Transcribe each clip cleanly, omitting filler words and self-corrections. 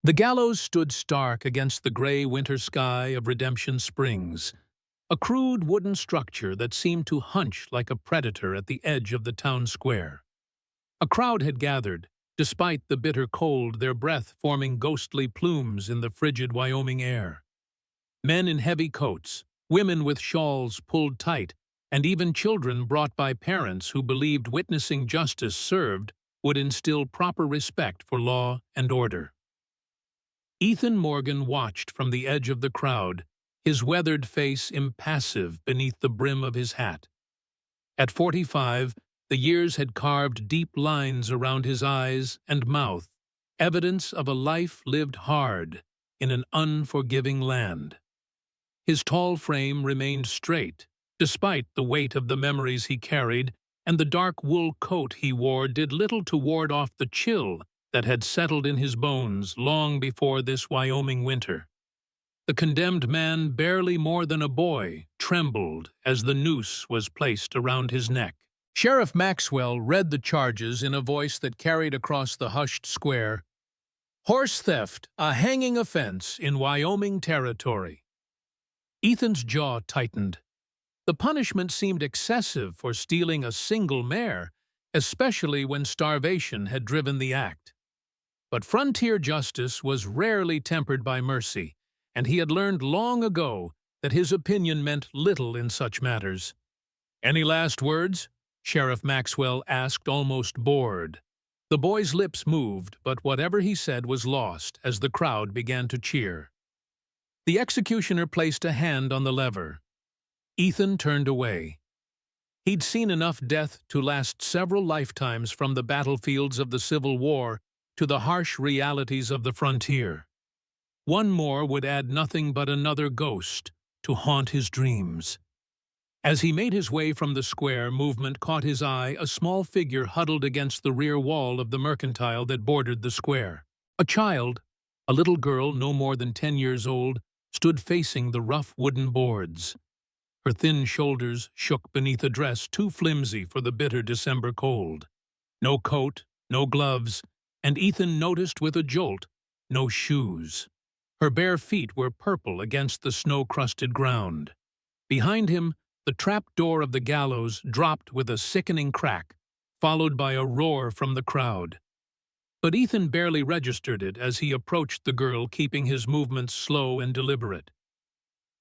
The gallows stood stark against the gray winter sky of Redemption Springs, a crude wooden structure that seemed to hunch like a predator at the edge of the town square. A crowd had gathered, despite the bitter cold, their breath forming ghostly plumes in the frigid Wyoming air. Men in heavy coats, women with shawls pulled tight, and even children brought by parents who believed witnessing justice served would instill proper respect for law and order. Ethan Morgan watched from the edge of the crowd, his weathered face impassive beneath the brim of his hat. At 45, the years had carved deep lines around his eyes and mouth, evidence of a life lived hard in an unforgiving land. His tall frame remained straight, despite the weight of the memories he carried, and the dark wool coat he wore did little to ward off the chill that had settled in his bones long before this Wyoming winter. The condemned man, barely more than a boy, trembled as the noose was placed around his neck. Sheriff Maxwell read the charges in a voice that carried across the hushed square. Horse theft, a hanging offense in Wyoming territory. Ethan's jaw tightened. The punishment seemed excessive for stealing a single mare, especially when starvation had driven the act. But frontier justice was rarely tempered by mercy, and he had learned long ago that his opinion meant little in such matters. "Any last words?" Sheriff Maxwell asked, almost bored. The boy's lips moved, but whatever he said was lost as the crowd began to cheer. The executioner placed a hand on the lever. Ethan turned away. He'd seen enough death to last several lifetimes, from the battlefields of the Civil War to the harsh realities of the frontier. One more would add nothing but another ghost to haunt his dreams. As he made his way from the square, movement caught his eye, a small figure huddled against the rear wall of the mercantile that bordered the square. A child, a little girl no more than 10 years old, stood facing the rough wooden boards. Her thin shoulders shook beneath a dress too flimsy for the bitter December cold. No coat, no gloves, and Ethan noticed with a jolt, no shoes. Her bare feet were purple against the snow-crusted ground. Behind him, the trap door of the gallows dropped with a sickening crack, followed by a roar from the crowd. But Ethan barely registered it as he approached the girl, keeping his movements slow and deliberate.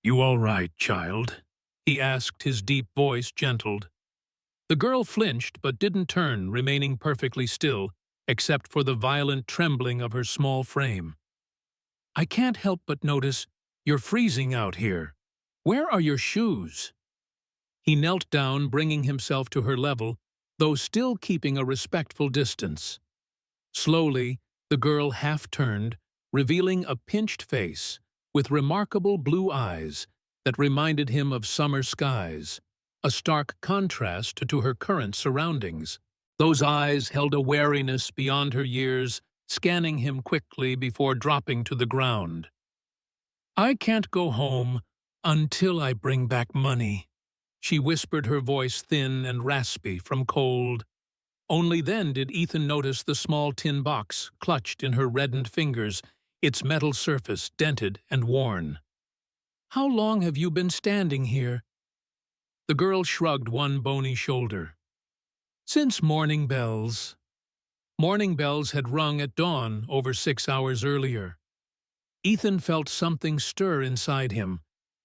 "You all right, child?" he asked, his deep voice gentled. The girl flinched but didn't turn, remaining perfectly still, except for the violent trembling of her small frame. "I can't help but notice you're freezing out here. Where are your shoes?" He knelt down, bringing himself to her level, though still keeping a respectful distance. Slowly, the girl half-turned, revealing a pinched face with remarkable blue eyes that reminded him of summer skies, a stark contrast to her current surroundings. Those eyes held a wariness beyond her years, scanning him quickly before dropping to the ground. "I can't go home until I bring back money," she whispered, her voice thin and raspy from cold. Only then did Ethan notice the small tin box clutched in her reddened fingers, its metal surface dented and worn. "How long have you been standing here?" The girl shrugged one bony shoulder. "Since morning bells." Morning bells had rung at dawn over 6 hours earlier. Ethan felt something stir inside him,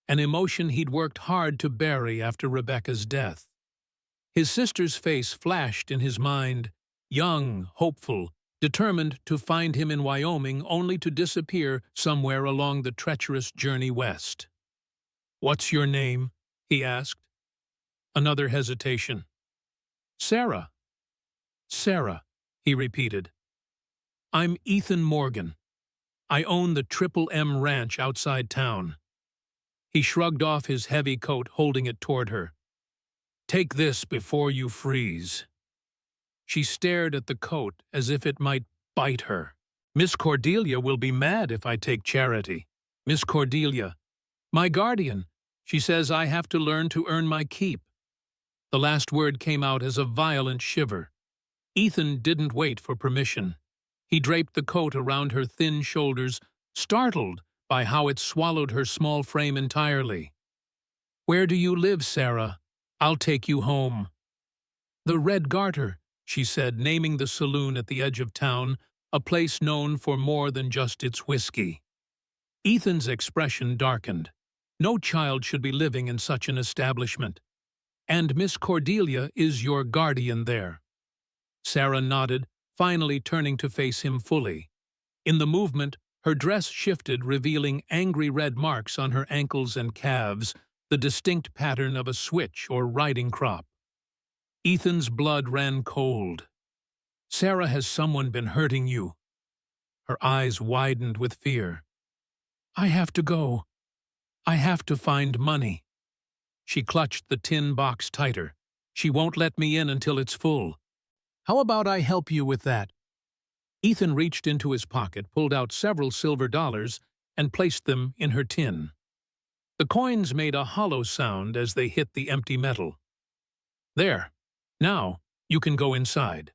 an emotion he'd worked hard to bury after Rebecca's death. His sister's face flashed in his mind, young, hopeful, determined to find him in Wyoming, only to disappear somewhere along the treacherous journey west. "What's your name?" he asked. Another hesitation. "Sarah." "Sarah," he repeated. "I'm Ethan Morgan. I own the Triple M Ranch outside town." He shrugged off his heavy coat, holding it toward her. "Take this before you freeze." She stared at the coat as if it might bite her. "Miss Cordelia will be mad if I take charity." "Miss Cordelia, my guardian. She says I have to learn to earn my keep." The last word came out as a violent shiver. Ethan didn't wait for permission. He draped the coat around her thin shoulders, startled by how it swallowed her small frame entirely. "Where do you live, Sarah? I'll take you home." "The Red Garter," she said, naming the saloon at the edge of town, a place known for more than just its whiskey. Ethan's expression darkened. No child should be living in such an establishment. "And Miss Cordelia is your guardian there." Sarah nodded, finally turning to face him fully. In the movement, her dress shifted, revealing angry red marks on her ankles and calves, the distinct pattern of a switch or riding crop. Ethan's blood ran cold. "Sarah, has someone been hurting you?" Her eyes widened with fear. "I have to go. I have to find money." She clutched the tin box tighter. "She won't let me in until it's full. How about I help you with that?" Ethan reached into his pocket, pulled out several silver dollars, and placed them in her tin. The coins made a hollow sound as they hit the empty metal. "There. Now, you can go inside."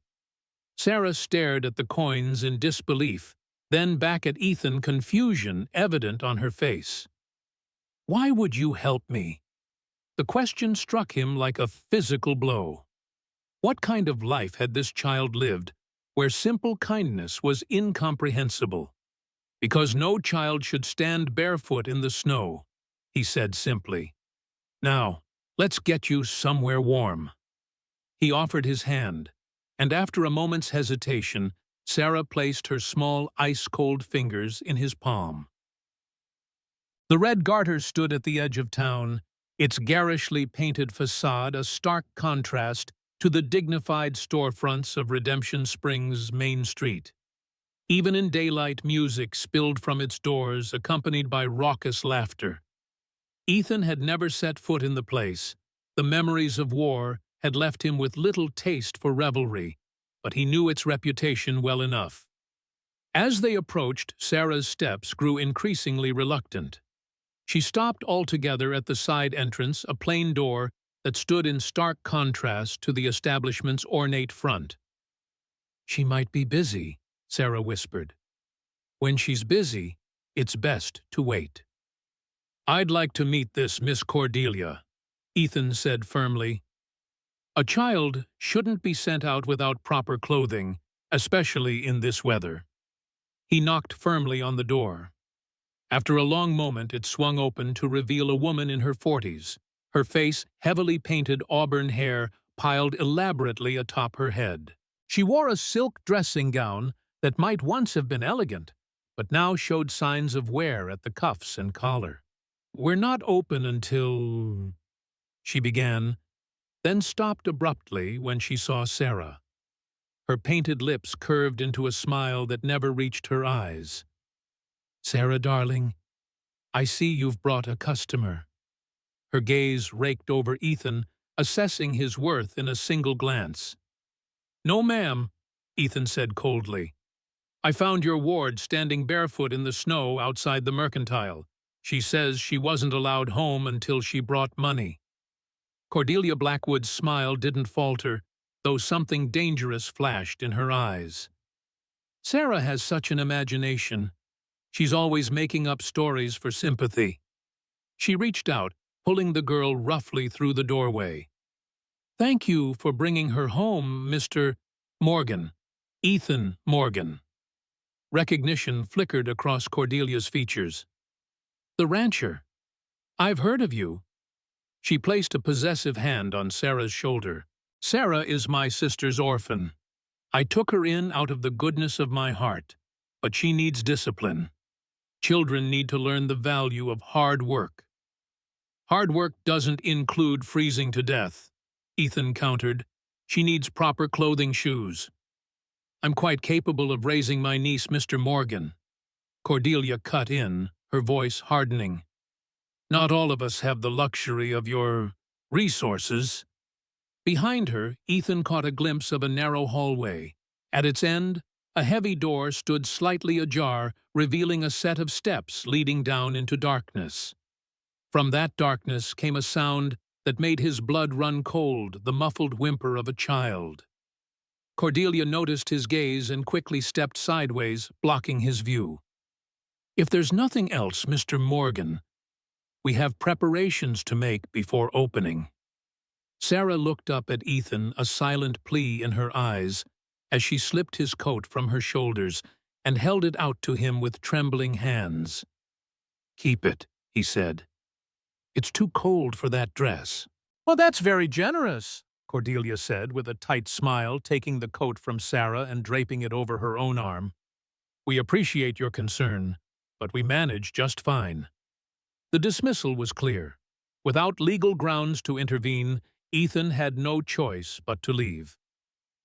Sarah stared at the coins in disbelief, then back at Ethan, confusion evident on her face. "Why would you help me?" The question struck him like a physical blow. What kind of life had this child lived, where simple kindness was incomprehensible? "Because no child should stand barefoot in the snow," he said simply. "Now, let's get you somewhere warm." He offered his hand, and after a moment's hesitation, Sarah placed her small, ice-cold fingers in his palm. The Red Garter stood at the edge of town, its garishly painted facade a stark contrast to the dignified storefronts of Redemption Springs' Main Street. Even in daylight, music spilled from its doors, accompanied by raucous laughter. Ethan had never set foot in the place. The memories of war had left him with little taste for revelry, but he knew its reputation well enough. As they approached, Sarah's steps grew increasingly reluctant. She stopped altogether at the side entrance, a plain door that stood in stark contrast to the establishment's ornate front. "She might be busy," Sarah whispered. "When she's busy, it's best to wait." "I'd like to meet this Miss Cordelia," Ethan said firmly. A child shouldn't be sent out without proper clothing, especially in this weather. He knocked firmly on the door. After a long moment, it swung open to reveal a woman in her 40s, her face heavily painted auburn hair piled elaborately atop her head. She wore a silk dressing gown that might once have been elegant, but now showed signs of wear at the cuffs and collar. "We're not open until—" she began, then stopped abruptly when she saw Sarah. Her painted lips curved into a smile that never reached her eyes. "Sarah, darling, I see you've brought a customer." Her gaze raked over Ethan, assessing his worth in a single glance. "No, ma'am," Ethan said coldly. "I found your ward standing barefoot in the snow outside the mercantile. She says she wasn't allowed home until she brought money." Cordelia Blackwood's smile didn't falter, though something dangerous flashed in her eyes. "Sarah has such an imagination. She's always making up stories for sympathy." She reached out, pulling the girl roughly through the doorway. "Thank you for bringing her home, Mr. Morgan. Ethan Morgan." Recognition flickered across Cordelia's features. "The rancher. I've heard of you." She placed a possessive hand on Sarah's shoulder. "Sarah is my sister's orphan. I took her in out of the goodness of my heart, but she needs discipline. Children need to learn the value of hard work." "Hard work doesn't include freezing to death," Ethan countered. "She needs proper clothing, shoes." "I'm quite capable of raising my niece, Mr. Morgan." Cordelia cut in, her voice hardening. "Not all of us have the luxury of your resources." Behind her, Ethan caught a glimpse of a narrow hallway. At its end, a heavy door stood slightly ajar, revealing a set of steps leading down into darkness. From that darkness came a sound that made his blood run cold, the muffled whimper of a child. Cordelia noticed his gaze and quickly stepped sideways, blocking his view. "If there's nothing else, Mr. Morgan, we have preparations to make before opening." Sarah looked up at Ethan, a silent plea in her eyes, as she slipped his coat from her shoulders and held it out to him with trembling hands. "Keep it," he said. "It's too cold for that dress." "Well, that's very generous," Cordelia said with a tight smile, taking the coat from Sarah and draping it over her own arm. "We appreciate your concern, but we manage just fine." The dismissal was clear. Without legal grounds to intervene, Ethan had no choice but to leave.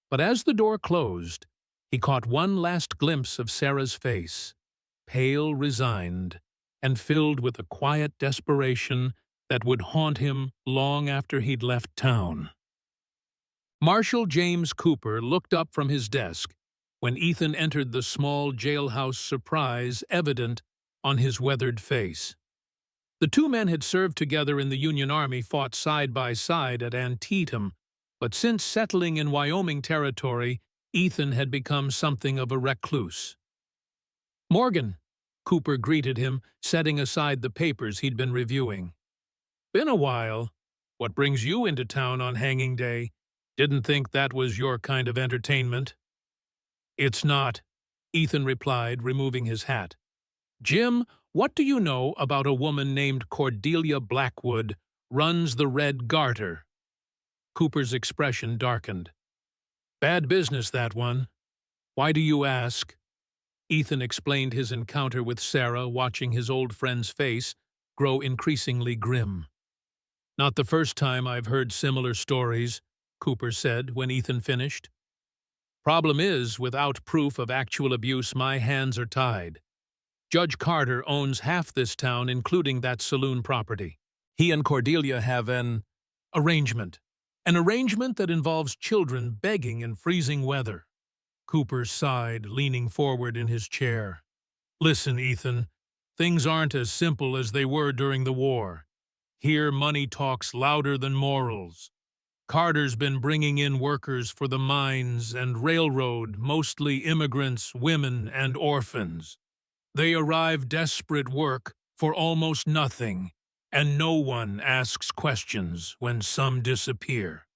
But as the door closed, he caught one last glimpse of Sarah's face, pale, resigned, and filled with a quiet desperation that would haunt him long after he'd left town. Marshal James Cooper looked up from his desk when Ethan entered the small jailhouse, surprise evident on his weathered face. The two men had served together in the Union Army, fought side by side at Antietam, but since settling in Wyoming territory, Ethan had become something of a recluse. "Morgan," Cooper greeted him, setting aside the papers he'd been reviewing. "Been a while. What brings you into town on hanging day? Didn't think that was your kind of entertainment." "It's not," Ethan replied, removing his hat. "Jim, what do you know about a woman named Cordelia Blackwood, runs the Red Garter?" Cooper's expression darkened. "Bad business, that one. Why do you ask?" Ethan explained his encounter with Sarah, watching his old friend's face grow increasingly grim. "Not the first time I've heard similar stories," Cooper said when Ethan finished. "Problem is, without proof of actual abuse, my hands are tied. Judge Carter owns half this town, including that saloon property. He and Cordelia have an arrangement. An arrangement that involves children begging in freezing weather." Cooper sighed, leaning forward in his chair. "Listen, Ethan, things aren't as simple as they were during the war. Here money talks louder than morals. Carter's been bringing in workers for the mines and railroad, mostly immigrants, women, and orphans. They arrive desperate work for almost nothing, and no one asks questions when some disappear.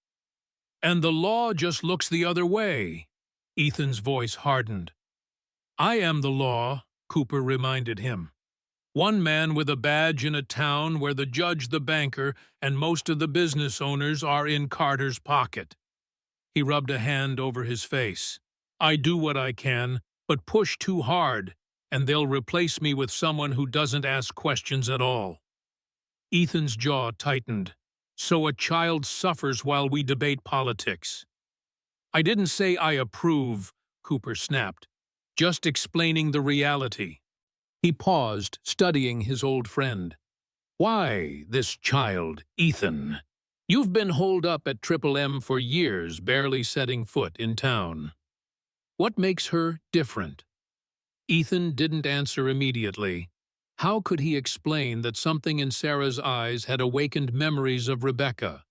And the law just looks the other way." Ethan's voice hardened. "I am the law," Cooper reminded him. "One man with a badge in a town where the judge, the banker, and most of the business owners are in Carter's pocket." He rubbed a hand over his face. "I do what I can, but push too hard, and they'll replace me with someone who doesn't ask questions at all." Ethan's jaw tightened. "So a child suffers while we debate politics." "I didn't say I approve," Cooper snapped. "Just explaining the reality." He paused, studying his old friend. "Why this child, Ethan? You've been holed up at Triple M for years, barely setting foot in town. What makes her different?" Ethan didn't answer immediately. How could he explain that something in Sarah's eyes had awakened memories of Rebecca,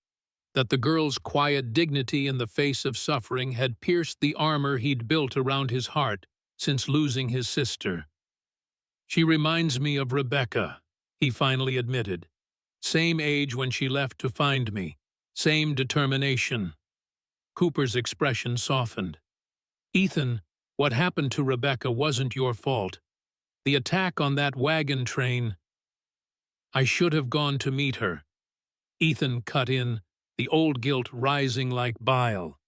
that the girl's quiet dignity in the face of suffering had pierced the armor he'd built around his heart since losing his sister? "She reminds me of Rebecca," he finally admitted. "Same age when she left to find me, same determination." Cooper's expression softened. "Ethan, what happened to Rebecca wasn't your fault. The attack on that wagon train—" "I should have gone to meet her," Ethan cut in, the old guilt rising like bile.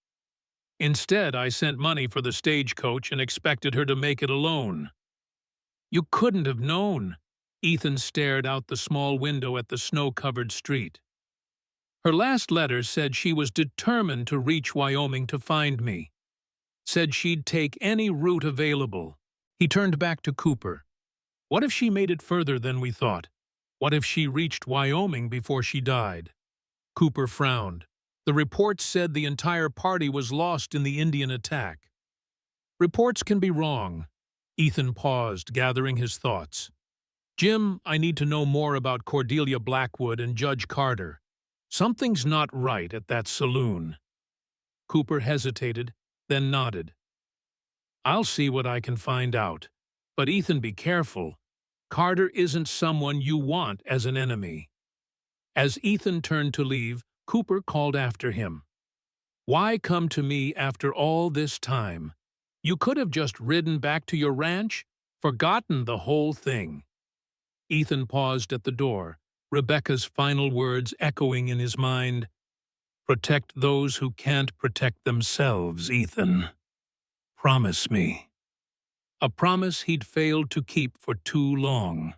"Instead, I sent money for the stagecoach and expected her to make it alone." "You couldn't have known." Ethan stared out the small window at the snow-covered street. "Her last letter said she was determined to reach Wyoming to find me. Said she'd take any route available." He turned back to Cooper. "What if she made it further than we thought? What if she reached Wyoming before she died?" Cooper frowned. "The reports said the entire party was lost in the Indian attack." "Reports can be wrong." Ethan paused, gathering his thoughts. "Jim, I need to know more about Cordelia Blackwood and Judge Carter. Something's not right at that saloon." Cooper hesitated, then nodded. "I'll see what I can find out. But Ethan, be careful. Carter isn't someone you want as an enemy." As Ethan turned to leave, Cooper called after him. "Why come to me after all this time? You could have just ridden back to your ranch, forgotten the whole thing." Ethan paused at the door, Rebecca's final words echoing in his mind. "Protect those who can't protect themselves, Ethan. Promise me." A promise he'd failed to keep for too long.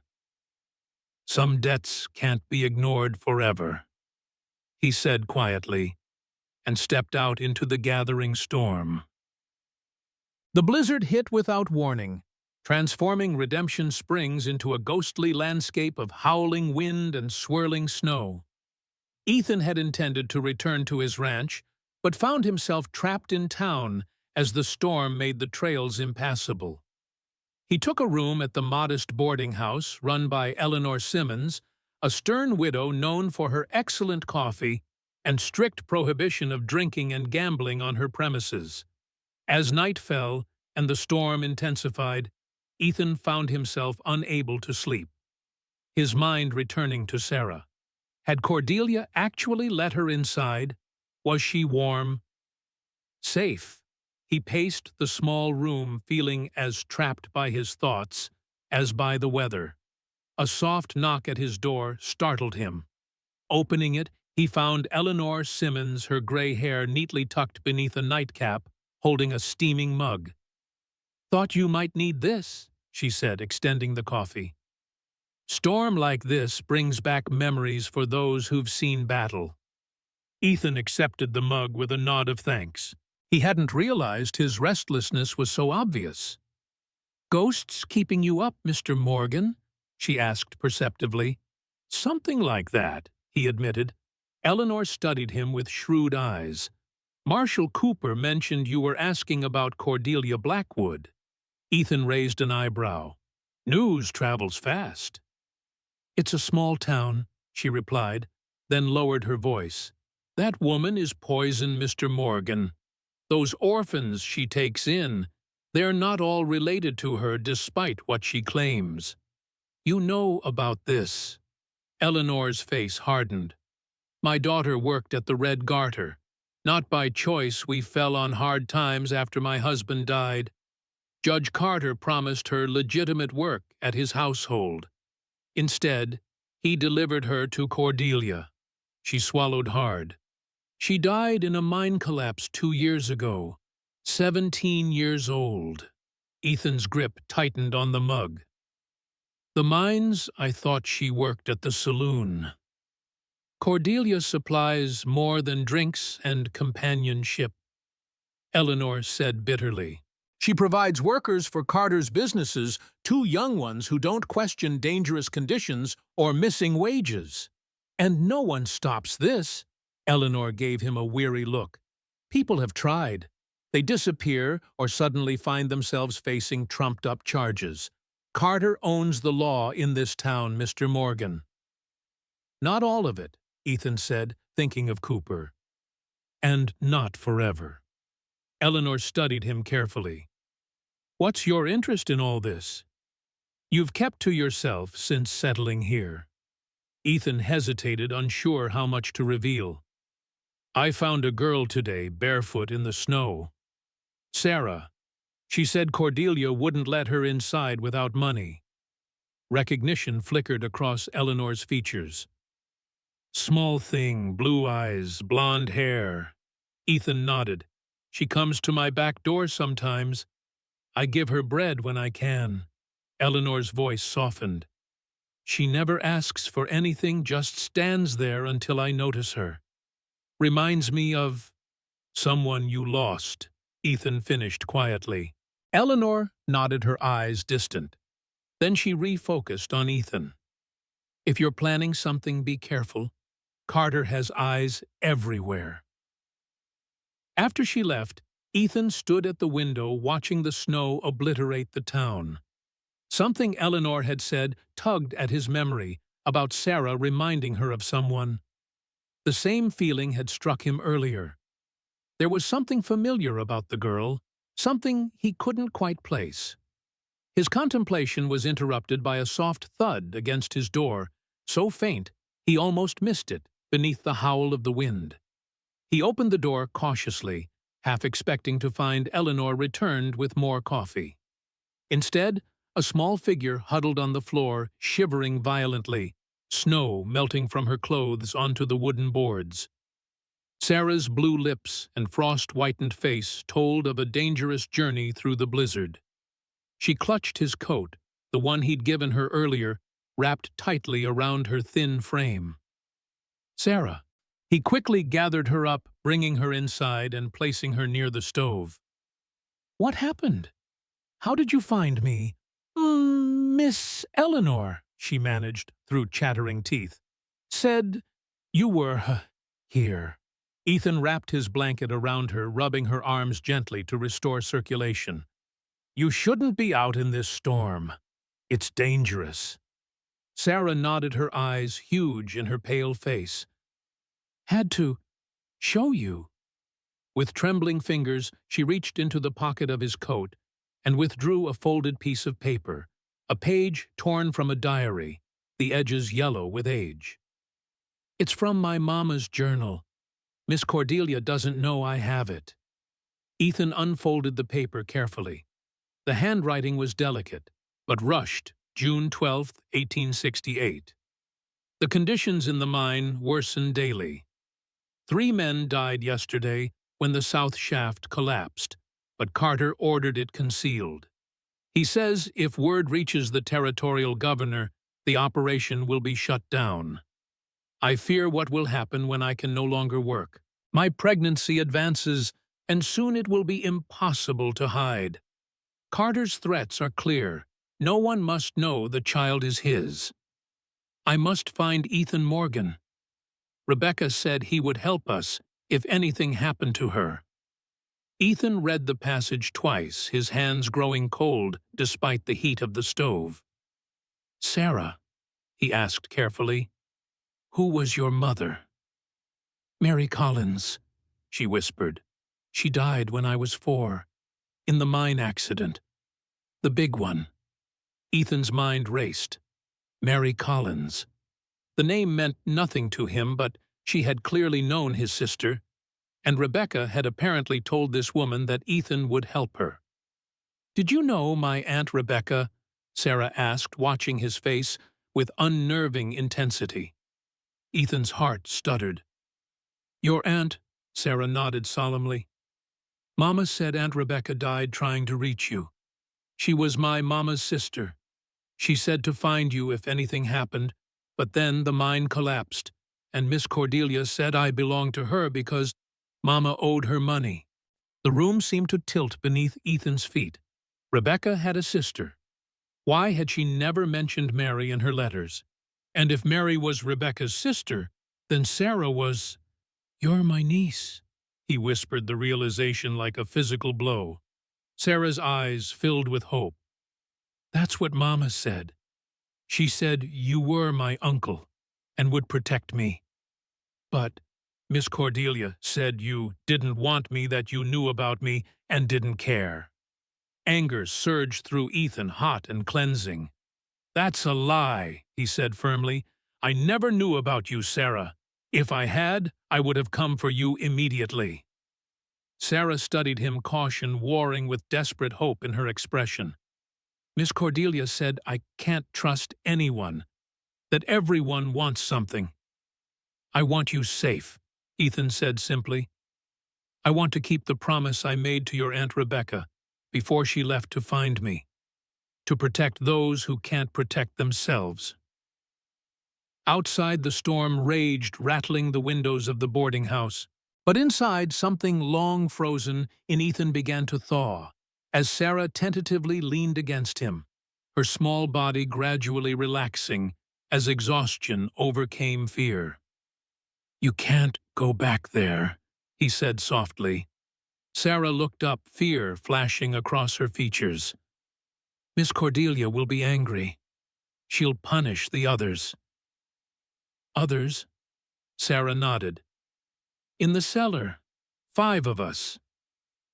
"Some debts can't be ignored forever," he said quietly, and stepped out into the gathering storm. The blizzard hit without warning, transforming Redemption Springs into a ghostly landscape of howling wind and swirling snow. Ethan had intended to return to his ranch, but found himself trapped in town as the storm made the trails impassable. He took a room at the modest boarding house run by Eleanor Simmons, a stern widow known for her excellent coffee and strict prohibition of drinking and gambling on her premises. As night fell and the storm intensified, Ethan found himself unable to sleep, his mind returning to Sarah. Had Cordelia actually let her inside? Was she warm? Safe? He paced the small room, feeling as trapped by his thoughts as by the weather. A soft knock at his door startled him. Opening it, he found Eleanor Simmons, her gray hair neatly tucked beneath a nightcap, holding a steaming mug. "Thought you might need this," she said, extending the coffee. "Storm like this brings back memories for those who've seen battle." Ethan accepted the mug with a nod of thanks. He hadn't realized his restlessness was so obvious. "Ghosts keeping you up, Mr. Morgan?" she asked perceptively. "Something like that," he admitted. Eleanor studied him with shrewd eyes. "Marshal Cooper mentioned you were asking about Cordelia Blackwood." Ethan raised an eyebrow. "News travels fast." "It's a small town," she replied, then lowered her voice. "That woman is poison, Mr. Morgan. Those orphans she takes in, they're not all related to her despite what she claims. You know about this." Eleanor's face hardened. "My daughter worked at the Red Garter. Not by choice we fell on hard times after my husband died. Judge Carter promised her legitimate work at his household. Instead, he delivered her to Cordelia." She swallowed hard. "She died in a mine collapse 2 years ago. 17 years old." Ethan's grip tightened on the mug. "The mines, I thought she worked at the saloon." "Cordelia supplies more than drinks and companionship," Eleanor said bitterly. "She provides workers for Carter's businesses, 2 young ones who don't question dangerous conditions or missing wages. And no one stops this." Eleanor gave him a weary look. "People have tried. They disappear or suddenly find themselves facing trumped-up charges. Carter owns the law in this town, Mr. Morgan." "Not all of it," Ethan said, thinking of Cooper. "And not forever." Eleanor studied him carefully. "What's your interest in all this? You've kept to yourself since settling here." Ethan hesitated, unsure how much to reveal. "I found a girl today, barefoot in the snow. Sarah. She said Cordelia wouldn't let her inside without money." Recognition flickered across Eleanor's features. "Small thing, blue eyes, blonde hair." Ethan nodded. "She comes to my back door sometimes. I give her bread when I can." Eleanor's voice softened. "She never asks for anything, just stands there until I notice her. Reminds me of someone you lost," Ethan finished quietly. Eleanor nodded, her eyes distant. Then she refocused on Ethan. "If you're planning something, be careful. Carter has eyes everywhere." After she left, Ethan stood at the window watching the snow obliterate the town. Something Eleanor had said tugged at his memory about Sarah reminding her of someone. The same feeling had struck him earlier. There was something familiar about the girl, something he couldn't quite place. His contemplation was interrupted by a soft thud against his door, so faint he almost missed it beneath the howl of the wind. He opened the door cautiously, half expecting to find Eleanor returned with more coffee. Instead, a small figure huddled on the floor, shivering violently, snow melting from her clothes onto the wooden boards. Sarah's blue lips and frost-whitened face told of a dangerous journey through the blizzard. She clutched his coat, the one he'd given her earlier, wrapped tightly around her thin frame. "Sarah." He quickly gathered her up, bringing her inside and placing her near the stove. "What happened? How did you find me?" Miss Eleanor," she managed through chattering teeth, "said you were here." Ethan wrapped his blanket around her, rubbing her arms gently to restore circulation. "You shouldn't be out in this storm. It's dangerous." Sarah nodded, her eyes huge in her pale face. "Had to show you." With trembling fingers, she reached into the pocket of his coat and withdrew a folded piece of paper, a page torn from a diary, the edges yellow with age. "It's from my mama's journal. Miss Cordelia doesn't know I have it." Ethan unfolded the paper carefully. The handwriting was delicate, but rushed, June 12, 1868. The conditions in the mine worsened daily. 3 men died yesterday when the south shaft collapsed, but Carter ordered it concealed. He says if word reaches the territorial governor, the operation will be shut down. I fear what will happen when I can no longer work. My pregnancy advances, and soon it will be impossible to hide. Carter's threats are clear. No one must know the child is his. I must find Ethan Morgan. Rebecca said he would help us if anything happened to her. Ethan read the passage twice, his hands growing cold despite the heat of the stove. "Sarah," he asked carefully, "who was your mother?" "Mary Collins," she whispered. "She died when I was 4, in the mine accident. The big one." Ethan's mind raced. Mary Collins. The name meant nothing to him, but she had clearly known his sister, and Rebecca had apparently told this woman that Ethan would help her. "Did you know my Aunt Rebecca?" Sarah asked, watching his face with unnerving intensity. Ethan's heart stuttered. "Your aunt," Sarah nodded solemnly. "Mama said Aunt Rebecca died trying to reach you. She was my mama's sister. She said to find you if anything happened, but then the mine collapsed, and Miss Cordelia said I belonged to her because Mama owed her money." The room seemed to tilt beneath Ethan's feet. Rebecca had a sister. Why had she never mentioned Mary in her letters? And if Mary was Rebecca's sister, then Sarah was— "You're my niece," he whispered, the realization like a physical blow. Sarah's eyes filled with hope. "That's what Mama said. She said you were my uncle and would protect me. But Miss Cordelia said you didn't want me, that you knew about me and didn't care." Anger surged through Ethan, hot and cleansing. "That's a lie," he said firmly. "I never knew about you, Sarah. If I had, I would have come for you immediately." Sarah studied him, caution warring with desperate hope in her expression. "Miss Cordelia said I can't trust anyone, that everyone wants something." "I want you safe," Ethan said simply. "I want to keep the promise I made to your Aunt Rebecca before she left to find me, to protect those who can't protect themselves." Outside, the storm raged, rattling the windows of the boarding house. But inside, something long frozen in Ethan began to thaw, as Sarah tentatively leaned against him, her small body gradually relaxing as exhaustion overcame fear. "You can't go back there," he said softly. Sarah looked up, fear flashing across her features. "Miss Cordelia will be angry. She'll punish the others." "Others?" Sarah nodded. "In the cellar. 5 of us.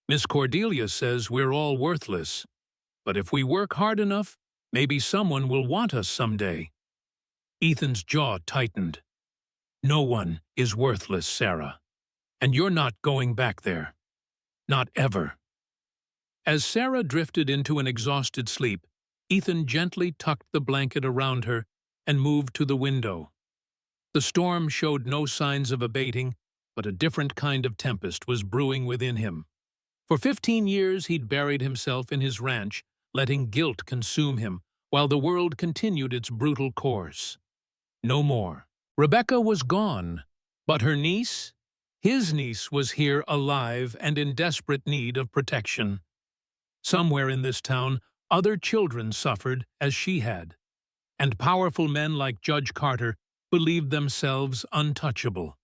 Miss Cordelia says we're all worthless, but if we work hard enough, maybe someone will want us someday. Ethan's jaw tightened. No one is worthless, Sarah. And you're not going back there. Not ever. As Sarah drifted into an exhausted sleep, Ethan gently tucked the blanket around her and moved to the window. The storm showed no signs of abating, but a different kind of tempest was brewing within him. For 15 years he'd buried himself in his ranch, letting guilt consume him, while the world continued its brutal course. No more. Rebecca was gone, but her niece, his niece, was here alive and in desperate need of protection. Somewhere in this town, other children suffered as she had, and powerful men like Judge Carter believed themselves untouchable.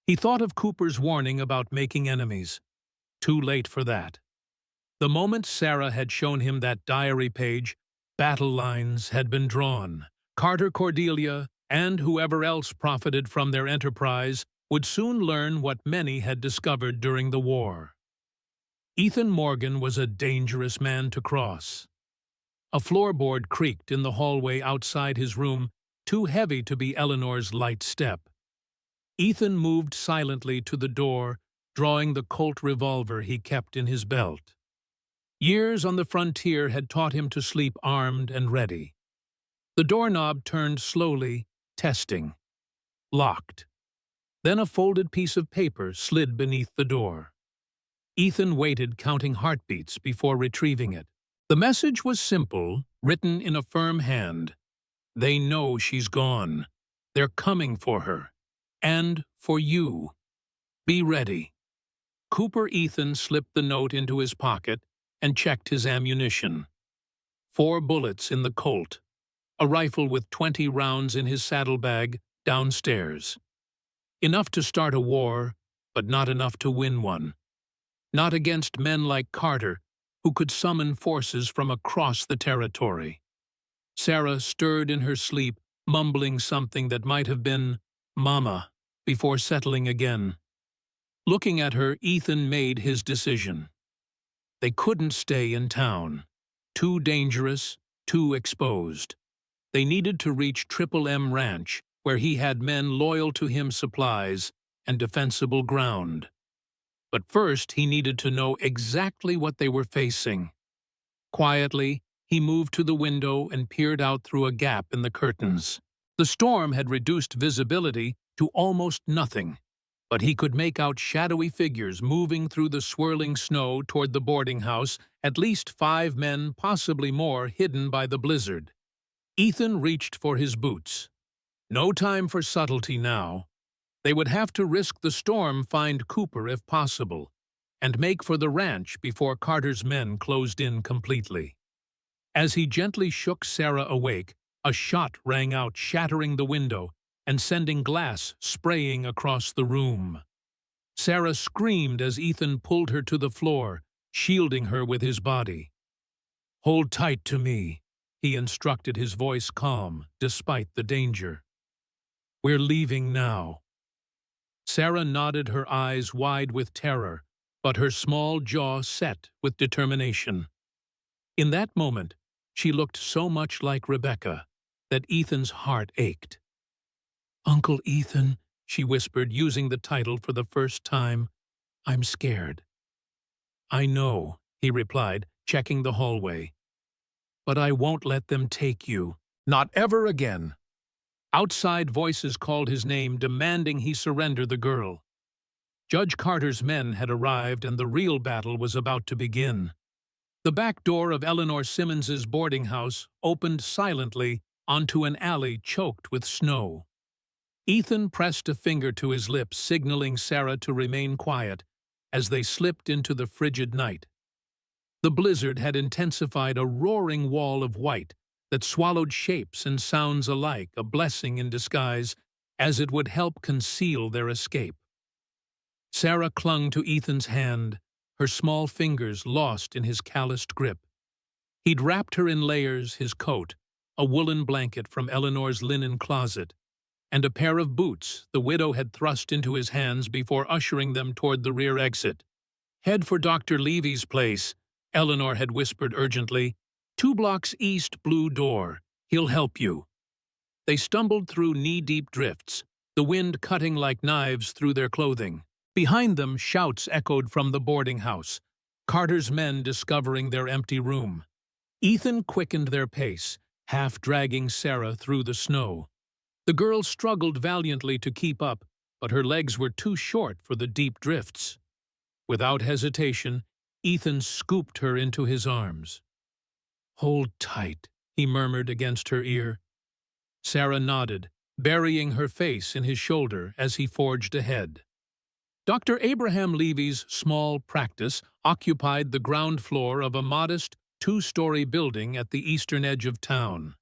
He thought of Cooper's warning about making enemies. Too late for that. The moment Sarah had shown him that diary page, battle lines had been drawn. Carter, Cordelia, and whoever else profited from their enterprise would soon learn what many had discovered during the war. Ethan Morgan was a dangerous man to cross. A floorboard creaked in the hallway outside his room, too heavy to be Eleanor's light step. Ethan moved silently to the door, drawing the Colt revolver he kept in his belt. Years on the frontier had taught him to sleep armed and ready. The doorknob turned slowly, testing. Locked. Then a folded piece of paper slid beneath the door. Ethan waited, counting heartbeats before retrieving it. The message was simple, written in a firm hand. They know she's gone. They're coming for her. And for you. Be ready. Cooper Ethan slipped the note into his pocket and checked his ammunition. 4 bullets in the Colt. A rifle with 20 rounds in his saddlebag downstairs. Enough to start a war, but not enough to win one. Not against men like Carter, who could summon forces from across the territory. Sarah stirred in her sleep, mumbling something that might have been "Mama," before settling again. Looking at her, Ethan made his decision. They couldn't stay in town. Too dangerous, too exposed. They needed to reach Triple M Ranch, where he had men loyal to him, supplies, and defensible ground. But first he needed to know exactly what they were facing. Quietly, he moved to the window and peered out through a gap in the curtains. The storm had reduced visibility to almost nothing, but he could make out shadowy figures moving through the swirling snow toward the boarding house, at least 5 men, possibly more, hidden by the blizzard. Ethan reached for his boots. No time for subtlety now. They would have to risk the storm, find Cooper if possible, and make for the ranch before Carter's men closed in completely. As he gently shook Sarah awake, a shot rang out, shattering the window and sending glass spraying across the room. Sarah screamed as Ethan pulled her to the floor, shielding her with his body. "Hold tight to me," he instructed, his voice calm despite the danger. "We're leaving now." Sarah nodded, her eyes wide with terror, but her small jaw set with determination. In that moment, she looked so much like Rebecca that Ethan's heart ached. "Uncle Ethan," she whispered, using the title for the first time, "I'm scared." "I know," he replied, checking the hallway. "But I won't let them take you. Not ever again." Outside voices called his name, demanding he surrender the girl. Judge Carter's men had arrived, and the real battle was about to begin. The back door of Eleanor Simmons's boarding house opened silently onto an alley choked with snow. Ethan pressed a finger to his lips, signaling Sarah to remain quiet as they slipped into the frigid night. The blizzard had intensified, a roaring wall of white that swallowed shapes and sounds alike, a blessing in disguise, as it would help conceal their escape. Sarah clung to Ethan's hand, her small fingers lost in his calloused grip. He'd wrapped her in layers, his coat, a woolen blanket from Eleanor's linen closet, and a pair of boots the widow had thrust into his hands before ushering them toward the rear exit. "Head for Dr. Levy's place," Eleanor had whispered urgently. "2 blocks east, blue door. He'll help you." They stumbled through knee-deep drifts, the wind cutting like knives through their clothing. Behind them, shouts echoed from the boarding house, Carter's men discovering their empty room. Ethan quickened their pace, half dragging Sarah through the snow. The girl struggled valiantly to keep up, but her legs were too short for the deep drifts. Without hesitation, Ethan scooped her into his arms. "Hold tight," he murmured against her ear. Sarah nodded, burying her face in his shoulder as he forged ahead. Dr. Abraham Levy's small practice occupied the ground floor of a modest 2-story building at the eastern edge of town.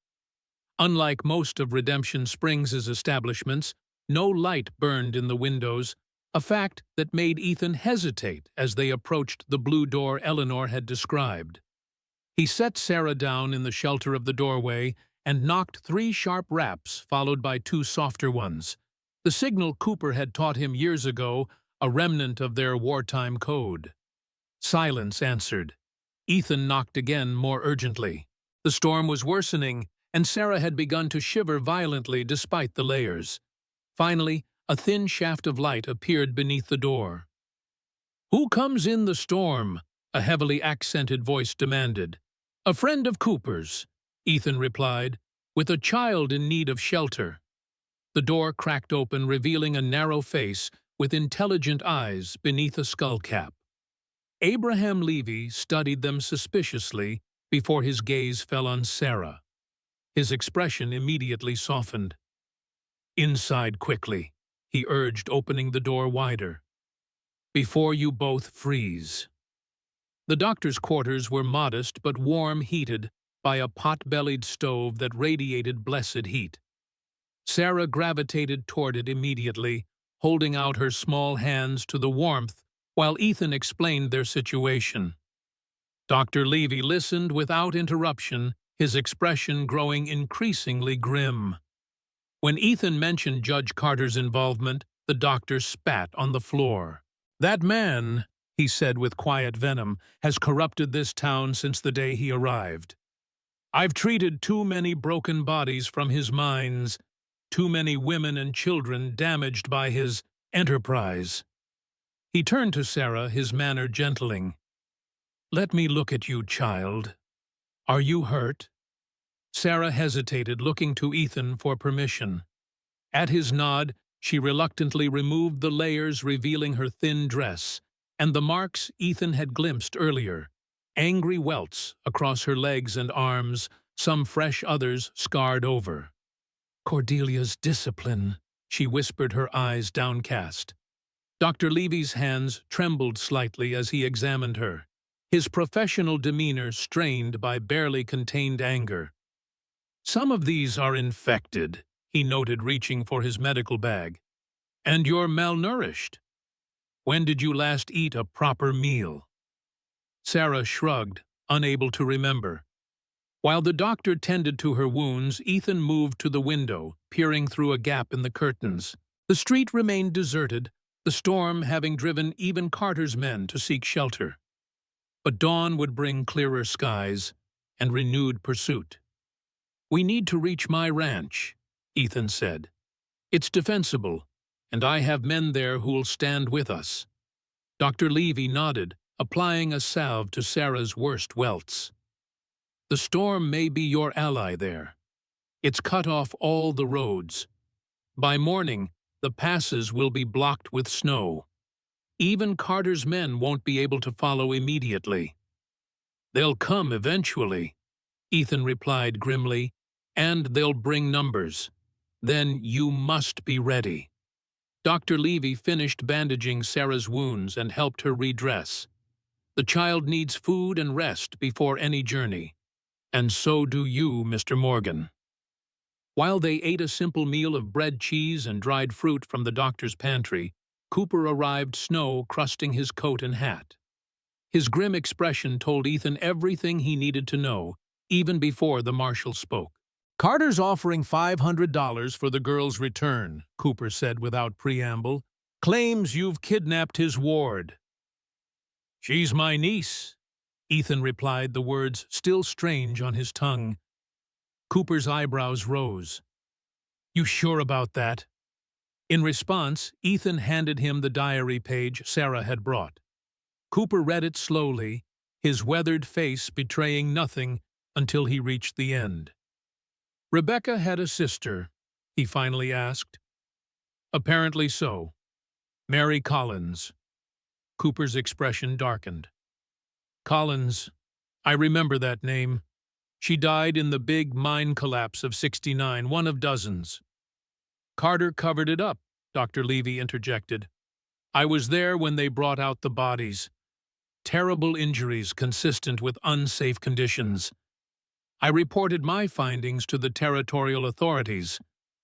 Unlike most of Redemption Springs' establishments, no light burned in the windows, a fact that made Ethan hesitate as they approached the blue door Eleanor had described. He set Sarah down in the shelter of the doorway and knocked 3 sharp raps followed by 2 softer ones, the signal Cooper had taught him years ago, a remnant of their wartime code. Silence answered. Ethan knocked again more urgently. The storm was worsening, and Sarah had begun to shiver violently despite the layers. Finally, a thin shaft of light appeared beneath the door. "Who comes in the storm?" a heavily accented voice demanded. "A friend of Cooper's," Ethan replied, "with a child in need of shelter." The door cracked open, revealing a narrow face with intelligent eyes beneath a skull cap. Abraham Levy studied them suspiciously before his gaze fell on Sarah. His expression immediately softened. "Inside quickly," he urged, opening the door wider. "Before you both freeze." The doctor's quarters were modest but warm, heated by a pot-bellied stove that radiated blessed heat. Sarah gravitated toward it immediately, holding out her small hands to the warmth while Ethan explained their situation. Dr. Levy listened without interruption, his expression growing increasingly grim. When Ethan mentioned Judge Carter's involvement, the doctor spat on the floor. "That man," he said with quiet venom, "has corrupted this town since the day he arrived. I've treated too many broken bodies from his mines, too many women and children damaged by his enterprise." He turned to Sarah, his manner gentling. "Let me look at you, child. Are you hurt?" Sarah hesitated, looking to Ethan for permission. At his nod, she reluctantly removed the layers, revealing her thin dress, and the marks Ethan had glimpsed earlier, angry welts across her legs and arms, some fresh, others scarred over. "Cordelia's discipline," she whispered, her eyes downcast. Dr. Levy's hands trembled slightly as he examined her, his professional demeanor strained by barely contained anger. "Some of these are infected," he noted, reaching for his medical bag. "And you're malnourished. When did you last eat a proper meal?" Sarah shrugged, unable to remember. While the doctor tended to her wounds, Ethan moved to the window, peering through a gap in the curtains. The street remained deserted, the storm having driven even Carter's men to seek shelter. But dawn would bring clearer skies and renewed pursuit. "We need to reach my ranch," Ethan said. "It's defensible, and I have men there who'll stand with us." Dr. Levy nodded, applying a salve to Sarah's worst welts. "The storm may be your ally there. It's cut off all the roads. By morning, the passes will be blocked with snow. Even Carter's men won't be able to follow immediately." "They'll come eventually," Ethan replied grimly, "and they'll bring numbers. Then you must be ready." Dr. Levy finished bandaging Sarah's wounds and helped her redress. "The child needs food and rest before any journey. And so do you, Mr. Morgan." While they ate a simple meal of bread, cheese, and dried fruit from the doctor's pantry, Cooper arrived, snow crusting his coat and hat. His grim expression told Ethan everything he needed to know, even before the marshal spoke. "Carter's offering $500 for the girl's return," Cooper said without preamble. "Claims you've kidnapped his ward." "She's my niece," Ethan replied, the words still strange on his tongue. Cooper's eyebrows rose. "You sure about that?" In response, Ethan handed him the diary page Sarah had brought. Cooper read it slowly, his weathered face betraying nothing until he reached the end. "Rebecca had a sister?" he finally asked. "Apparently so. Mary Collins." Cooper's expression darkened. "Collins, I remember that name. She died in the big mine collapse of '69, one of dozens." "Carter covered it up," Dr. Levy interjected. "I was there when they brought out the bodies. Terrible injuries consistent with unsafe conditions. I reported my findings to the territorial authorities,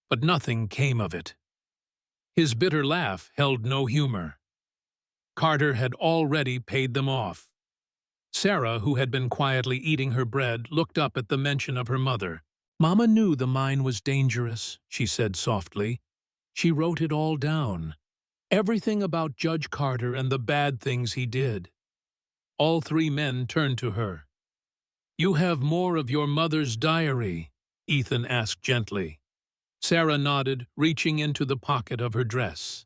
but nothing came of it." His bitter laugh held no humor. Carter had already paid them off. Sarah, who had been quietly eating her bread, looked up at the mention of her mother. "Mama knew the mine was dangerous," she said softly. "She wrote it all down. Everything about Judge Carter and the bad things he did." All three men turned to her. "You have more of your mother's diary?" Ethan asked gently. Sarah nodded, reaching into the pocket of her dress.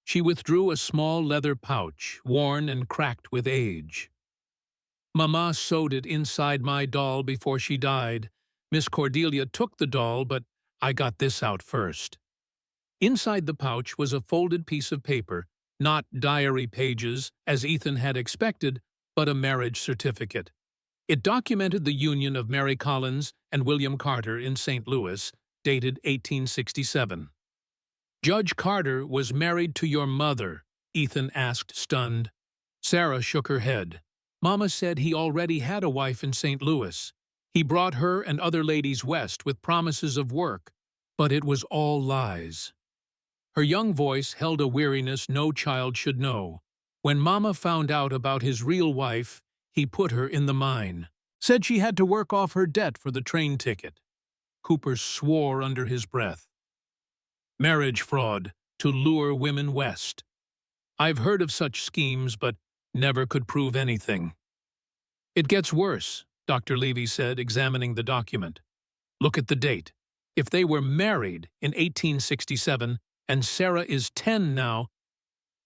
She withdrew a small leather pouch, worn and cracked with age. "Mama sewed it inside my doll before she died. Miss Cordelia took the doll, but I got this out first." Inside the pouch was a folded piece of paper, not diary pages, as Ethan had expected, but a marriage certificate. It documented the union of Mary Collins and William Carter in St. Louis, dated 1867. "Judge Carter was married to your mother?" Ethan asked, stunned. Sarah shook her head. "Mama said he already had a wife in St. Louis. He brought her and other ladies west with promises of work, but it was all lies." Her young voice held a weariness no child should know. "When Mama found out about his real wife, he put her in the mine. Said she had to work off her debt for the train ticket." Cooper swore under his breath. "Marriage fraud, to lure women west. I've heard of such schemes, but never could prove anything." "It gets worse," Dr. Levy said, examining the document. "Look at the date. If they were married in 1867, and Sarah is 10 now..."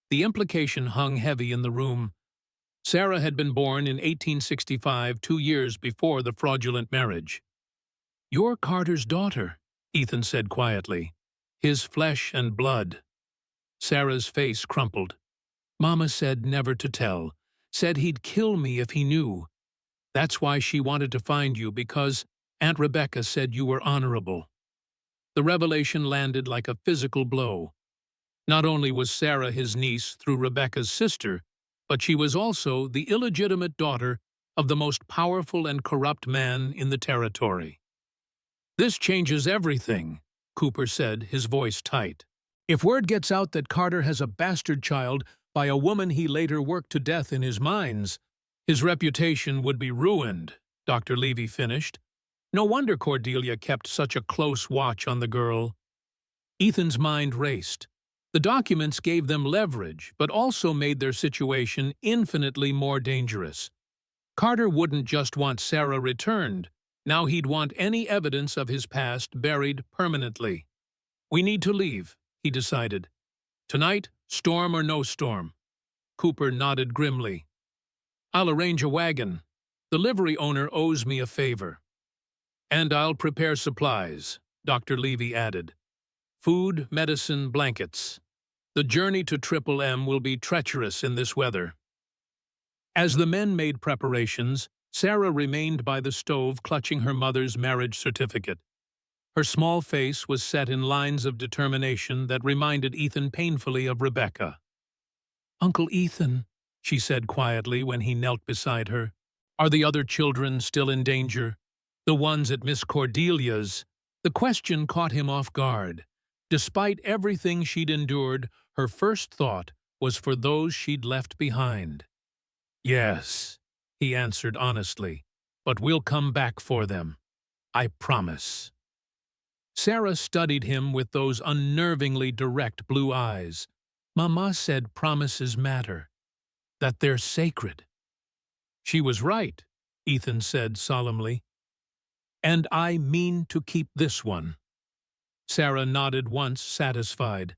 The implication hung heavy in the room. Sarah had been born in 1865, 2 years before the fraudulent marriage. "You're Carter's daughter," Ethan said quietly. "His flesh and blood." Sarah's face crumpled. "Mama said never to tell. Said he'd kill me if he knew. That's why she wanted to find you, because Aunt Rebecca said you were honorable." The revelation landed like a physical blow. Not only was Sarah his niece through Rebecca's sister, but she was also the illegitimate daughter of the most powerful and corrupt man in the territory. "This changes everything," Cooper said, his voice tight. "If word gets out that Carter has a bastard child by a woman he later worked to death in his mines, his reputation would be ruined," Dr. Levy finished. "No wonder Cordelia kept such a close watch on the girl." Ethan's mind raced. The documents gave them leverage, but also made their situation infinitely more dangerous. Carter wouldn't just want Sarah returned. Now he'd want any evidence of his past buried permanently. "We need to leave," he decided. "Tonight, storm or no storm." Cooper nodded grimly. "I'll arrange a wagon. The livery owner owes me a favor." "And I'll prepare supplies," Dr. Levy added. "Food, medicine, blankets. The journey to Triple M will be treacherous in this weather." As the men made preparations, Sarah remained by the stove clutching her mother's marriage certificate. Her small face was set in lines of determination that reminded Ethan painfully of Rebecca. "Uncle Ethan," she said quietly when he knelt beside her, "are the other children still in danger? The ones at Miss Cordelia's?" The question caught him off guard. Despite everything she'd endured, her first thought was for those she'd left behind. "Yes," he answered honestly, "but we'll come back for them. I promise." Sarah studied him with those unnervingly direct blue eyes. "Mama said promises matter, that they're sacred." "She was right," Ethan said solemnly. "And I mean to keep this one." Sarah nodded once, satisfied.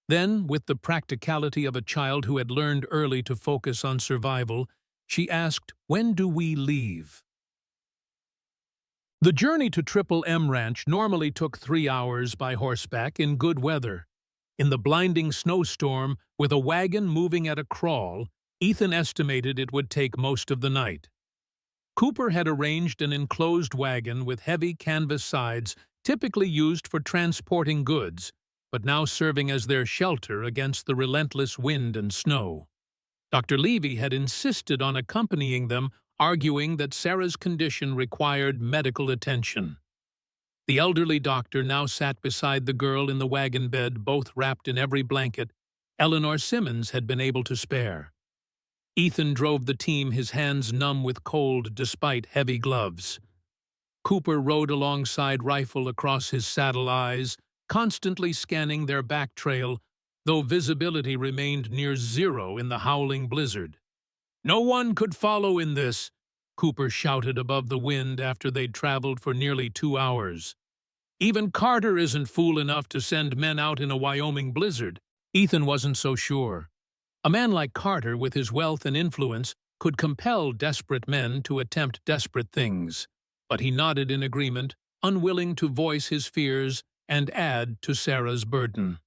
Then, with the practicality of a child who had learned early to focus on survival, she asked, "When do we leave?" The journey to Triple M Ranch normally took 3 hours by horseback in good weather. In the blinding snowstorm, with a wagon moving at a crawl, Ethan estimated it would take most of the night. Cooper had arranged an enclosed wagon with heavy canvas sides typically used for transporting goods, but now serving as their shelter against the relentless wind and snow. Dr. Levy had insisted on accompanying them, arguing that Sarah's condition required medical attention. The elderly doctor now sat beside the girl in the wagon bed, both wrapped in every blanket Eleanor Simmons had been able to spare. Ethan drove the team, his hands numb with cold despite heavy gloves. Cooper rode alongside, rifle across his saddle eyes, constantly scanning their back trail, though visibility remained near zero in the howling blizzard. "No one could follow in this," Cooper shouted above the wind after they'd traveled for nearly 2 hours. "Even Carter isn't fool enough to send men out in a Wyoming blizzard." Ethan wasn't so sure. A man like Carter, with his wealth and influence, could compel desperate men to attempt desperate things. But he nodded in agreement, unwilling to voice his fears and add to Sarah's burden.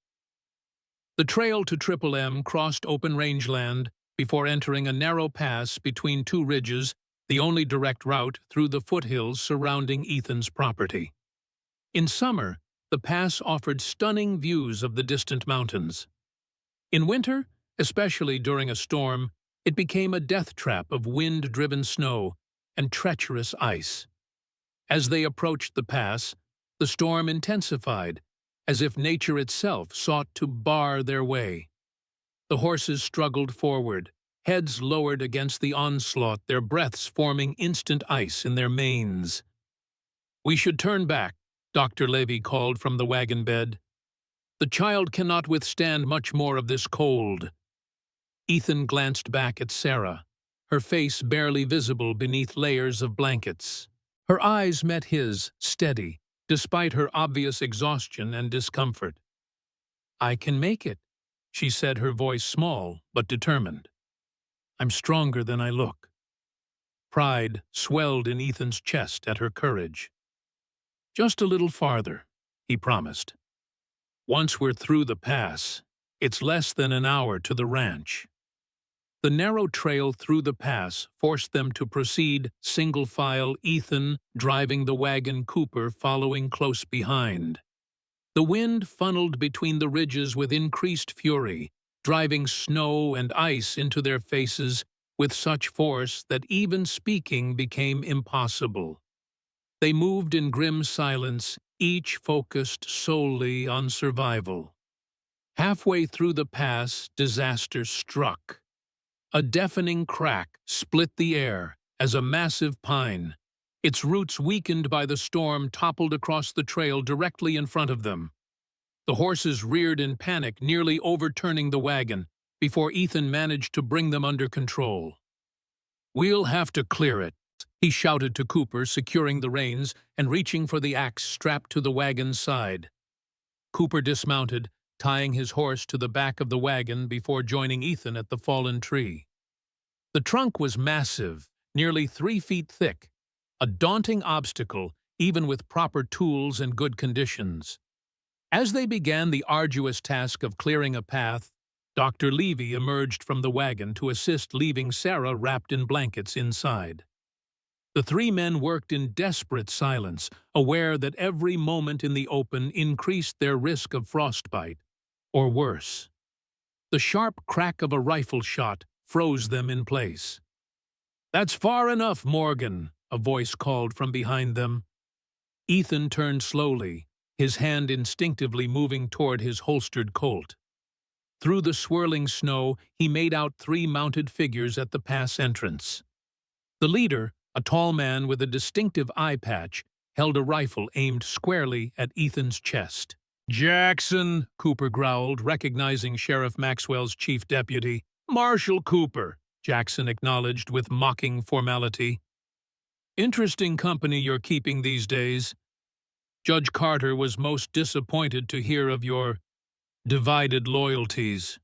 The trail to Triple M crossed open rangeland before entering a narrow pass between 2 ridges, the only direct route through the foothills surrounding Ethan's property. In summer, the pass offered stunning views of the distant mountains. In winter, especially during a storm, it became a death trap of wind-driven snow and treacherous ice. As they approached the pass, the storm intensified, as if nature itself sought to bar their way. The horses struggled forward, heads lowered against the onslaught, their breaths forming instant ice in their manes. "We should turn back," Dr. Levy called from the wagon bed. "The child cannot withstand much more of this cold." Ethan glanced back at Sarah, her face barely visible beneath layers of blankets. Her eyes met his, steady, despite her obvious exhaustion and discomfort. "I can make it," she said, her voice small but determined. "I'm stronger than I look." Pride swelled in Ethan's chest at her courage. "Just a little farther," he promised. "Once we're through the pass, it's less than an hour to the ranch." The narrow trail through the pass forced them to proceed single file, Ethan driving the wagon, Cooper following close behind. The wind funneled between the ridges with increased fury, driving snow and ice into their faces with such force that even speaking became impossible. They moved in grim silence, each focused solely on survival. Halfway through the pass, disaster struck. A deafening crack split the air as a massive pine, its roots weakened by the storm, toppled across the trail directly in front of them. The horses reared in panic, nearly overturning the wagon, before Ethan managed to bring them under control. "We'll have to clear it," he shouted to Cooper, securing the reins and reaching for the axe strapped to the wagon's side. Cooper dismounted, tying his horse to the back of the wagon before joining Ethan at the fallen tree. The trunk was massive, nearly 3 feet thick, a daunting obstacle even with proper tools and good conditions. As they began the arduous task of clearing a path, Dr. Levy emerged from the wagon to assist, leaving Sarah wrapped in blankets inside. The 3 men worked in desperate silence, aware that every moment in the open increased their risk of frostbite, or worse. The sharp crack of a rifle shot froze them in place. "That's far enough, Morgan," a voice called from behind them. Ethan turned slowly, his hand instinctively moving toward his holstered Colt. Through the swirling snow, he made out 3 mounted figures at the pass entrance. The leader, a tall man with a distinctive eye patch, held a rifle aimed squarely at Ethan's chest. "Jackson," Cooper growled, recognizing Sheriff Maxwell's chief deputy. "Marshal Cooper," Jackson acknowledged with mocking formality. "Interesting company you're keeping these days. Judge Carter was most disappointed to hear of your divided loyalties."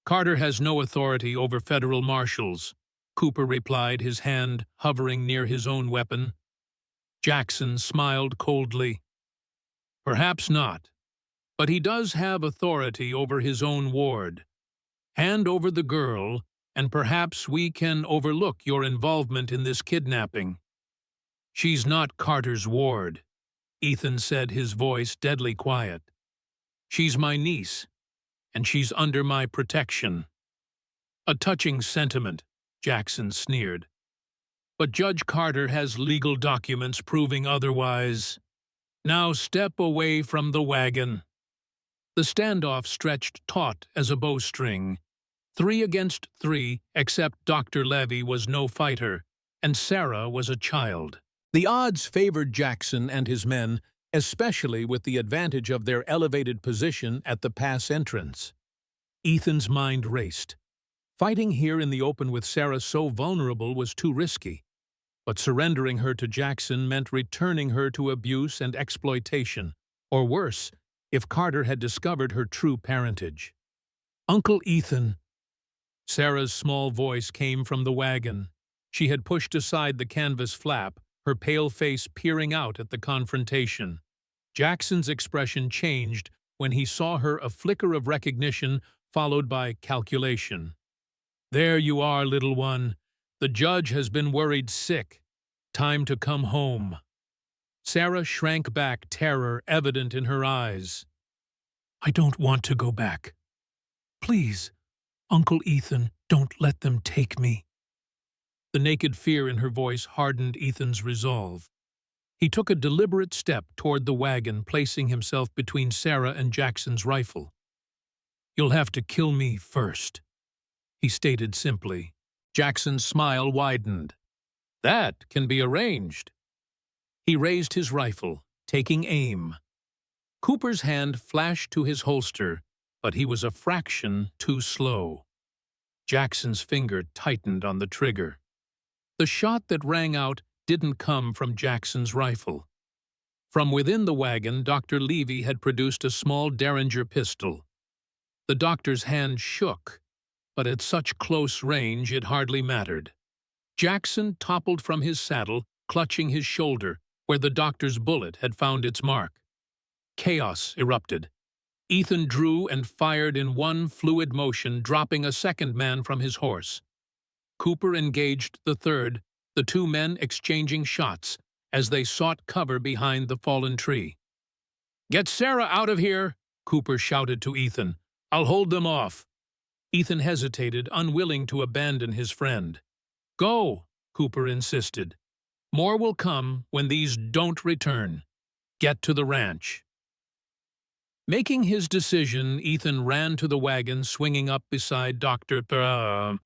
"Carter has no authority over federal marshals," Cooper replied, his hand hovering near his own weapon. Jackson smiled coldly. "Perhaps not, but he does have authority over his own ward. Hand over the girl, and perhaps we can overlook your involvement in this kidnapping." "She's not Carter's ward," Ethan said, his voice deadly quiet. "She's my niece, and she's under my protection." "A touching sentiment," Jackson sneered. "But Judge Carter has legal documents proving otherwise. Now step away from the wagon." The standoff stretched taut as a bowstring. 3 against 3, except Dr. Levy was no fighter, and Sarah was a child. The odds favored Jackson and his men, especially with the advantage of their elevated position at the pass entrance. Ethan's mind raced. Fighting here in the open with Sarah so vulnerable was too risky, but surrendering her to Jackson meant returning her to abuse and exploitation, or worse, if Carter had discovered her true parentage. "Uncle Ethan." Sarah's small voice came from the wagon. She had pushed aside the canvas flap, her pale face peering out at the confrontation. Jackson's expression changed when he saw her, a flicker of recognition followed by calculation. "There you are, little one. The judge has been worried sick. Time to come home." Sarah shrank back, terror evident in her eyes. "I don't want to go back. Please, Uncle Ethan, don't let them take me." The naked fear in her voice hardened Ethan's resolve. He took a deliberate step toward the wagon, placing himself between Sarah and Jackson's rifle. "You'll have to kill me first," he stated simply. Jackson's smile widened. "That can be arranged." He raised his rifle, taking aim. Cooper's hand flashed to his holster, but he was a fraction too slow. Jackson's finger tightened on the trigger. The shot that rang out didn't come from Jackson's rifle. From within the wagon, Dr. Levy had produced a small Derringer pistol. The doctor's hand shook, but at such close range it hardly mattered. Jackson toppled from his saddle, clutching his shoulder, where the doctor's bullet had found its mark. Chaos erupted. Ethan drew and fired in one fluid motion, dropping a second man from his horse. Cooper engaged the third, the 2 men exchanging shots as they sought cover behind the fallen tree. "Get Sarah out of here," Cooper shouted to Ethan. "I'll hold them off." Ethan hesitated, unwilling to abandon his friend. "Go," Cooper insisted. "More will come when these don't return. Get to the ranch." Making his decision, Ethan ran to the wagon, swinging up beside Dr.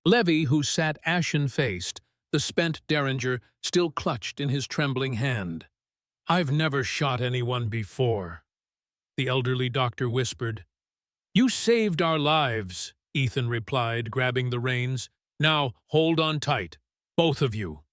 Levy, who sat ashen-faced, the spent Derringer still clutched in his trembling hand. "I've never shot anyone before," the elderly doctor whispered. "You saved our lives," Ethan replied, grabbing the reins. "Now hold on tight, both of you."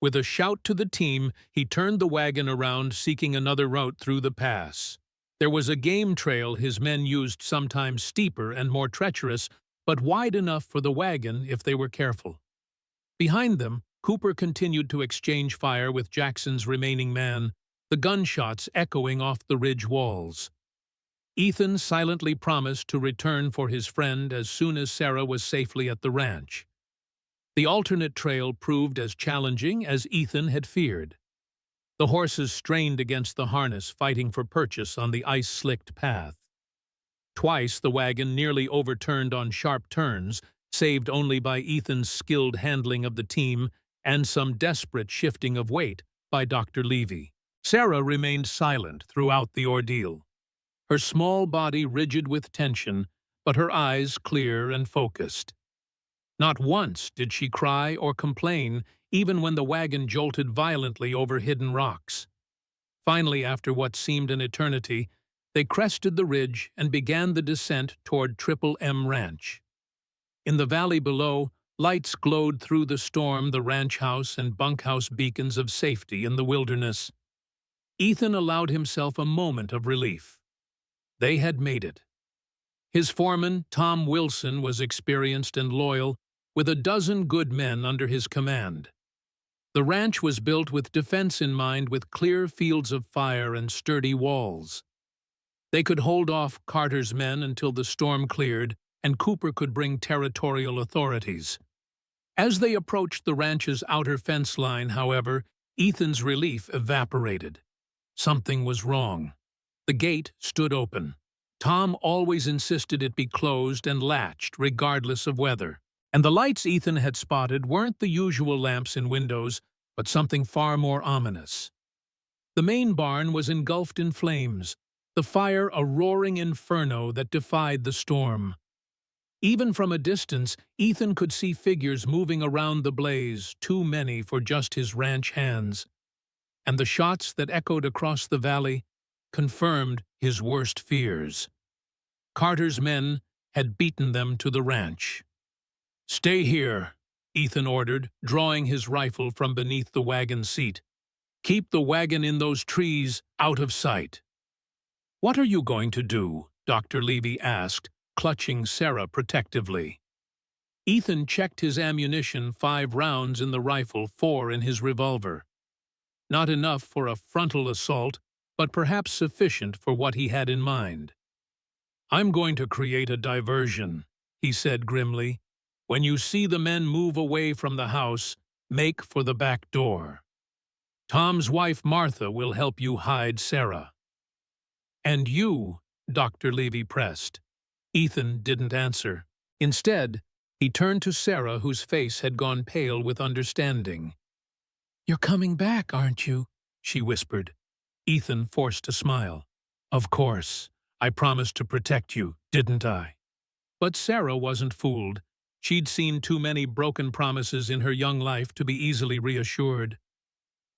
With a shout to the team, he turned the wagon around, seeking another route through the pass. There was a game trail his men used, sometimes steeper and more treacherous, but wide enough for the wagon if they were careful. Behind them, Cooper continued to exchange fire with Jackson's remaining man, the gunshots echoing off the ridge walls. Ethan silently promised to return for his friend as soon as Sarah was safely at the ranch. The alternate trail proved as challenging as Ethan had feared. The horses strained against the harness, fighting for purchase on the ice-slicked path. Twice the wagon nearly overturned on sharp turns, saved only by Ethan's skilled handling of the team and some desperate shifting of weight by Dr. Levy. Sarah remained silent throughout the ordeal, her small body rigid with tension, but her eyes clear and focused. Not once did she cry or complain, even when the wagon jolted violently over hidden rocks. Finally, after what seemed an eternity, they crested the ridge and began the descent toward Triple M Ranch. In the valley below, lights glowed through the storm, the ranch house and bunkhouse beacons of safety in the wilderness. Ethan allowed himself a moment of relief. They had made it. His foreman, Tom Wilson, was experienced and loyal, with a dozen good men under his command. The ranch was built with defense in mind, with clear fields of fire and sturdy walls. They could hold off Carter's men until the storm cleared and Cooper could bring territorial authorities. As they approached the ranch's outer fence line, however, Ethan's relief evaporated. Something was wrong. The gate stood open. Tom always insisted it be closed and latched, regardless of weather. And the lights Ethan had spotted weren't the usual lamps in windows, but something far more ominous. The main barn was engulfed in flames, the fire a roaring inferno that defied the storm. Even from a distance, Ethan could see figures moving around the blaze, too many for just his ranch hands. And the shots that echoed across the valley confirmed his worst fears. Carter's men had beaten them to the ranch. "Stay here," Ethan ordered, drawing his rifle from beneath the wagon seat. "Keep the wagon in those trees, out of sight." "What are you going to do?" Dr. Levy asked, clutching Sarah protectively. Ethan checked his ammunition, 5 rounds in the rifle, 4 in his revolver. Not enough for a frontal assault, but perhaps sufficient for what he had in mind. "I'm going to create a diversion," he said grimly. "When you see the men move away from the house, make for the back door. Tom's wife Martha will help you hide Sarah." "And you?" Dr. Levy pressed. Ethan didn't answer. Instead, he turned to Sarah, whose face had gone pale with understanding. "You're coming back, aren't you?" she whispered. Ethan forced a smile. "Of course. I promised to protect you, didn't I?" But Sarah wasn't fooled. She'd seen too many broken promises in her young life to be easily reassured.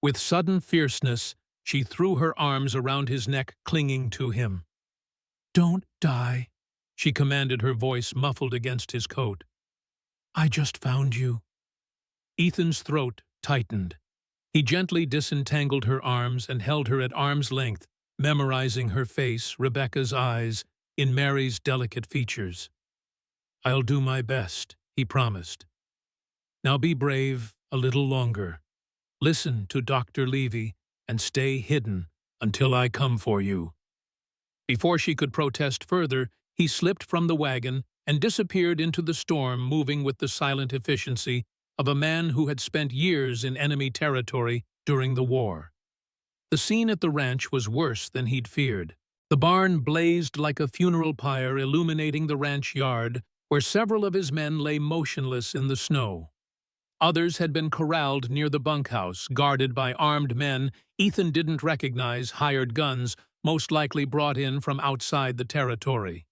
With sudden fierceness, she threw her arms around his neck, clinging to him. "Don't die," she commanded, her voice muffled against his coat. "I just found you." Ethan's throat tightened. He gently disentangled her arms and held her at arm's length, memorizing her face, Rebecca's eyes, in Mary's delicate features. "I'll do my best," he promised. "Now be brave a little longer. Listen to Dr. Levy and stay hidden until I come for you." Before she could protest further, he slipped from the wagon and disappeared into the storm, moving with the silent efficiency of a man who had spent years in enemy territory during the war. The scene at the ranch was worse than he'd feared. The barn blazed like a funeral pyre, illuminating the ranch yard, where several of his men lay motionless in the snow. Others had been corralled near the bunkhouse, guarded by armed men Ethan didn't recognize, hired guns, most likely brought in from outside the territory.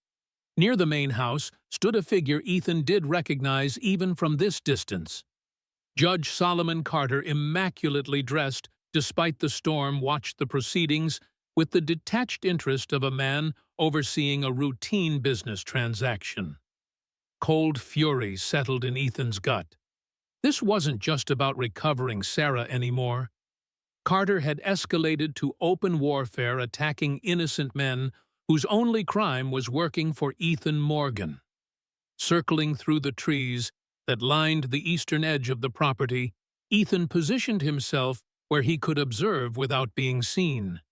Near the main house stood a figure Ethan did recognize even from this distance. Judge Solomon Carter, immaculately dressed despite the storm, watched the proceedings with the detached interest of a man overseeing a routine business transaction. Cold fury settled in Ethan's gut. This wasn't just about recovering Sarah anymore. Carter had escalated to open warfare, attacking innocent men whose only crime was working for Ethan Morgan. Circling through the trees that lined the eastern edge of the property, Ethan positioned himself where he could observe without being seen.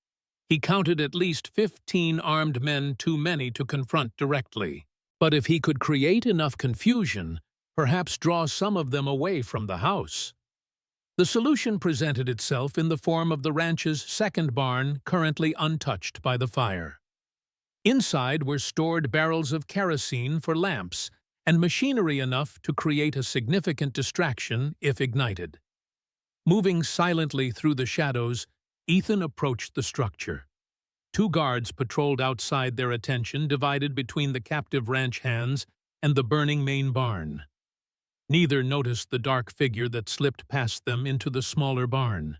He counted at least 15 armed men, too many to confront directly. But if he could create enough confusion, perhaps draw some of them away from the house. The solution presented itself in the form of the ranch's second barn, currently untouched by the fire. Inside were stored barrels of kerosene for lamps and machinery enough to create a significant distraction if ignited. Moving silently through the shadows, Ethan approached the structure. 2 guards patrolled outside, their attention divided between the captive ranch hands and the burning main barn. Neither noticed the dark figure that slipped past them into the smaller barn.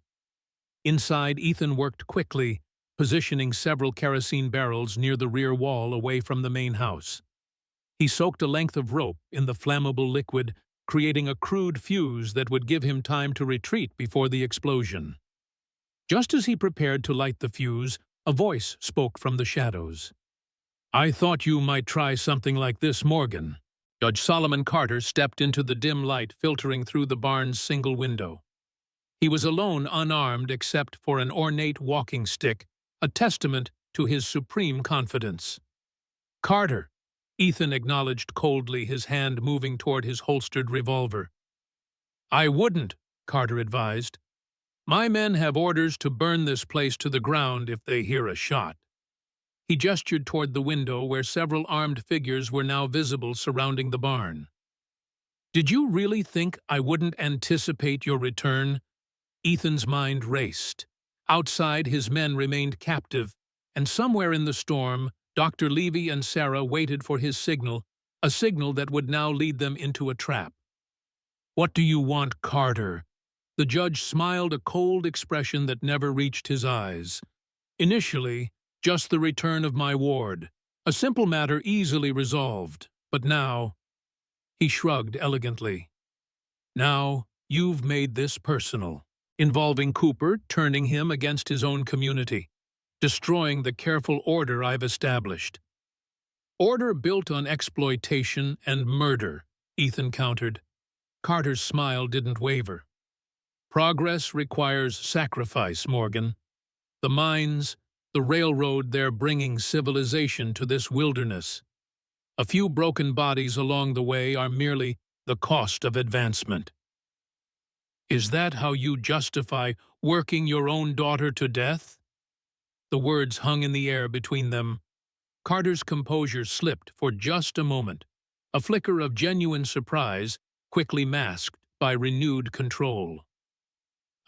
Inside, Ethan worked quickly, positioning several kerosene barrels near the rear wall away from the main house. He soaked a length of rope in the flammable liquid, creating a crude fuse that would give him time to retreat before the explosion. Just as he prepared to light the fuse, a voice spoke from the shadows. "I thought you might try something like this, Morgan." Judge Solomon Carter stepped into the dim light filtering through the barn's single window. He was alone, unarmed except for an ornate walking stick, a testament to his supreme confidence. "Carter," Ethan acknowledged coldly, his hand moving toward his holstered revolver. "I wouldn't," Carter advised. "My men have orders to burn this place to the ground if they hear a shot." He gestured toward the window where several armed figures were now visible surrounding the barn. "Did you really think I wouldn't anticipate your return?" Ethan's mind raced. Outside, his men remained captive, and somewhere in the storm, Dr. Levy and Sarah waited for his signal, a signal that would now lead them into a trap. "What do you want, Carter?" The judge smiled, a cold expression that never reached his eyes. "Initially, just the return of my ward, a simple matter easily resolved, but now—" He shrugged elegantly. "Now, you've made this personal, involving Cooper, turning him against his own community, destroying the careful order I've established." "Order built on exploitation and murder," Ethan countered. Carter's smile didn't waver. "Progress requires sacrifice, Morgan. The mines, the railroad, they're bringing civilization to this wilderness. A few broken bodies along the way are merely the cost of advancement." "Is that how you justify working your own daughter to death?" The words hung in the air between them. Carter's composure slipped for just a moment, a flicker of genuine surprise quickly masked by renewed control.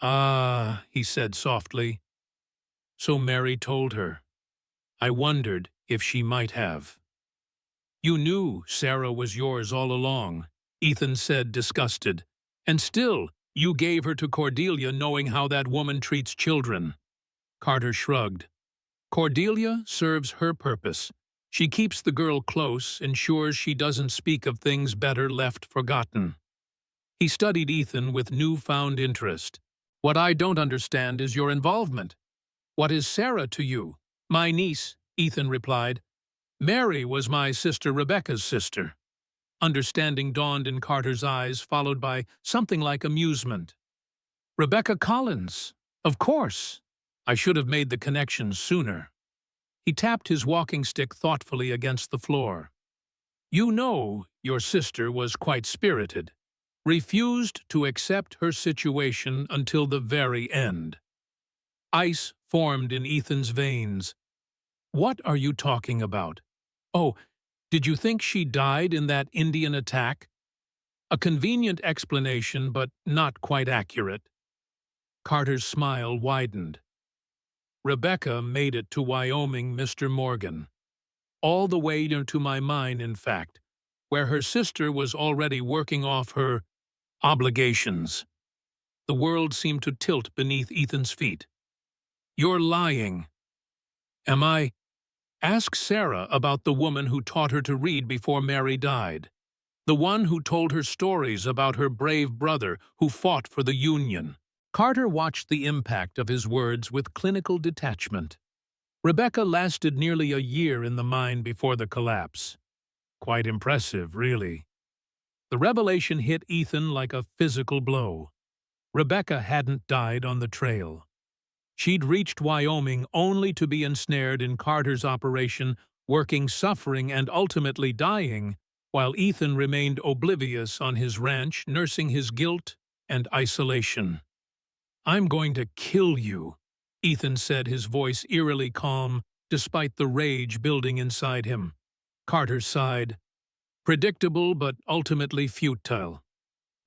"Ah," he said softly. "So Mary told her. I wondered if she might have." "You knew Sarah was yours all along," Ethan said, disgusted. "And still, you gave her to Cordelia knowing how that woman treats children." Carter shrugged. "Cordelia serves her purpose. She keeps the girl close, ensures she doesn't speak of things better left forgotten." He studied Ethan with newfound interest. "What I don't understand is your involvement. What is Sarah to you?" "My niece," Ethan replied. "Mary was my sister Rebecca's sister." Understanding dawned in Carter's eyes, followed by something like amusement. "Rebecca Collins. Of course. I should have made the connection sooner." He tapped his walking stick thoughtfully against the floor. "You know, your sister was quite spirited. Refused to accept her situation until the very end." Ice formed in Ethan's veins. "What are you talking about? Oh, did you think she died in that Indian attack?" A convenient explanation, but not quite accurate. Carter's smile widened. "Rebecca made it to Wyoming, Mr. Morgan. All the way to my mine, in fact, where her sister was already working off her obligations." The world seemed to tilt beneath Ethan's feet. "You're lying." "Am I?" "Ask Sarah about the woman who taught her to read before Mary died. The one who told her stories about her brave brother who fought for the Union." Carter watched the impact of his words with clinical detachment. Rebecca lasted nearly a year in the mine before the collapse. Quite impressive, really. The revelation hit Ethan like a physical blow. Rebecca hadn't died on the trail. She'd reached Wyoming only to be ensnared in Carter's operation, working, suffering, and ultimately dying, while Ethan remained oblivious on his ranch, nursing his guilt and isolation. "I'm going to kill you," Ethan said, his voice eerily calm, despite the rage building inside him. Carter sighed. "Predictable, but ultimately futile.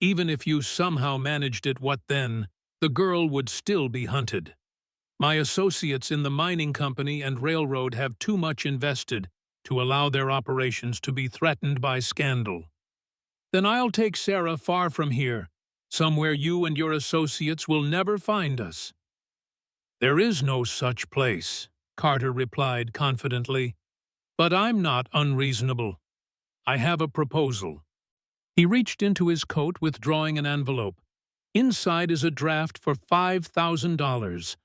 Even if you somehow managed it, what then? The girl would still be hunted. My associates in the mining company and railroad have too much invested to allow their operations to be threatened by scandal." "Then I'll take Sarah far from here, somewhere you and your associates will never find us." "There is no such place," Carter replied confidently. "But I'm not unreasonable. I have a proposal." He reached into his coat, withdrawing an envelope. "Inside is a draft for $5,000.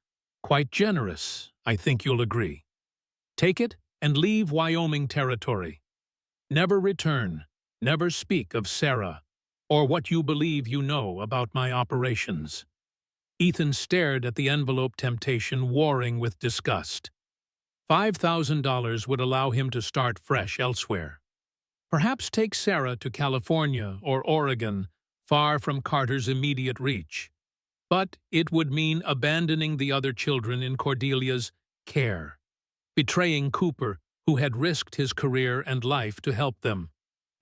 Quite generous, I think you'll agree. Take it and leave Wyoming territory. Never return, never speak of Sarah, or what you believe you know about my operations." Ethan stared at the envelope, temptation warring with disgust. $5,000 would allow him to start fresh elsewhere. Perhaps take Sarah to California or Oregon, far from Carter's immediate reach. But it would mean abandoning the other children in Cordelia's care, betraying Cooper, who had risked his career and life to help them.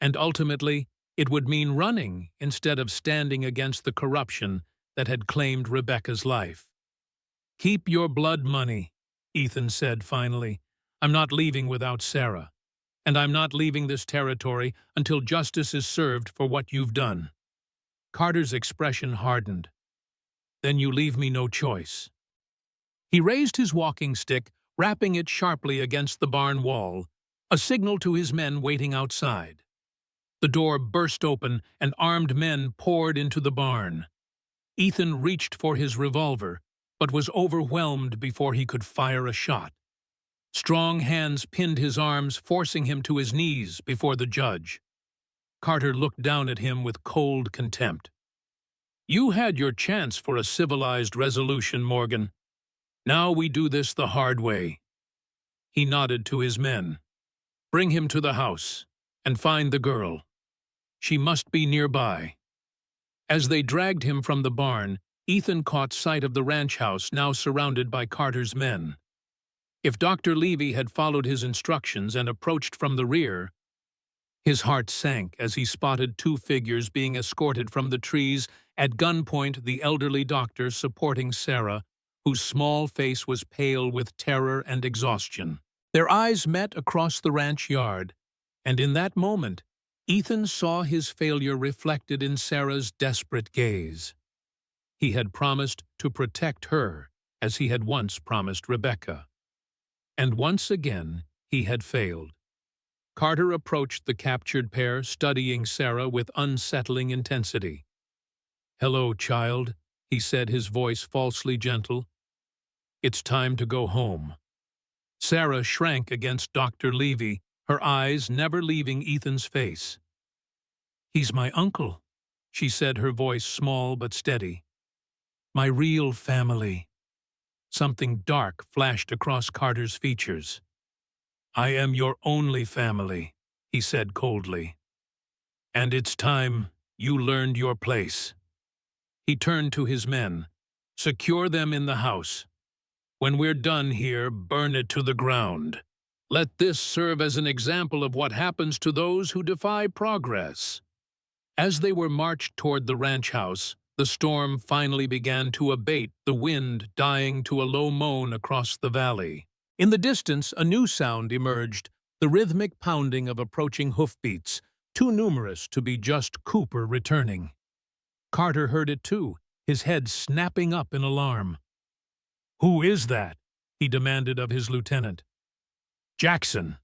And ultimately, it would mean running instead of standing against the corruption that had claimed Rebecca's life. "Keep your blood money," Ethan said finally. "I'm not leaving without Sarah. And I'm not leaving this territory until justice is served for what you've done." Carter's expression hardened. "Then you leave me no choice." He raised his walking stick, rapping it sharply against the barn wall, a signal to his men waiting outside. The door burst open and armed men poured into the barn. Ethan reached for his revolver, but was overwhelmed before he could fire a shot. Strong hands pinned his arms, forcing him to his knees before the judge. Carter looked down at him with cold contempt. "You had your chance for a civilized resolution, Morgan. Now we do this the hard way." He nodded to his men. "Bring him to the house, and find the girl. She must be nearby." As they dragged him from the barn, Ethan caught sight of the ranch house now surrounded by Carter's men. If Dr. Levy had followed his instructions and approached from the rear, his heart sank as he spotted two figures being escorted from the trees, at gunpoint the elderly doctor supporting Sarah, whose small face was pale with terror and exhaustion. Their eyes met across the ranch yard, and in that moment, Ethan saw his failure reflected in Sarah's desperate gaze. He had promised to protect her as he had once promised Rebecca. And once again, he had failed. Carter approached the captured pair, studying Sarah with unsettling intensity. "Hello, child," he said, his voice falsely gentle. "It's time to go home." Sarah shrank against Dr. Levy, her eyes never leaving Ethan's face. "He's my uncle," she said, her voice small but steady. "My real family." Something dark flashed across Carter's features. "I am your only family," he said coldly. "And it's time you learned your place." He turned to his men. "Secure them in the house. When we're done here, burn it to the ground. Let this serve as an example of what happens to those who defy progress." As they were marched toward the ranch house, the storm finally began to abate, the wind dying to a low moan across the valley. In the distance, a new sound emerged, the rhythmic pounding of approaching hoofbeats, too numerous to be just Cooper returning. Carter heard it too, his head snapping up in alarm. "Who is that?" he demanded of his lieutenant. "Jackson."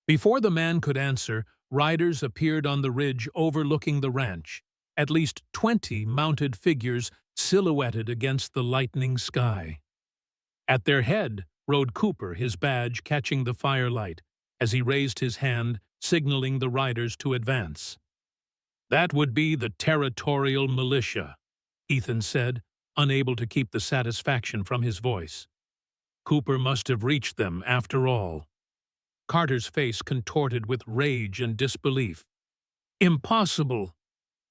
Before the man could answer, riders appeared on the ridge overlooking the ranch, at least 20 mounted figures silhouetted against the lightening sky. At their head rode Cooper, his badge catching the firelight, as he raised his hand, signaling the riders to advance. "That would be the territorial militia," Ethan said, unable to keep the satisfaction from his voice. "Cooper must have reached them after all." Carter's face contorted with rage and disbelief. "Impossible!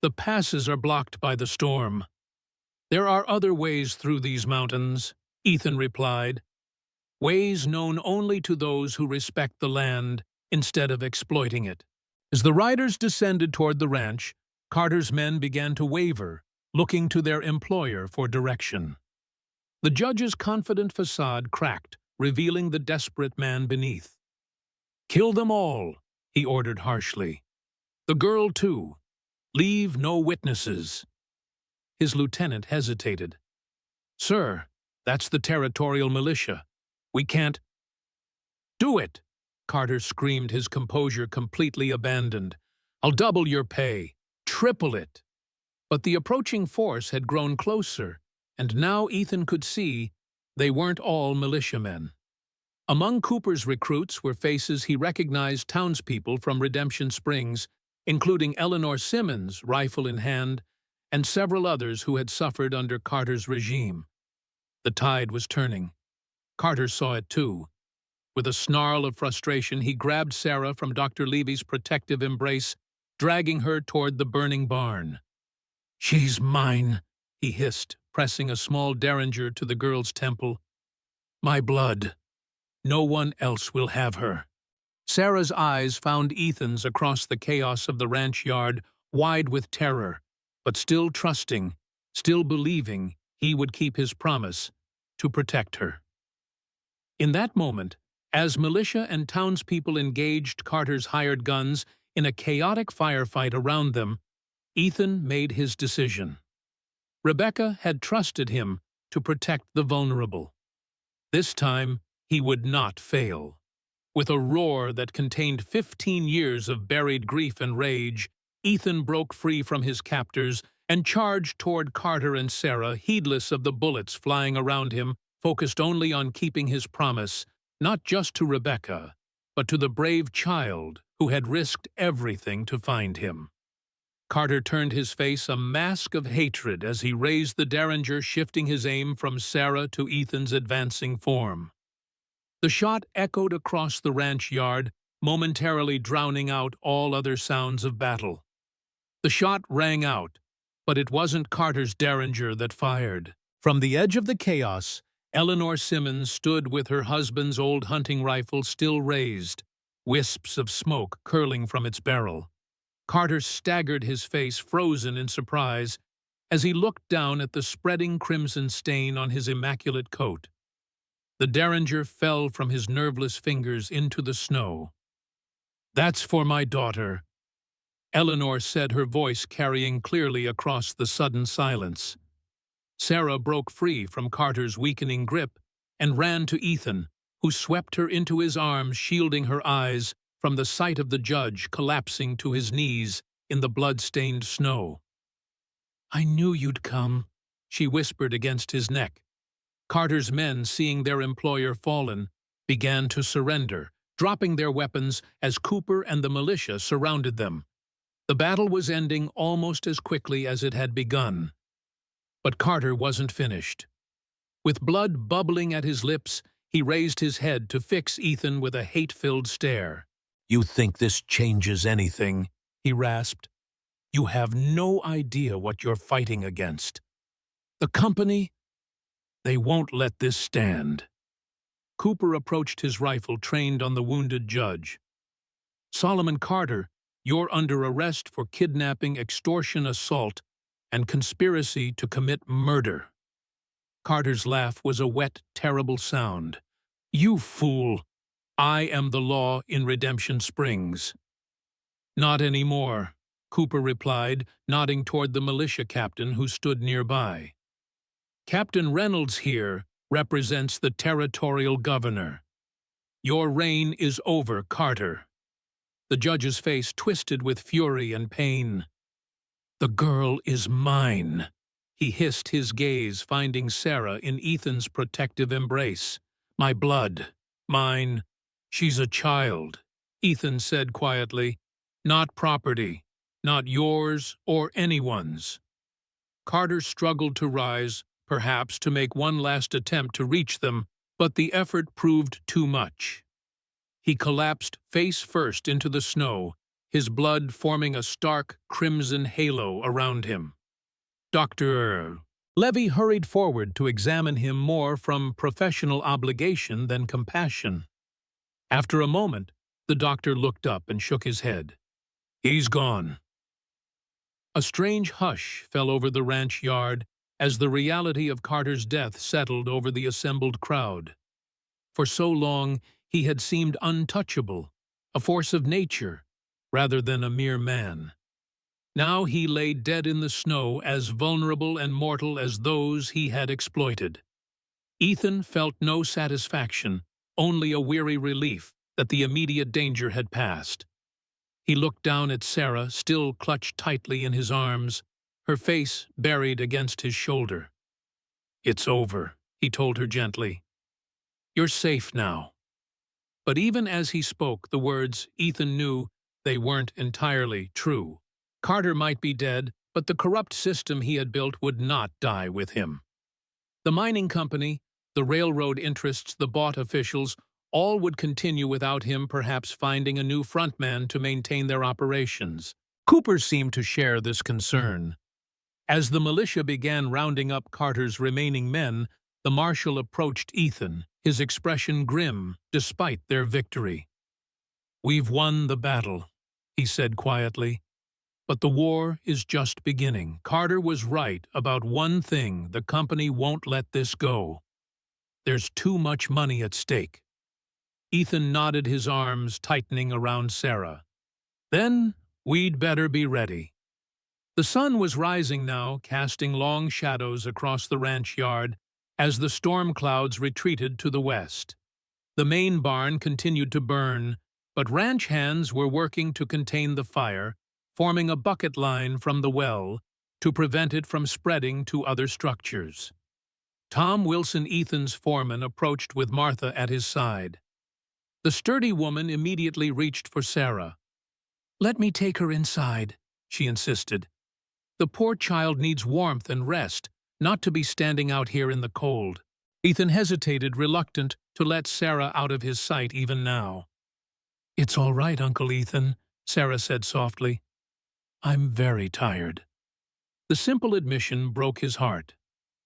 The passes are blocked by the storm." "There are other ways through these mountains," Ethan replied. "Ways known only to those who respect the land instead of exploiting it." As the riders descended toward the ranch, Carter's men began to waver, looking to their employer for direction. The judge's confident facade cracked, revealing the desperate man beneath. "Kill them all," he ordered harshly. "The girl, too. Leave no witnesses." His lieutenant hesitated. "Sir, That's the territorial militia. We can't do it, Carter screamed, his composure completely abandoned. I'll double your pay, triple it. But the approaching force had grown closer, and now Ethan could see they weren't all militiamen. Among Cooper's recruits were faces he recognized, townspeople from Redemption Springs, including Eleanor Simmons, rifle in hand, and several others who had suffered under Carter's regime. The tide was turning. Carter saw it too. With a snarl of frustration, he grabbed Sarah from Dr. Levy's protective embrace, dragging her toward the burning barn. "She's mine," he hissed, pressing a small derringer to the girl's temple. "My blood. No one else will have her." Sarah's eyes found Ethan's across the chaos of the ranch yard, wide with terror, but still trusting, still believing he would keep his promise to protect her. In that moment, as militia and townspeople engaged Carter's hired guns in a chaotic firefight around them, Ethan made his decision. Rebecca had trusted him to protect the vulnerable. This time, he would not fail. With a roar that contained 15 years of buried grief and rage, Ethan broke free from his captors and charged toward Carter and Sarah, heedless of the bullets flying around him, focused only on keeping his promise, not just to Rebecca, but to the brave child who had risked everything to find him. Carter turned his face a mask of hatred as he raised the derringer, shifting his aim from Sarah to Ethan's advancing form. The shot echoed across the ranch yard, momentarily drowning out all other sounds of battle. The shot rang out, but it wasn't Carter's derringer that fired. From the edge of the chaos, Eleanor Simmons stood with her husband's old hunting rifle still raised, wisps of smoke curling from its barrel. Carter staggered, his face frozen in surprise, as he looked down at the spreading crimson stain on his immaculate coat. The derringer fell from his nerveless fingers into the snow. "That's for my daughter," Eleanor said, her voice carrying clearly across the sudden silence. Sarah broke free from Carter's weakening grip and ran to Ethan, who swept her into his arms, shielding her eyes from the sight of the judge collapsing to his knees in the blood-stained snow. "I knew you'd come," she whispered against his neck. Carter's men, seeing their employer fallen, began to surrender, dropping their weapons as Cooper and the militia surrounded them. The battle was ending almost as quickly as it had begun. But Carter wasn't finished. With blood bubbling at his lips, he raised his head to fix Ethan with a hate-filled stare. "You think this changes anything?" he rasped. "You have no idea what you're fighting against. The company? They won't let this stand." Cooper approached his rifle, trained on the wounded judge. "Solomon Carter, you're under arrest for kidnapping, extortion, assault, and conspiracy to commit murder." Carter's laugh was a wet, terrible sound. "You fool! I am the law in Redemption Springs." "Not anymore," Cooper replied, nodding toward the militia captain who stood nearby. "Captain Reynolds here represents the territorial governor. Your reign is over, Carter." The judge's face twisted with fury and pain. "The girl is mine," he hissed, his gaze finding Sarah in Ethan's protective embrace. "My blood. Mine. She's a child," Ethan said quietly. "Not property. Not yours or anyone's." Carter struggled to rise, perhaps to make one last attempt to reach them, but the effort proved too much. He collapsed face first into the snow, his blood forming a stark crimson halo around him. Dr. Levy hurried forward to examine him more from professional obligation than compassion. After a moment, the doctor looked up and shook his head. "He's gone." A strange hush fell over the ranch yard as the reality of Carter's death settled over the assembled crowd. For so long, he had seemed untouchable, a force of nature, rather than a mere man. Now he lay dead in the snow, as vulnerable and mortal as those he had exploited. Ethan felt no satisfaction, only a weary relief that the immediate danger had passed. He looked down at Sarah, still clutched tightly in his arms, her face buried against his shoulder. "It's over," he told her gently. "You're safe now." But even as he spoke the words, Ethan knew they weren't entirely true. Carter might be dead, but the corrupt system he had built would not die with him. The mining company, the railroad interests, the bought officials, all would continue without him, perhaps finding a new frontman to maintain their operations. Cooper seemed to share this concern. As the militia began rounding up Carter's remaining men, the marshal approached Ethan, his expression grim despite their victory. "We've won the battle," he said quietly. "But the war is just beginning. Carter was right about one thing: the company won't let this go. There's too much money at stake." Ethan nodded, his arms tightening around Sarah. "Then we'd better be ready." The sun was rising now, casting long shadows across the ranch yard as the storm clouds retreated to the west. The main barn continued to burn, but ranch hands were working to contain the fire, forming a bucket line from the well to prevent it from spreading to other structures. Tom Wilson, Ethan's foreman, approached with Martha at his side. The sturdy woman immediately reached for Sarah. "Let me take her inside," she insisted. "The poor child needs warmth and rest, not to be standing out here in the cold." Ethan hesitated, reluctant to let Sarah out of his sight even now. "It's all right, Uncle Ethan," Sarah said softly. "I'm very tired." The simple admission broke his heart.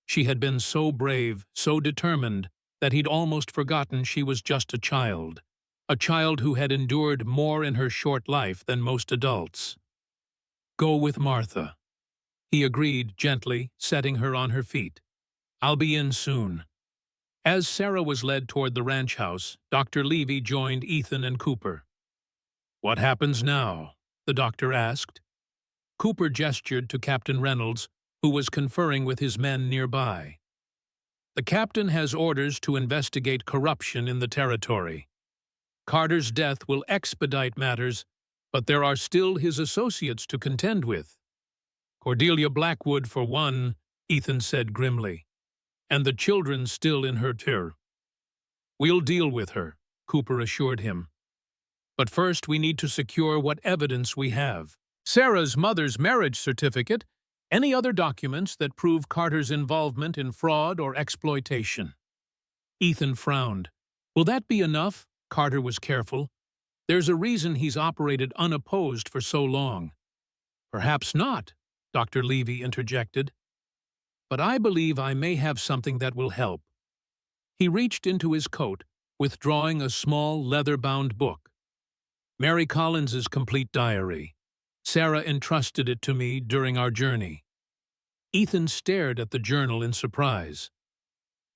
She had been so brave, so determined, that he'd almost forgotten she was just a child who had endured more in her short life than most adults. "Go with Martha," he agreed gently, setting her on her feet. "I'll be in soon." As Sarah was led toward the ranch house, Dr. Levy joined Ethan and Cooper. "What happens now?" the doctor asked. Cooper gestured to Captain Reynolds, who was conferring with his men nearby. "The captain has orders to investigate corruption in the territory. Carter's death will expedite matters, but there are still his associates to contend with." "Cordelia Blackwood, for one," Ethan said grimly. "And the children still in her care." "We'll deal with her," Cooper assured him. "But first we need to secure what evidence we have. Sarah's mother's marriage certificate, any other documents that prove Carter's involvement in fraud or exploitation." Ethan frowned. "Will that be enough?" Carter was careful. "There's a reason he's operated unopposed for so long." "Perhaps not," Dr. Levy interjected. "But I believe I may have something that will help." He reached into his coat, withdrawing a small leather-bound book. "Mary Collins's complete diary. Sarah entrusted it to me during our journey." Ethan stared at the journal in surprise.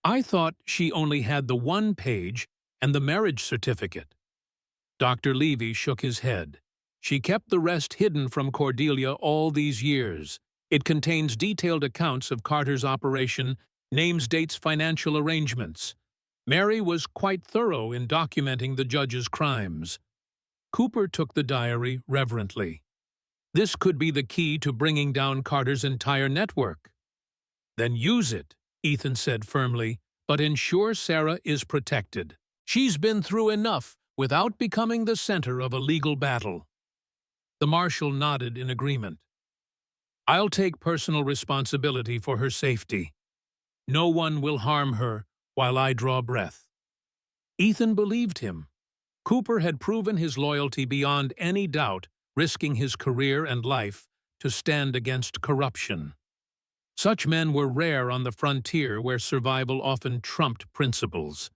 "I thought she only had the one page and the marriage certificate." Dr. Levy shook his head. "She kept the rest hidden from Cordelia all these years. It contains detailed accounts of Carter's operation, names, dates, financial arrangements. Mary was quite thorough in documenting the judge's crimes." Cooper took the diary reverently. "This could be the key to bringing down Carter's entire network." "Then use it," Ethan said firmly, "but ensure Sarah is protected. She's been through enough without becoming the center of a legal battle." The marshal nodded in agreement. "I'll take personal responsibility for her safety. No one will harm her while I draw breath." Ethan believed him. Cooper had proven his loyalty beyond any doubt, risking his career and life to stand against corruption. Such men were rare on the frontier, where survival often trumped principles.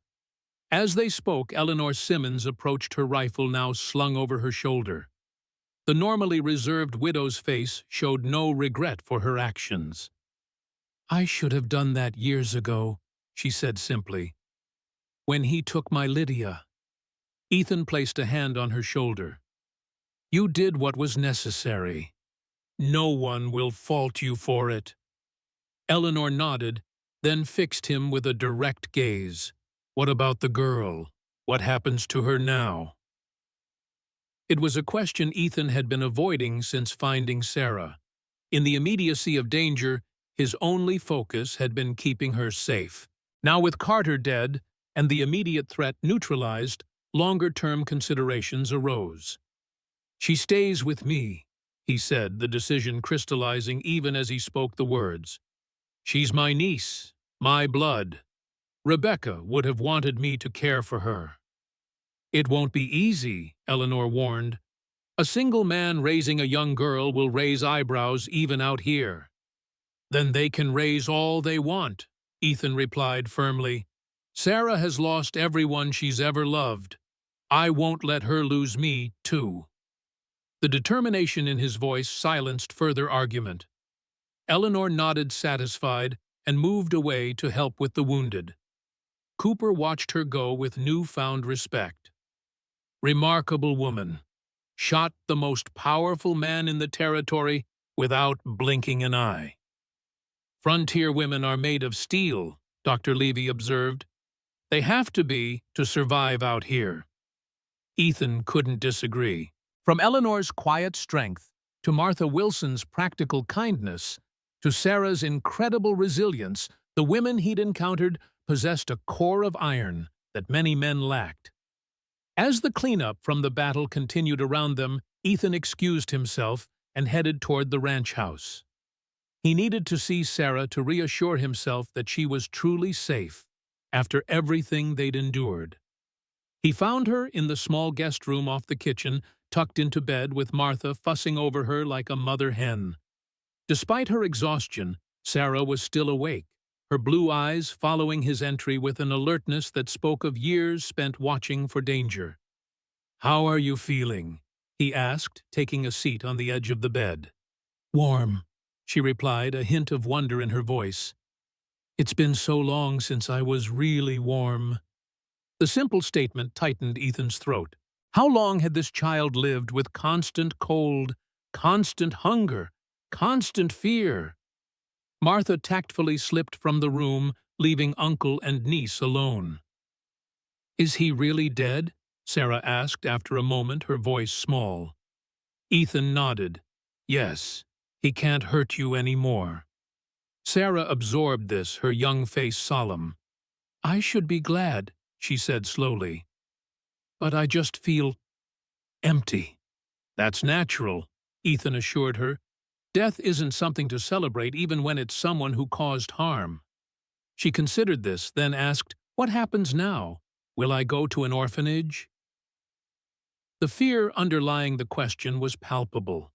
As they spoke, Eleanor Simmons approached, her rifle now slung over her shoulder. The normally reserved widow's face showed no regret for her actions. "I should have done that years ago," she said simply. "When he took my Lydia." Ethan placed a hand on her shoulder. "You did what was necessary. No one will fault you for it." Eleanor nodded, then fixed him with a direct gaze. "What about the girl? What happens to her now?" It was a question Ethan had been avoiding since finding Sarah. In the immediacy of danger, his only focus had been keeping her safe. Now with Carter dead and the immediate threat neutralized, longer-term considerations arose. "She stays with me," he said, the decision crystallizing even as he spoke the words. "She's my niece, my blood. Rebecca would have wanted me to care for her." "It won't be easy," Eleanor warned. "A single man raising a young girl will raise eyebrows even out here." "Then they can raise all they want," Ethan replied firmly. "Sarah has lost everyone she's ever loved. I won't let her lose me, too." The determination in his voice silenced further argument. Eleanor nodded satisfied and moved away to help with the wounded. Cooper watched her go with newfound respect. Remarkable woman. Shot the most powerful man in the territory without blinking an eye. "Frontier women are made of steel," Dr. Levy observed. "They have to be to survive out here." Ethan couldn't disagree. From Eleanor's quiet strength, to Martha Wilson's practical kindness, to Sarah's incredible resilience, the women he'd encountered possessed a core of iron that many men lacked. As the cleanup from the battle continued around them, Ethan excused himself and headed toward the ranch house. He needed to see Sarah to reassure himself that she was truly safe after everything they'd endured. He found her in the small guest room off the kitchen, tucked into bed with Martha fussing over her like a mother hen. Despite her exhaustion, Sarah was still awake, her blue eyes following his entry with an alertness that spoke of years spent watching for danger. "How are you feeling?" he asked, taking a seat on the edge of the bed. "Warm," she replied, a hint of wonder in her voice. "It's been so long since I was really warm." The simple statement tightened Ethan's throat. How long had this child lived with constant cold, constant hunger, constant fear? Martha tactfully slipped from the room, leaving uncle and niece alone. "Is he really dead?" Sarah asked after a moment, her voice small. Ethan nodded. "Yes, he can't hurt you any more." Sarah absorbed this, her young face solemn. "I should be glad," she said slowly. "But I just feel empty." "That's natural," Ethan assured her. "Death isn't something to celebrate even when it's someone who caused harm." She considered this, then asked, "What happens now? Will I go to an orphanage?" The fear underlying the question was palpable.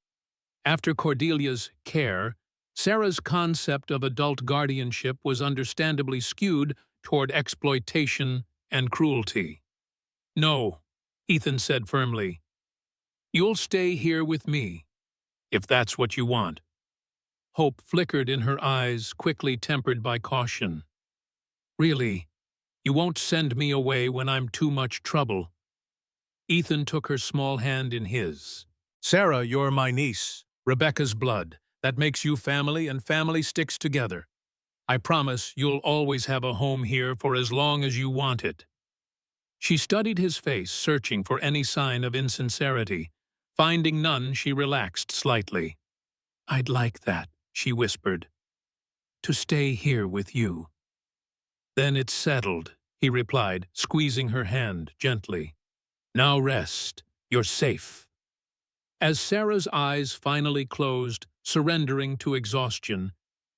After Cordelia's care, Sarah's concept of adult guardianship was understandably skewed toward exploitation and cruelty. "No," Ethan said firmly. "You'll stay here with me, if that's what you want." Hope flickered in her eyes, quickly tempered by caution. "Really, you won't send me away when I'm too much trouble?" Ethan took her small hand in his. "Sarah, you're my niece, Rebecca's blood. That makes you family, and family sticks together. I promise you'll always have a home here for as long as you want it." She studied his face, searching for any sign of insincerity. Finding none, she relaxed slightly. "I'd like that," she whispered. "To stay here with you." "Then it's settled," he replied, squeezing her hand gently. "Now rest. You're safe." As Sarah's eyes finally closed, surrendering to exhaustion,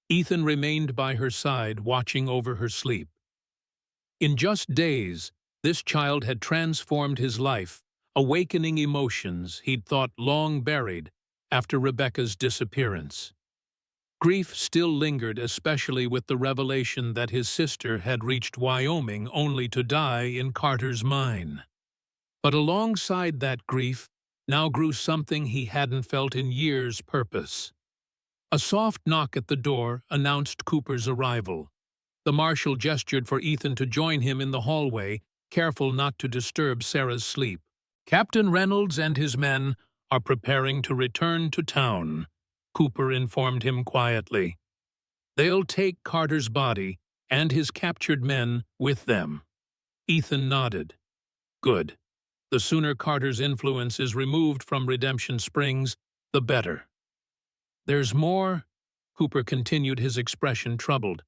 Ethan remained by her side, watching over her sleep. In just days, this child had transformed his life, awakening emotions he'd thought long buried after Rebecca's disappearance. Grief still lingered, especially with the revelation that his sister had reached Wyoming only to die in Carter's mine. But alongside that grief now grew something he hadn't felt in years: purpose. A soft knock at the door announced Cooper's arrival. The marshal gestured for Ethan to join him in the hallway, careful not to disturb Sarah's sleep. "Captain Reynolds and his men are preparing to return to town," Cooper informed him quietly. "They'll take Carter's body and his captured men with them. Ethan nodded. Good. The sooner Carter's influence is removed from Redemption Springs, the better. There's more, Cooper continued, his expression troubled.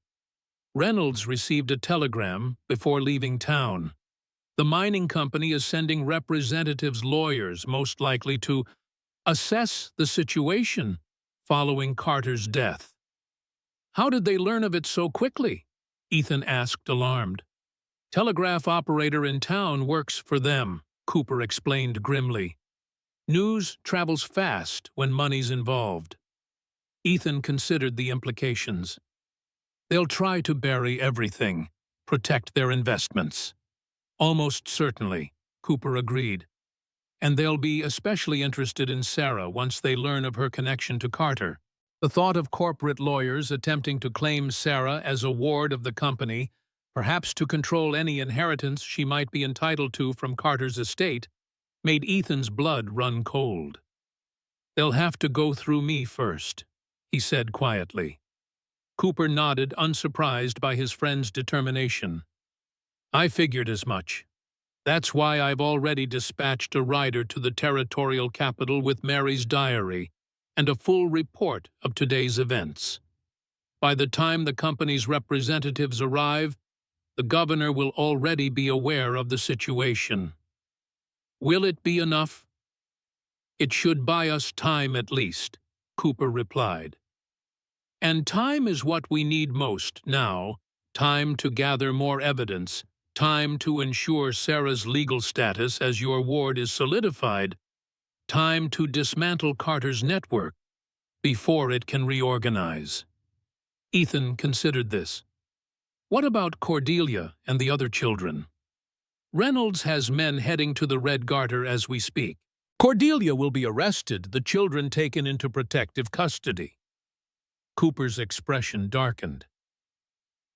Reynolds received a telegram before leaving town. The mining company is sending representatives, lawyers, most likely to assess the situation following Carter's death. How did they learn of it so quickly? Ethan asked, alarmed. Telegraph operator in town works for them, Cooper explained grimly. News travels fast when money's involved. Ethan considered the implications. They'll try to bury everything, protect their investments. Almost certainly, Cooper agreed. And they'll be especially interested in Sarah once they learn of her connection to Carter. The thought of corporate lawyers attempting to claim Sarah as a ward of the company, perhaps to control any inheritance she might be entitled to from Carter's estate, made Ethan's blood run cold. They'll have to go through me first, he said quietly. Cooper nodded, unsurprised by his friend's determination. I figured as much. That's why I've already dispatched a rider to the territorial capital with Mary's diary and a full report of today's events. By the time the company's representatives arrive, the governor will already be aware of the situation. Will it be enough? It should buy us time at least, Cooper replied. And time is what we need most now, time to gather more evidence, time to ensure Sarah's legal status as your ward is solidified, time to dismantle Carter's network before it can reorganize. Ethan considered this. What about Cordelia and the other children? Reynolds has men heading to the Red Garter as we speak. Cordelia will be arrested, the children taken into protective custody. Cooper's expression darkened.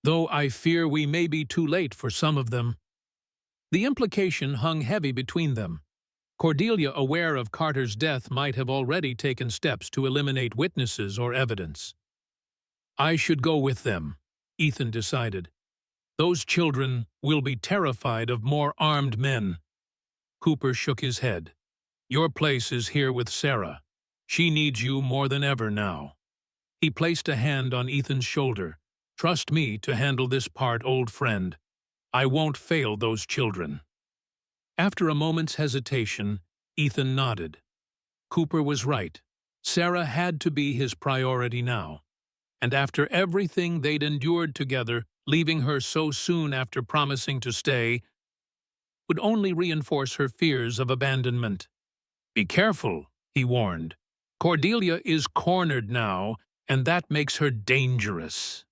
Though I fear we may be too late for some of them. The implication hung heavy between them. Cordelia, aware of Carter's death, might have already taken steps to eliminate witnesses or evidence. I should go with them, Ethan decided. Those children will be terrified of more armed men. Cooper shook his head. Your place is here with Sarah. She needs you more than ever now. He placed a hand on Ethan's shoulder. Trust me to handle this part, old friend. I won't fail those children. After a moment's hesitation, Ethan nodded. Cooper was right. Sarah had to be his priority now. And after everything they'd endured together, leaving her so soon after promising to stay would only reinforce her fears of abandonment. Be careful, he warned. Cordelia is cornered now, and that makes her dangerous.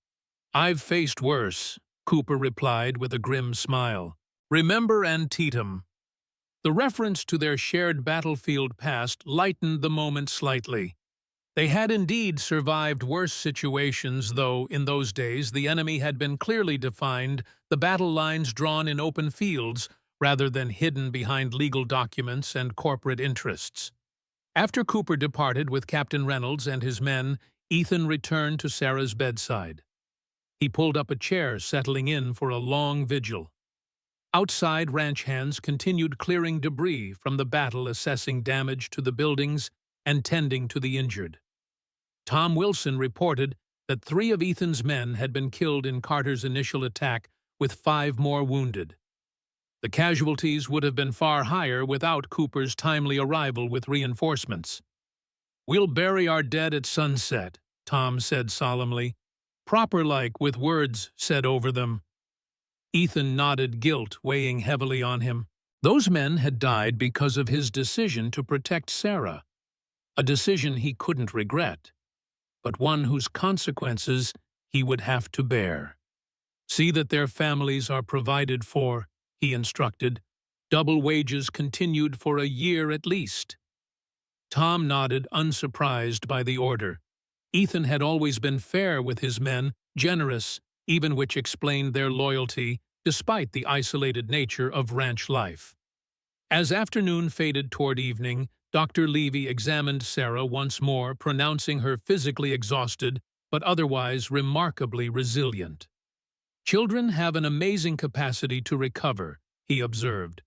I've faced worse, Cooper replied with a grim smile. Remember Antietam. The reference to their shared battlefield past lightened the moment slightly. They had indeed survived worse situations, though in those days the enemy had been clearly defined, the battle lines drawn in open fields rather than hidden behind legal documents and corporate interests. After Cooper departed with Captain Reynolds and his men, Ethan returned to Sarah's bedside. He pulled up a chair, settling in for a long vigil. Outside, ranch hands continued clearing debris from the battle, assessing damage to the buildings and tending to the injured. Tom Wilson reported that 3 of Ethan's men had been killed in Carter's initial attack, with 5 more wounded. The casualties would have been far higher without Cooper's timely arrival with reinforcements. We'll bury our dead at sunset, Tom said solemnly, proper-like, with words said over them. Ethan nodded, guilt weighing heavily on him. Those men had died because of his decision to protect Sarah, a decision he couldn't regret, but one whose consequences he would have to bear. See that their families are provided for, he instructed. Double wages continued for a year at least. Tom nodded, unsurprised by the order. Ethan had always been fair with his men, generous, even which explained their loyalty, despite the isolated nature of ranch life. As afternoon faded toward evening, Dr. Levy examined Sarah once more, pronouncing her physically exhausted, but otherwise remarkably resilient. Children have an amazing capacity to recover, he observed,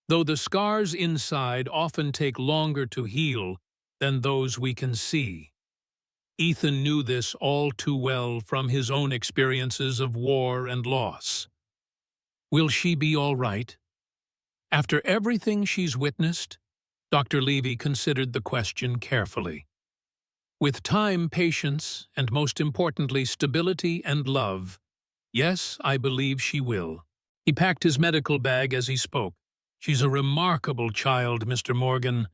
though the scars inside often take longer to heal than those we can see. Ethan knew this all too well from his own experiences of war and loss. Will she be all right? After everything she's witnessed, Dr. Levy considered the question carefully. With time, patience, and most importantly, stability and love, yes, I believe she will. He packed his medical bag as he spoke. She's a remarkable child, Mr. Morgan,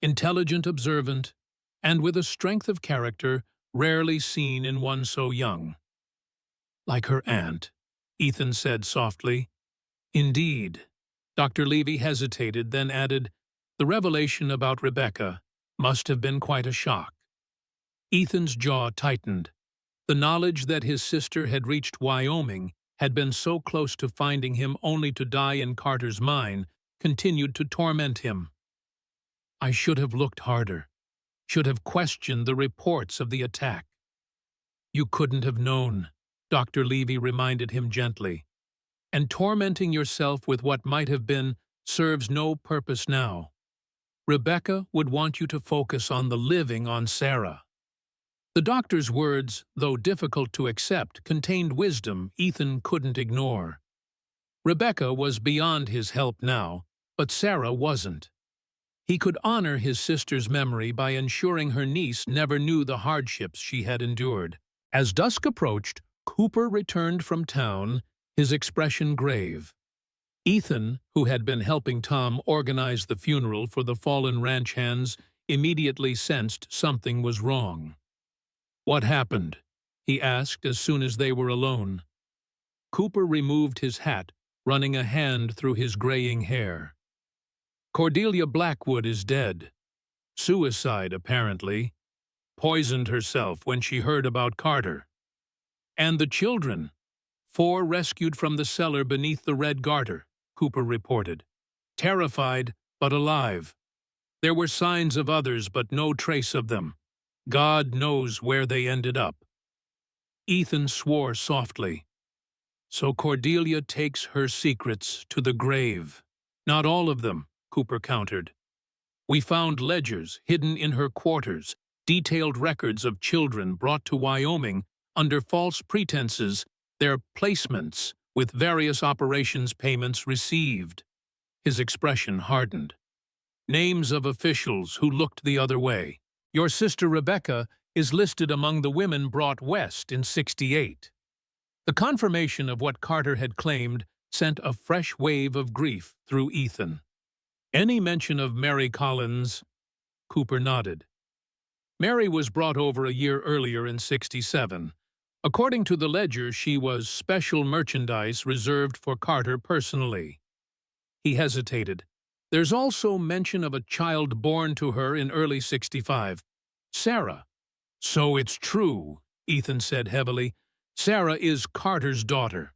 intelligent, observant, and with a strength of character rarely seen in one so young. Like her aunt, Ethan said softly. Indeed. Dr. Levy hesitated, then added, the revelation about Rebecca must have been quite a shock. Ethan's jaw tightened. The knowledge that his sister had reached Wyoming, had been so close to finding him only to die in Carter's mine, continued to torment him. I should have looked harder, should have questioned the reports of the attack. You couldn't have known, Dr. Levy reminded him gently. And tormenting yourself with what might have been serves no purpose now. Rebecca would want you to focus on the living, on Sarah. The doctor's words, though difficult to accept, contained wisdom Ethan couldn't ignore. Rebecca was beyond his help now, but Sarah wasn't. He could honor his sister's memory by ensuring her niece never knew the hardships she had endured. As dusk approached, Cooper returned from town, his expression grave. Ethan, who had been helping Tom organize the funeral for the fallen ranch hands, immediately sensed something was wrong. What happened? He asked as soon as they were alone. Cooper removed his hat, running a hand through his graying hair. Cordelia Blackwood is dead. Suicide, apparently. Poisoned herself when she heard about Carter. And the children. 4 rescued from the cellar beneath the Red Garter, Cooper reported. Terrified, but alive. There were signs of others, but no trace of them. God knows where they ended up. Ethan swore softly. So Cordelia takes her secrets to the grave. Not all of them, Cooper countered. We found ledgers hidden in her quarters, detailed records of children brought to Wyoming under false pretenses, their placements with various operations payments received. His expression hardened. Names of officials who looked the other way. Your sister Rebecca is listed among the women brought west in '68. The confirmation of what Carter had claimed sent a fresh wave of grief through Ethan. Any mention of Mary Collins? Cooper nodded. Mary was brought over a year earlier in '67. According to the ledger, she was special merchandise reserved for Carter personally. He hesitated. There's also mention of a child born to her in early '65. Sarah. So it's true, Ethan said heavily. Sarah is Carter's daughter.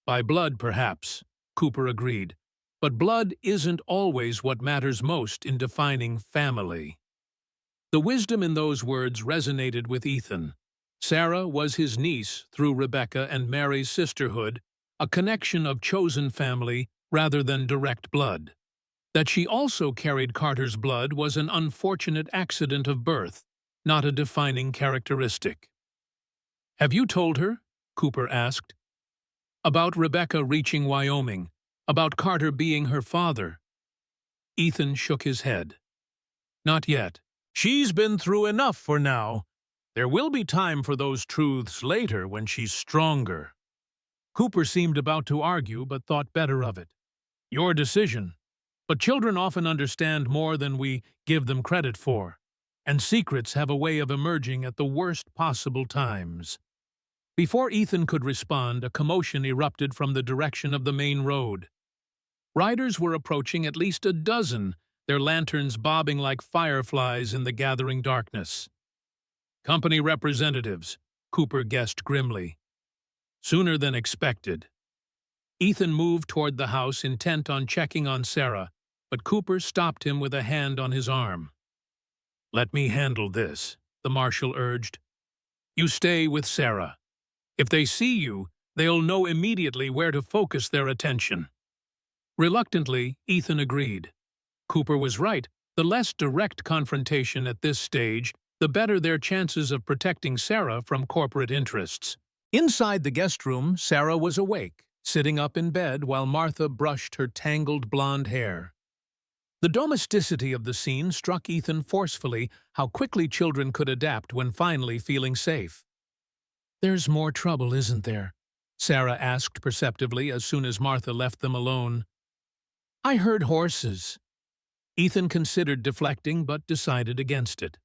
By blood, perhaps, Cooper agreed. But blood isn't always what matters most in defining family. The wisdom in those words resonated with Ethan. Sarah was his niece through Rebecca and Mary's sisterhood, a connection of chosen family rather than direct blood. That she also carried Carter's blood was an unfortunate accident of birth, not a defining characteristic. Have you told her? Cooper asked. About Rebecca reaching Wyoming, about Carter being her father. Ethan shook his head. Not yet. She's been through enough for now. There will be time for those truths later when she's stronger. Cooper seemed about to argue, but thought better of it. Your decision. But children often understand more than we give them credit for, and secrets have a way of emerging at the worst possible times. Before Ethan could respond, a commotion erupted from the direction of the main road. Riders were approaching at least a dozen, their lanterns bobbing like fireflies in the gathering darkness. Company representatives, Cooper guessed grimly. Sooner than expected. Ethan moved toward the house, intent on checking on Sarah, but Cooper stopped him with a hand on his arm. Let me handle this, the marshal urged. You stay with Sarah. If they see you, They'll know immediately where to focus their attention. Reluctantly, Ethan agreed. Cooper was right. The less direct confrontation at this stage, the better their chances of protecting Sarah from corporate interests. Inside the guest room, Sarah was awake, sitting up in bed while Martha brushed her tangled blonde hair. The domesticity of the scene struck Ethan forcefully, how quickly children could adapt when finally feeling safe. "There's more trouble, isn't there?" Sarah asked perceptively as soon as Martha left them alone. "I heard horses." Ethan considered deflecting but decided against it.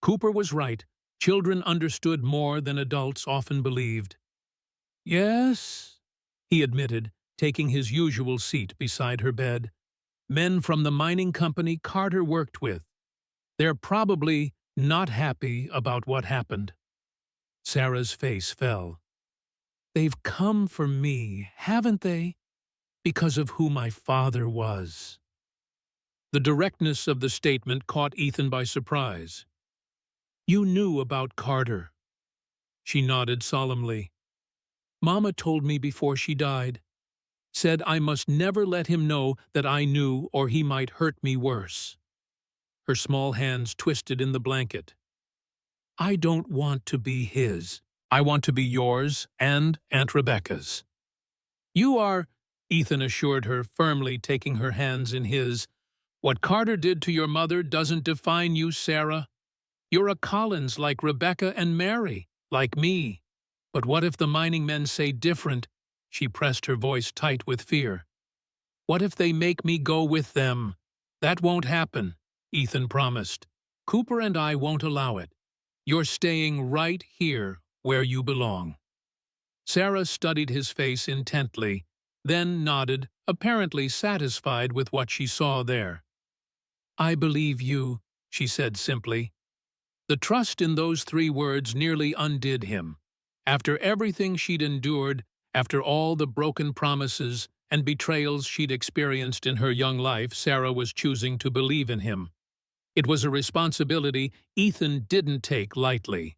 Cooper was right. Children understood more than adults often believed. "Yes," he admitted, taking his usual seat beside her bed. "Men from the mining company Carter worked with. They're probably not happy about what happened." Sarah's face fell. "They've come for me, haven't they? Because of who my father was." The directness of the statement caught Ethan by surprise. "You knew about Carter." She nodded solemnly. "Mama told me before she died. Said I must never let him know that I knew or he might hurt me worse." Her small hands twisted in the blanket. "I don't want to be his. I want to be yours and Aunt Rebecca's." "You are," Ethan assured her, firmly taking her hands in his. "What Carter did to your mother doesn't define you, Sarah. You're a Collins like Rebecca and Mary, like me. But what if the mining men say different?" She pressed her voice tight with fear. "What if they make me go with them?" "That won't happen," Ethan promised. "Cooper and I won't allow it. You're staying right here where you belong." Sarah studied his face intently, then nodded, apparently satisfied with what she saw there. "I believe you," she said simply. The trust in those 3 words nearly undid him. After everything she'd endured, after all the broken promises and betrayals she'd experienced in her young life, Sarah was choosing to believe in him. It was a responsibility Ethan didn't take lightly.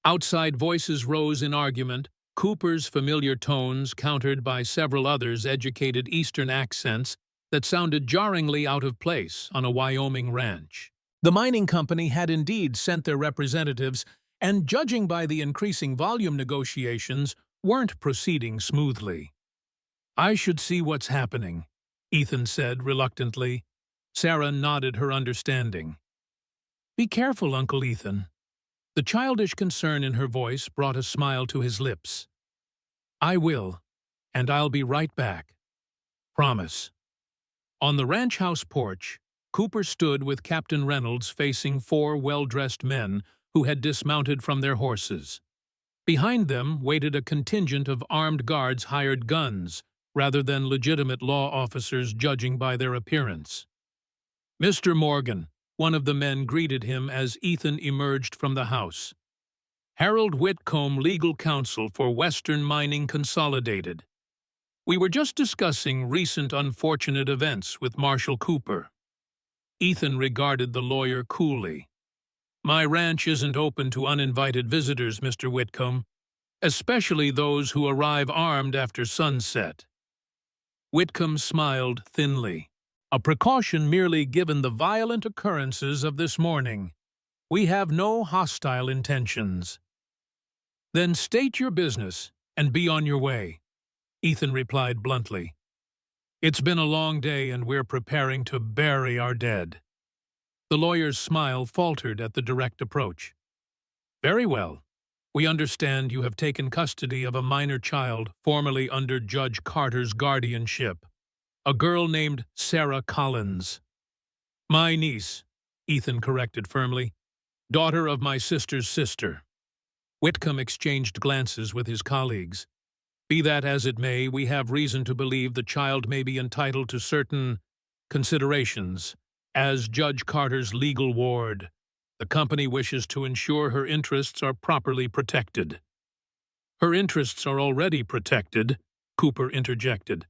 Outside voices rose in argument, Cooper's familiar tones countered by several others' educated Eastern accents that sounded jarringly out of place on a Wyoming ranch. The mining company had indeed sent their representatives, and judging by the increasing volume, negotiations weren't proceeding smoothly. "I should see what's happening," Ethan said reluctantly. Sarah nodded her understanding. "Be careful, Uncle Ethan." The childish concern in her voice brought a smile to his lips. "I will, and I'll be right back. Promise." On the ranch house porch, Cooper stood with Captain Reynolds facing 4 well-dressed men who had dismounted from their horses. Behind them waited a contingent of armed guards hired guns, rather than legitimate law officers judging by their appearance. "Mr. Morgan," one of the men greeted him as Ethan emerged from the house. "Harold Whitcomb, legal counsel for Western Mining Consolidated. We were just discussing recent unfortunate events with Marshal Cooper." Ethan regarded the lawyer coolly. "My ranch isn't open to uninvited visitors, Mr. Whitcomb, especially those who arrive armed after sunset." Whitcomb smiled thinly. "A precaution merely given the violent occurrences of this morning. We have no hostile intentions." "Then state your business and be on your way," Ethan replied bluntly. "It's been a long day and we're preparing to bury our dead." The lawyer's smile faltered at the direct approach. "Very well. We understand you have taken custody of a minor child formerly under Judge Carter's guardianship, a girl named Sarah Collins." "My niece," Ethan corrected firmly. "Daughter of my sister's sister." Whitcomb exchanged glances with his colleagues. "Be that as it may, we have reason to believe the child may be entitled to certain considerations. As Judge Carter's legal ward, the company wishes to ensure her interests are properly protected." "Her interests are already protected," Cooper interjected,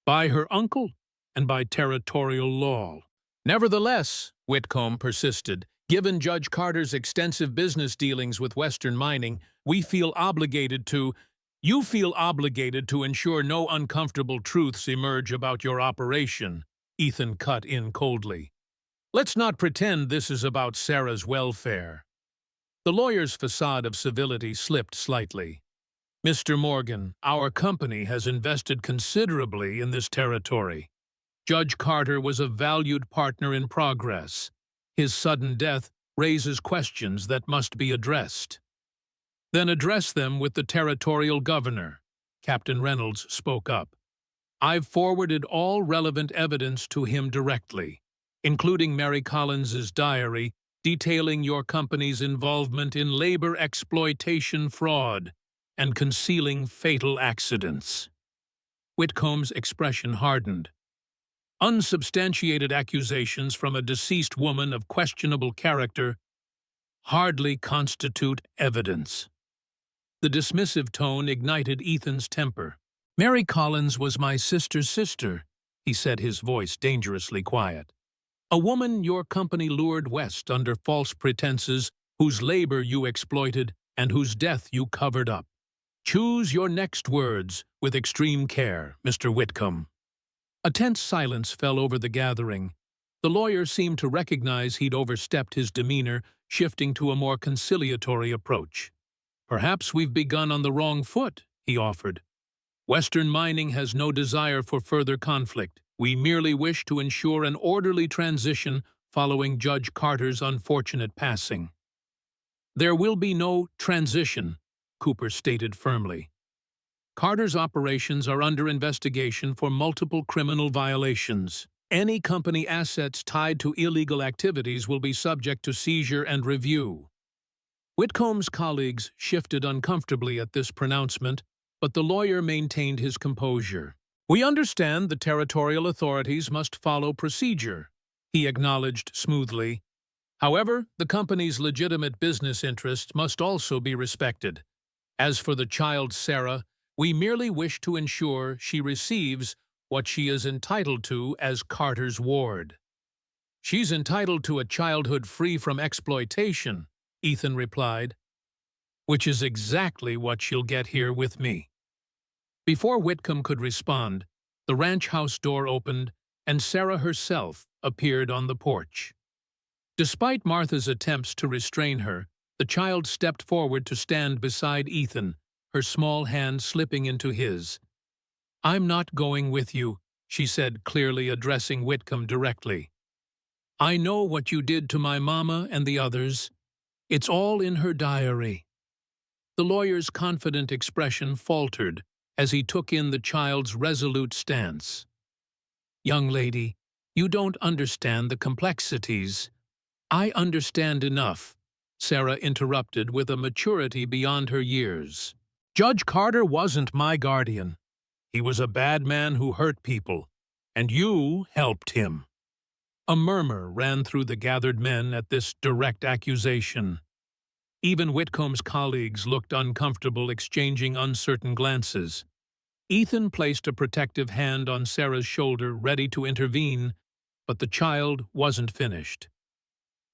"by her uncle and by territorial law." "Nevertheless," Whitcomb persisted, "given Judge Carter's extensive business dealings with Western Mining, we feel obligated to—" You feel obligated to ensure no uncomfortable truths emerge about your operation, Ethan cut in coldly. Let's not pretend this is about Sarah's welfare. The lawyer's facade of civility slipped slightly. Mr. Morgan, our company has invested considerably in this territory. Judge Carter was a valued partner in progress. His sudden death raises questions that must be addressed. Then address them with the territorial governor, Captain Reynolds spoke up. I've forwarded all relevant evidence to him directly, including Mary Collins's diary detailing your company's involvement in labor exploitation fraud and concealing fatal accidents. Whitcomb's expression hardened. Unsubstantiated accusations from a deceased woman of questionable character hardly constitute evidence. The dismissive tone ignited Ethan's temper. Mary Collins was my sister's sister, he said, his voice dangerously quiet. A woman your company lured west under false pretenses, whose labor you exploited and whose death you covered up. Choose your next words with extreme care, Mr. Whitcomb. A tense silence fell over the gathering. The lawyer seemed to recognize he'd overstepped his demeanor, shifting to a more conciliatory approach. Perhaps we've begun on the wrong foot, he offered. Western Mining has no desire for further conflict. We merely wish to ensure an orderly transition following Judge Carter's unfortunate passing. There will be no transition, Cooper stated firmly. Carter's operations are under investigation for multiple criminal violations. Any company assets tied to illegal activities will be subject to seizure and review. Whitcomb's colleagues shifted uncomfortably at this pronouncement, but the lawyer maintained his composure. We understand the territorial authorities must follow procedure, he acknowledged smoothly. However, the company's legitimate business interests must also be respected. As for the child Sarah, we merely wish to ensure she receives what she is entitled to as Carter's ward. She's entitled to a childhood free from exploitation, Ethan replied, which is exactly what she'll get here with me. Before Whitcomb could respond, the ranch house door opened and Sarah herself appeared on the porch. Despite Martha's attempts to restrain her, the child stepped forward to stand beside Ethan, her small hand slipping into his. I'm not going with you, she said, clearly addressing Whitcomb directly. I know what you did to my mama and the others. It's all in her diary. The lawyer's confident expression faltered as he took in the child's resolute stance. Young lady, you don't understand the complexities. I understand enough, Sarah interrupted with a maturity beyond her years. Judge Carter wasn't my guardian. He was a bad man who hurt people, and you helped him. A murmur ran through the gathered men at this direct accusation. Even Whitcomb's colleagues looked uncomfortable, exchanging uncertain glances. Ethan placed a protective hand on Sarah's shoulder, ready to intervene, but the child wasn't finished.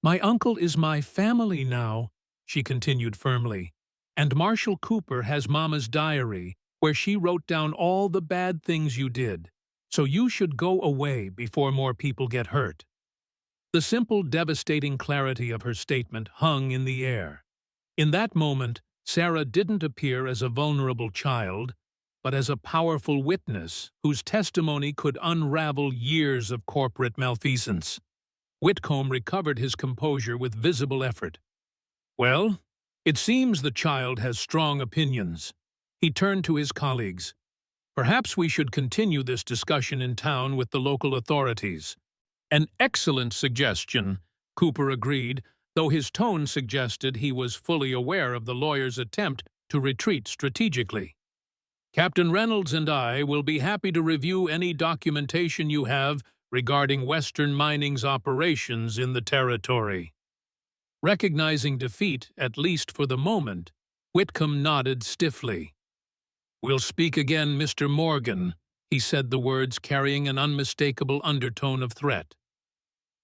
My uncle is my family now, she continued firmly, and Marshall Cooper has Mama's diary, where she wrote down all the bad things you did, so you should go away before more people get hurt. The simple, devastating clarity of her statement hung in the air. In that moment, Sarah didn't appear as a vulnerable child, but as a powerful witness whose testimony could unravel years of corporate malfeasance. Whitcomb recovered his composure with visible effort. Well, it seems the child has strong opinions. He turned to his colleagues. Perhaps we should continue this discussion in town with the local authorities. An excellent suggestion, Cooper agreed, though his tone suggested he was fully aware of the lawyer's attempt to retreat strategically. Captain Reynolds and I will be happy to review any documentation you have regarding Western Mining's operations in the territory. Recognizing defeat, at least for the moment, Whitcomb nodded stiffly. We'll speak again, Mr. Morgan, he said, the words carrying an unmistakable undertone of threat.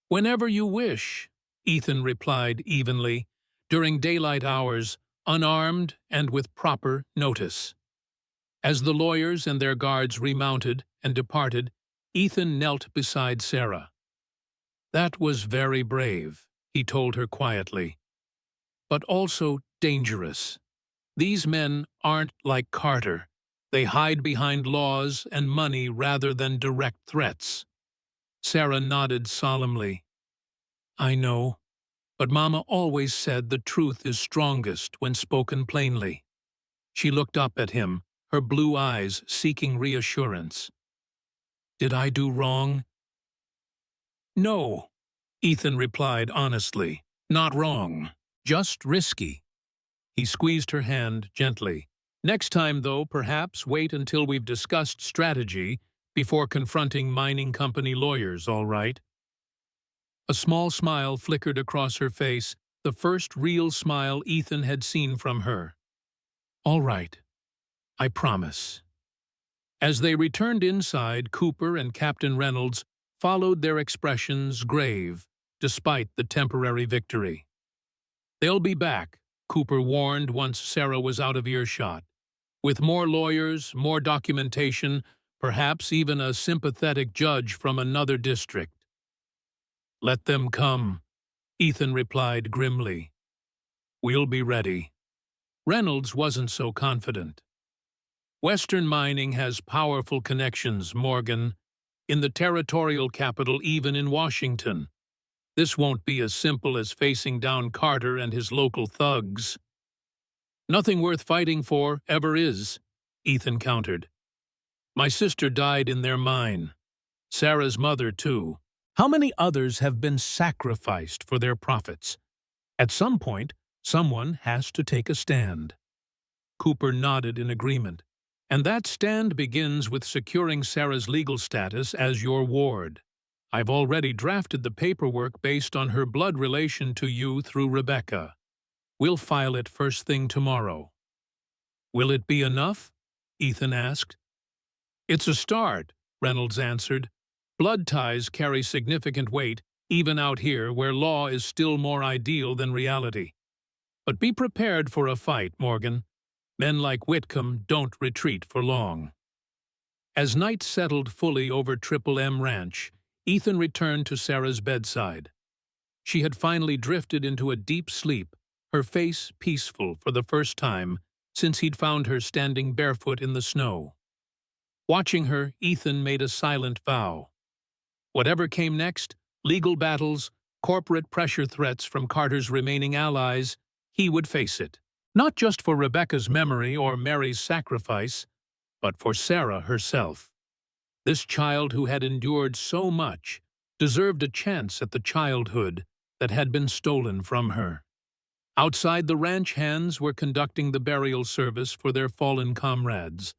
Whenever you wish, Ethan replied evenly, during daylight hours, unarmed and with proper notice. As the lawyers and their guards remounted and departed, Ethan knelt beside Sarah. "That was very brave," he told her quietly, "but also dangerous. These men aren't like Carter. They hide behind laws and money rather than direct threats." Sarah nodded solemnly. "I know, but Mama always said the truth is strongest when spoken plainly." She looked up at him, her blue eyes seeking reassurance. "Did I do wrong?" "No," Ethan replied honestly. "Not wrong, just risky." He squeezed her hand gently. "Next time, though, perhaps wait until we've discussed strategy before confronting mining company lawyers, all right?" A small smile flickered across her face, the first real smile Ethan had seen from her. "All right, I promise." As they returned inside, Cooper and Captain Reynolds followed their expressions grave, despite the temporary victory. "They'll be back," Cooper warned once Sarah was out of earshot. "With more lawyers, more documentation, perhaps even a sympathetic judge from another district." "Let them come," Ethan replied grimly. "We'll be ready." Reynolds wasn't so confident. "Western mining has powerful connections, Morgan, in the territorial capital, even in Washington. This won't be as simple as facing down Carter and his local thugs." "Nothing worth fighting for ever is," Ethan countered. "My sister died in their mine. Sarah's mother, too. How many others have been sacrificed for their profits? At some point, someone has to take a stand." Cooper nodded in agreement. "And that stand begins with securing Sarah's legal status as your ward. I've already drafted the paperwork based on her blood relation to you through Rebecca. We'll file it first thing tomorrow." "Will it be enough?" Ethan asked. "It's a start," Reynolds answered. "Blood ties carry significant weight, even out here where law is still more ideal than reality. But be prepared for a fight, Morgan. Men like Whitcomb don't retreat for long." As night settled fully over Triple M Ranch, Ethan returned to Sarah's bedside. She had finally drifted into a deep sleep, her face peaceful for the first time since he'd found her standing barefoot in the snow. Watching her, Ethan made a silent vow. Whatever came next, legal battles, corporate pressure threats from Carter's remaining allies, he would face it. Not just for Rebecca's memory or Mary's sacrifice, but for Sarah herself. This child who had endured so much deserved a chance at the childhood that had been stolen from her. Outside the ranch hands were conducting the burial service for their fallen comrades.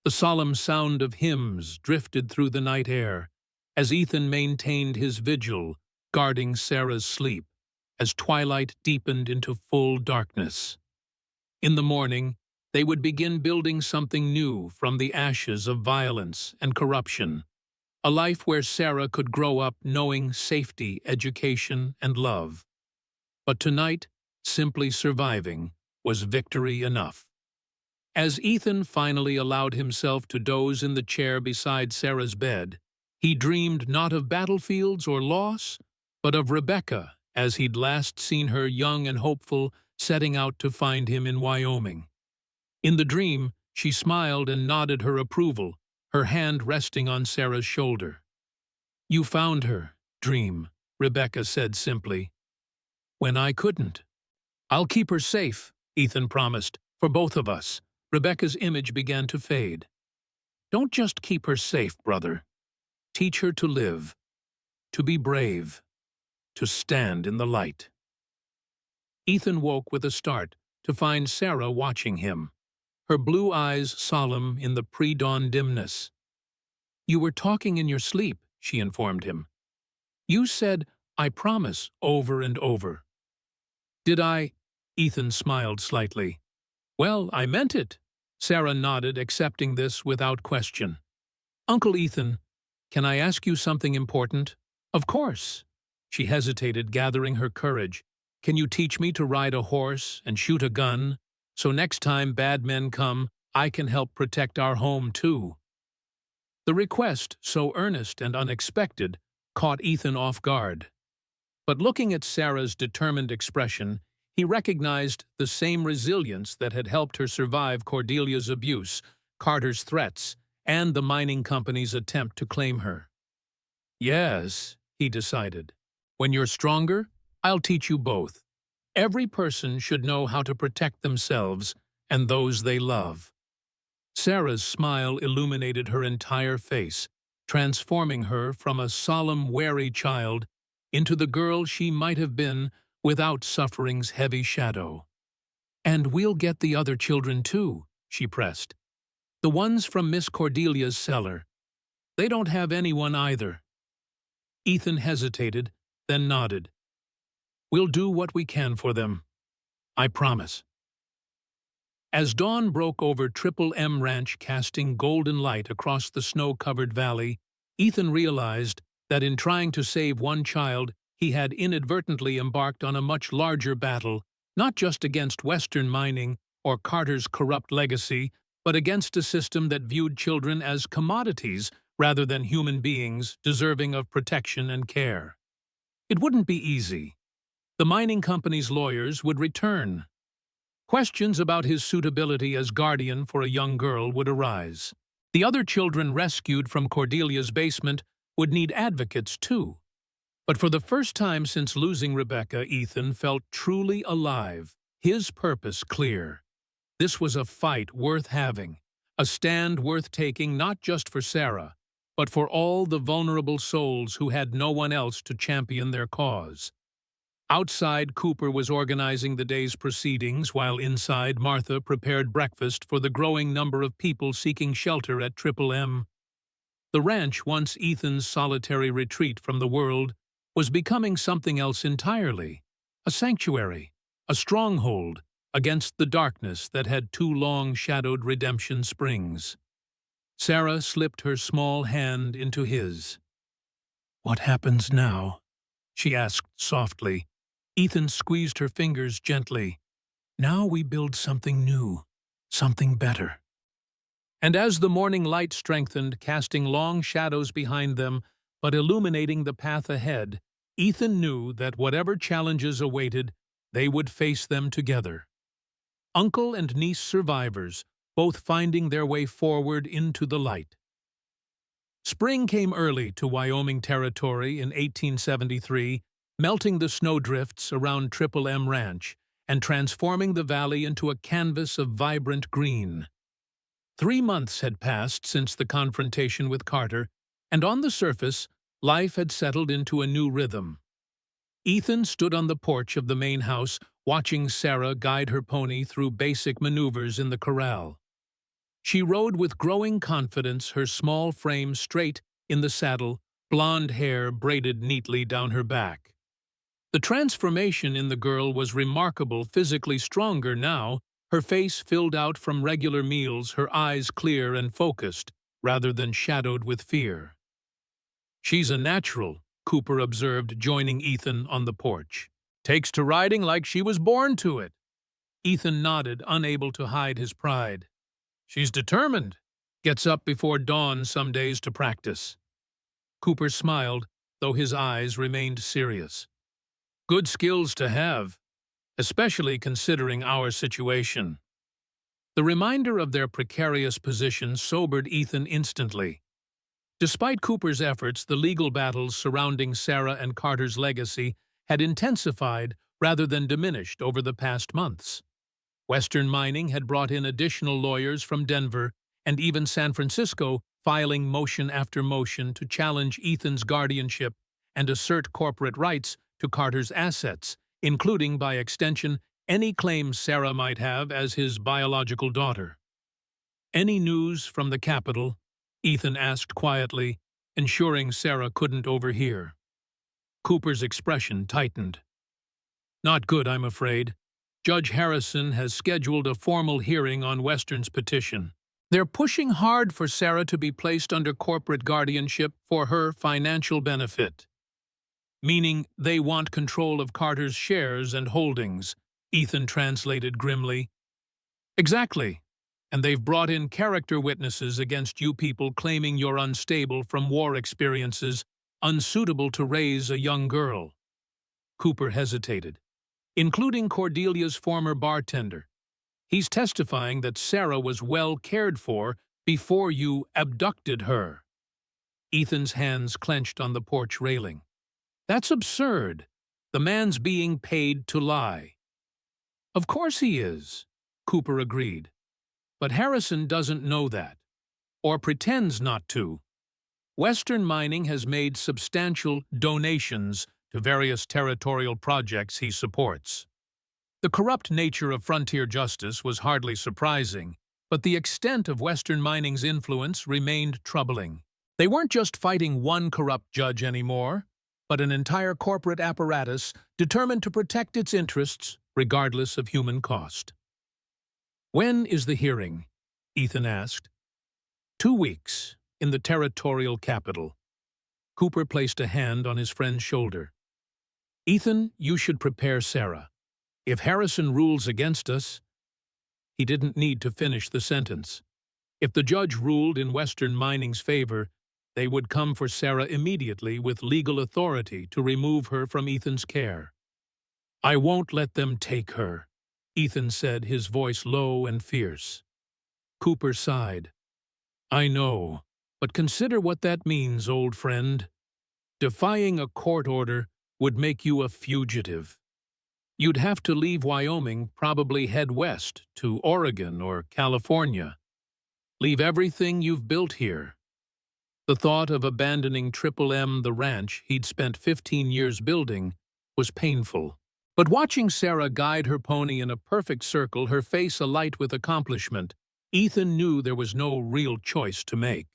The solemn sound of hymns drifted through the night air as Ethan maintained his vigil, guarding Sarah's sleep, as twilight deepened into full darkness. In the morning, they would begin building something new from the ashes of violence and corruption, a life where Sarah could grow up knowing safety, education, and love. But tonight, simply surviving was victory enough. As Ethan finally allowed himself to doze in the chair beside Sarah's bed, he dreamed not of battlefields or loss, but of Rebecca as he'd last seen her young and hopeful, setting out to find him in Wyoming. In the dream, she smiled and nodded her approval, her hand resting on Sarah's shoulder. "You found her, Dream," Rebecca said simply. "When I couldn't." "I'll keep her safe," Ethan promised, "for both of us." Rebecca's image began to fade. "Don't just keep her safe, brother. Teach her to live, to be brave, to stand in the light." Ethan woke with a start to find Sarah watching him, her blue eyes solemn in the pre-dawn dimness. "You were talking in your sleep," she informed him. "You said, 'I promise,' over and over." "Did I?" Ethan smiled slightly. "Well, I meant it." Sarah nodded, accepting this without question. "Uncle Ethan, can I ask you something important?" "Of course." She hesitated, gathering her courage. "Can you teach me to ride a horse and shoot a gun, so next time bad men come, I can help protect our home too." The request, so earnest and unexpected, caught Ethan off guard. But looking at Sarah's determined expression, he recognized the same resilience that had helped her survive Cordelia's abuse, Carter's threats, and the mining company's attempt to claim her. "Yes," he decided. "When you're stronger, I'll teach you both. Every person should know how to protect themselves and those they love." Sarah's smile illuminated her entire face, transforming her from a solemn, wary child into the girl she might have been without suffering's heavy shadow. "And we'll get the other children too," she pressed. "The ones from Miss Cordelia's cellar. They don't have anyone either." Ethan hesitated, then nodded. "We'll do what we can for them. I promise." As dawn broke over Triple M Ranch, casting golden light across the snow-covered valley, Ethan realized that in trying to save one child, he had inadvertently embarked on a much larger battle, not just against Western mining or Carter's corrupt legacy, but against a system that viewed children as commodities rather than human beings deserving of protection and care. It wouldn't be easy. The mining company's lawyers would return. Questions about his suitability as guardian for a young girl would arise. The other children rescued from Cordelia's basement would need advocates too. But for the first time since losing Rebecca, Ethan felt truly alive, his purpose clear. This was a fight worth having, a stand worth taking not just for Sarah, but for all the vulnerable souls who had no one else to champion their cause. Outside, Cooper was organizing the day's proceedings, while inside, Martha prepared breakfast for the growing number of people seeking shelter at Triple M. The ranch, once Ethan's solitary retreat from the world, was becoming something else entirely, a sanctuary, a stronghold against the darkness that had too long shadowed Redemption Springs. Sarah slipped her small hand into his. "What happens now?" she asked softly. Ethan squeezed her fingers gently. "Now we build something new, something better." And as the morning light strengthened, casting long shadows behind them, but illuminating the path ahead, Ethan knew that whatever challenges awaited, they would face them together. Uncle and niece survivors, both finding their way forward into the light. Spring came early to Wyoming Territory in 1873, melting the snowdrifts around Triple M Ranch and transforming the valley into a canvas of vibrant green. 3 months had passed since the confrontation with Carter, and on the surface, life had settled into a new rhythm. Ethan stood on the porch of the main house, watching Sarah guide her pony through basic maneuvers in the corral. She rode with growing confidence, her small frame straight in the saddle, blonde hair braided neatly down her back. The transformation in the girl was remarkable, physically stronger now, her face filled out from regular meals, her eyes clear and focused, rather than shadowed with fear. "She's a natural," Cooper observed, joining Ethan on the porch. "Takes to riding like she was born to it." Ethan nodded, unable to hide his pride. "She's determined. Gets up before dawn some days to practice." Cooper smiled, though his eyes remained serious. "Good skills to have, especially considering our situation." The reminder of their precarious position sobered Ethan instantly. Despite Cooper's efforts, the legal battles surrounding Sarah and Carter's legacy had intensified rather than diminished over the past months. Western Mining had brought in additional lawyers from Denver and even San Francisco, filing motion after motion to challenge Ethan's guardianship and assert corporate rights to Carter's assets, including, by extension, any claims Sarah might have as his biological daughter. "Any news from the Capitol?" Ethan asked quietly, ensuring Sarah couldn't overhear. Cooper's expression tightened. "Not good, I'm afraid. Judge Harrison has scheduled a formal hearing on Western's petition. They're pushing hard for Sarah to be placed under corporate guardianship for her financial benefit." "Meaning they want control of Carter's shares and holdings," Ethan translated grimly. "Exactly. And they've brought in character witnesses against you people claiming you're unstable from war experiences, unsuitable to raise a young girl. Cooper hesitated, including Cordelia's former bartender. He's testifying that Sarah was well cared for before you abducted her. Ethan's hands clenched on the porch railing. That's absurd. The man's being paid to lie. Of course he is, Cooper agreed. But Harrison doesn't know that, or pretends not to. Western Mining has made substantial donations to various territorial projects he supports. The corrupt nature of frontier justice was hardly surprising, but the extent of Western Mining's influence remained troubling. They weren't just fighting one corrupt judge anymore, but an entire corporate apparatus determined to protect its interests, regardless of human cost. When is the hearing? Ethan asked. 2 weeks, in the territorial capital. Cooper placed a hand on his friend's shoulder. Ethan, you should prepare Sarah. If Harrison rules against us, he didn't need to finish the sentence. If the judge ruled in Western Mining's favor, they would come for Sarah immediately with legal authority to remove her from Ethan's care. I won't let them take her, Ethan said, his voice low and fierce. Cooper sighed. I know, but consider what that means, old friend. Defying a court order would make you a fugitive. You'd have to leave Wyoming, probably head west to Oregon or California. Leave everything you've built here. The thought of abandoning Triple M, the ranch he'd spent 15 years building, was painful. But watching Sarah guide her pony in a perfect circle, her face alight with accomplishment, Ethan knew there was no real choice to make.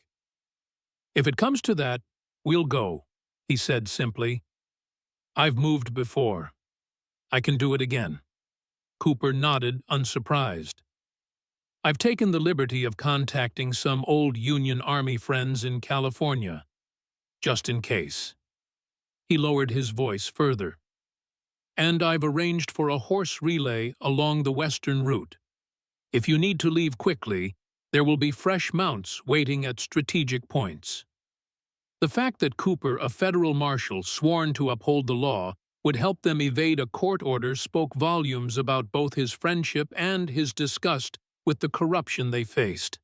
If it comes to that, we'll go, he said simply. I've moved before. I can do it again. Cooper nodded, unsurprised. I've taken the liberty of contacting some old Union Army friends in California, just in case. He lowered his voice further. And I've arranged for a horse relay along the western route. If you need to leave quickly, there will be fresh mounts waiting at strategic points. The fact that Cooper, a federal marshal sworn to uphold the law, would help them evade a court order spoke volumes about both his friendship and his disgust with the corruption they faced.